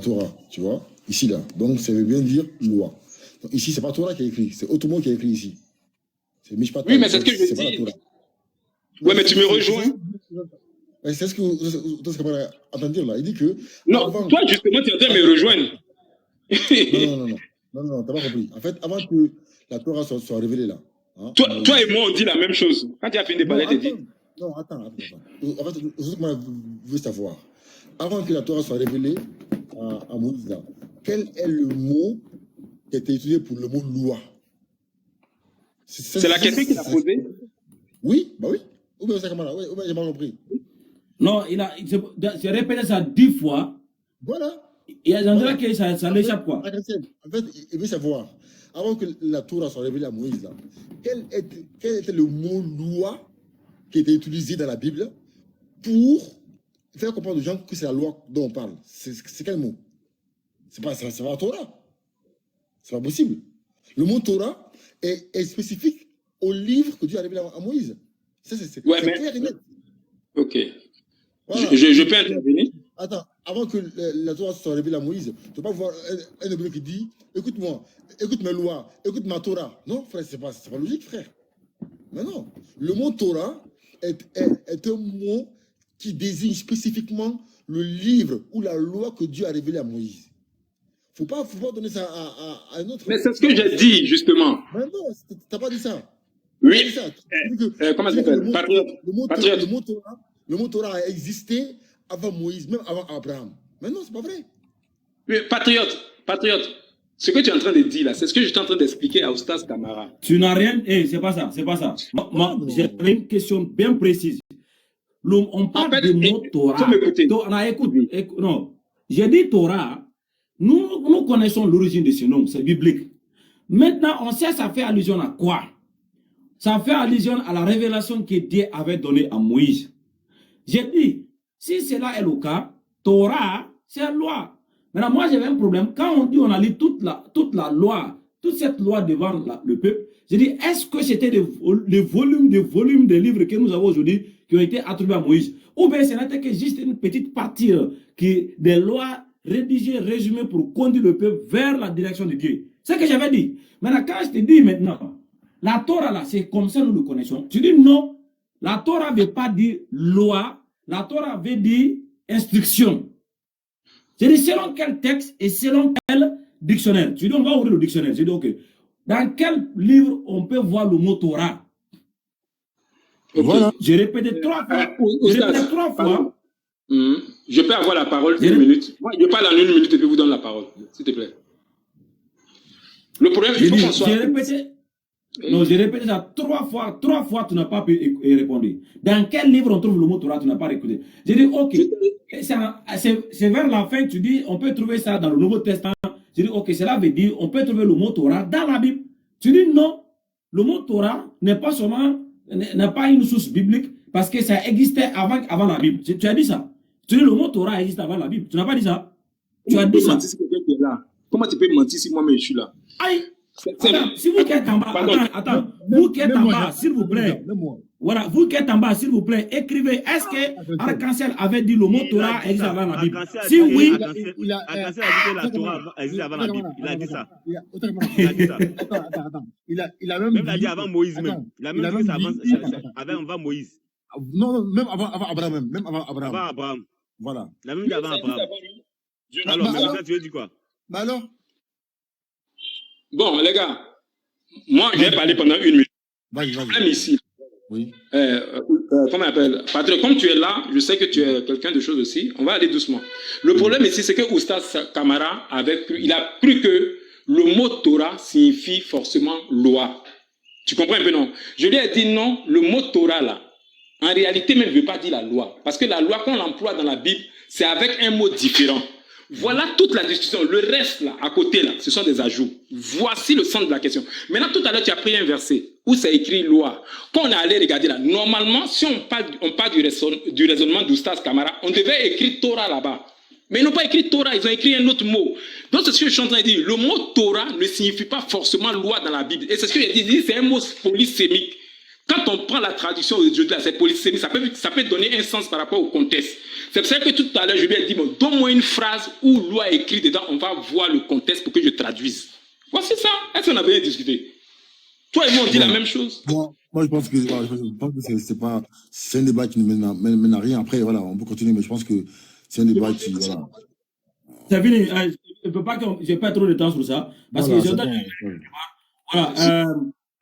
Torah, tu vois, ici là. Donc ça veut bien dire loi. Donc, ici, c'est pas Torah qui est écrit, c'est autre mot qui est écrit ici. C'est Mishpat. Oui, mais c'est ce que je dis. Ouais, mais tu me rejoins. C'est ce que vous êtes en train de dire là. Il dit que. Non, toi justement, tu es en train de me rejoindre. Non, t'as pas compris. En fait, avant que la Torah soit révélée là. Hein, toi et moi, on dit la même chose. Quand tu as fini de parler, tu dis. Non, attends. En fait, ce que moi je veux savoir, avant que la Torah soit révélée à Moïse, là, quel est le mot qui a été utilisé pour le mot loi? C'est la question qu'il a posée. Oui, bah oui. Ou bien j'ai mal compris. Non, j'ai répété ça 10 fois. Voilà. Et il y a que ça l'échappe quoi. En fait, il veut savoir, avant que la Torah soit révélée à Moïse, là, quel était le mot loi qui était utilisé dans la Bible pour faire comprendre aux gens que c'est la loi dont on parle? C'est quel mot? C'est pas la Torah. C'est pas possible. Le mot Torah est spécifique au livre que Dieu a révélé à Moïse. C'est clair et net. Ok. Voilà. Je peux intervenir? Attends, avant que la Torah soit révélée à Moïse, tu ne peux pas voir un hébreu qui dit écoute-moi, écoute mes lois, écoute ma Torah. Non, frère, c'est pas logique, frère. Mais non. Le mot Torah est un mot qui désigne spécifiquement le livre ou la loi que Dieu a révélée à Moïse. Faut pas donner ça à un autre. Mais c'est ce que j'ai dit, justement. Mais non, t'as pas dit ça. Oui. Comment ça s'appelle? Patriote. Le mot Torah a existé avant Moïse, même avant Abraham. Mais non, c'est pas vrai. Oui, patriote. Ce que tu es en train de dire là, c'est ce que je suis en train d'expliquer à Oustaz Kamara. Tu n'as rien. C'est pas ça. Moi, j'ai une question bien précise. On parle de mot Torah. Écoute. Non. J'ai dit Torah. Nous connaissons l'origine de ce nom. C'est biblique. Maintenant, on sait ça fait allusion à quoi? Ça fait allusion à la révélation que Dieu avait donnée à Moïse. J'ai dit, si cela est le cas, Torah, c'est la loi. Maintenant, moi, j'avais un problème. Quand on dit on a lu toute la loi, toute cette loi devant le peuple, j'ai dit, est-ce que c'était des volumes de livres que nous avons aujourd'hui qui ont été attribués à Moïse? Ou bien ce n'était que juste une petite partie des lois rédigées, résumées pour conduire le peuple vers la direction de Dieu? C'est ce que j'avais dit. Maintenant, quand je te dis maintenant, la Torah là, c'est comme ça nous le connaissons. Tu dis non, la Torah ne veut pas dire loi, la Torah veut dire instruction. Je dis selon quel texte et selon quel dictionnaire. Tu dis on va ouvrir le dictionnaire. Je dis ok. Dans quel livre on peut voir le mot Torah? Voilà. J'ai répété 3 fois. Je peux avoir la parole 1 minute. Moi, je parle en 1 minute et puis vous donne la parole, s'il te plaît. Le problème, il faut qu'on soit... J'ai répété ça 3 fois. 3 fois, tu n'as pas pu répondre. Dans quel livre on trouve le mot Torah? Tu n'as pas écouté. J'ai dit, ok, c'est vers la fin, tu dis, on peut trouver ça dans le Nouveau Testament. J'ai dit, ok, cela veut dire, on peut trouver le mot Torah dans la Bible. Tu dis, non, le mot Torah n'est pas une source biblique parce que ça existait avant la Bible. Tu as dit ça. Tu dis, le mot Torah existe avant la Bible. Tu n'as pas dit ça. Tu as dit ça. Comment tu peux mentir si moi-même je suis là? Aïe! Attends, si vous qui êtes en bas, vous qui êtes en bas, s'il vous plaît, voilà, vous qui êtes en bas, s'il vous plaît, écrivez, est-ce que Arc-en-Ciel avait dit le mot Torah existe avant la Bible? Si oui, Arc-en-Ciel a dit que la Torah existe avant la Bible. Il a dit ça. Attends. Il a même dit avant Moïse même. Il a même dit ça avant Moïse. Non, même avant Abraham. Avant Abraham. Voilà. Il a même dit avant Abraham. Alors, maintenant, tu veux dire quoi? Bah alors? Bon, les gars, moi, j'ai parlé pendant 1 minute. Vas-y. Problème ici. Oui. Comment on appelle? Patrick, comme tu es là, je sais que tu es quelqu'un de chose aussi. On va aller doucement. Le problème ici, c'est que Oustaz Kamara il a cru que le mot Torah signifie forcément loi. Tu comprends un peu, non? Je lui ai dit non, le mot Torah là, en réalité même ne veut pas dire la loi. Parce que la loi qu'on emploie dans la Bible, c'est avec un mot différent. Voilà toute la discussion. Le reste là, à côté là, ce sont des ajouts. Voici le centre de la question. Maintenant, tout à l'heure, tu as pris un verset où c'est écrit loi. Quand on est allé regarder là, normalement, si on parle du raisonnement d'Oustaz Kamara, on devait écrire Torah là-bas. Mais ils n'ont pas écrit Torah, ils ont écrit un autre mot. Donc c'est ce que je suis en train de dire. Le mot Torah ne signifie pas forcément loi dans la Bible. Et c'est ce que j'ai dit, c'est un mot polysémique. Quand on prend la traduction aujourd'hui, c'est polysémique, ça peut donner un sens par rapport au contexte. C'est pour ça que tout à l'heure, je lui ai dit, bon, donne-moi une phrase où loi est écrite dedans, on va voir le contexte pour que je traduise. Voici ça. Est-ce qu'on a bien discuté? Toi et moi, on dit la même chose. Moi, je pense que, c'est un débat qui ne mène à rien. Après, voilà, on peut continuer, mais je pense que c'est un débat qui, voilà. C'est fini. Je ne peux pas que j'ai pas trop de temps sur ça. Parce que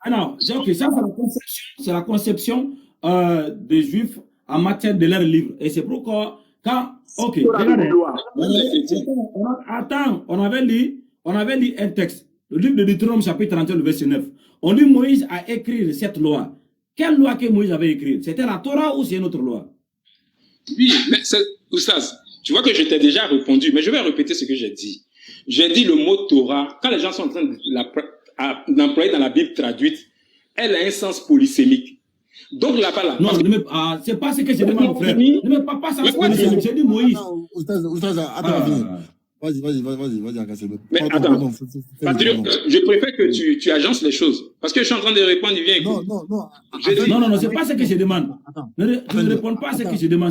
alors, ok, ça, c'est la conception des Juifs en matière de leur livre. Et c'est pourquoi, attends, on avait lu un texte, le livre de Deutéronome, chapitre 31, le verset 9. On dit Moïse a écrit cette loi. Quelle loi que Moïse avait écrite? C'était la Torah ou c'est une autre loi? Oui, mais Oustaz, tu vois que je t'ai déjà répondu, mais je vais répéter ce que j'ai dit. J'ai dit le mot Torah, quand les gens sont en train de l'employer dans la Bible traduite, elle a un sens polysémique. Donc là-bas, non, c'est pas ce que je demande, frère. Ne me parle pas ça. J'ai dit Moïse. Attends, vas-y, mais attends, Patrick, je préfère que tu agences les choses. Parce que je suis en train de répondre, il vient écouter. Non, c'est pas ce que je demande. Ne réponds pas à ce que je demande.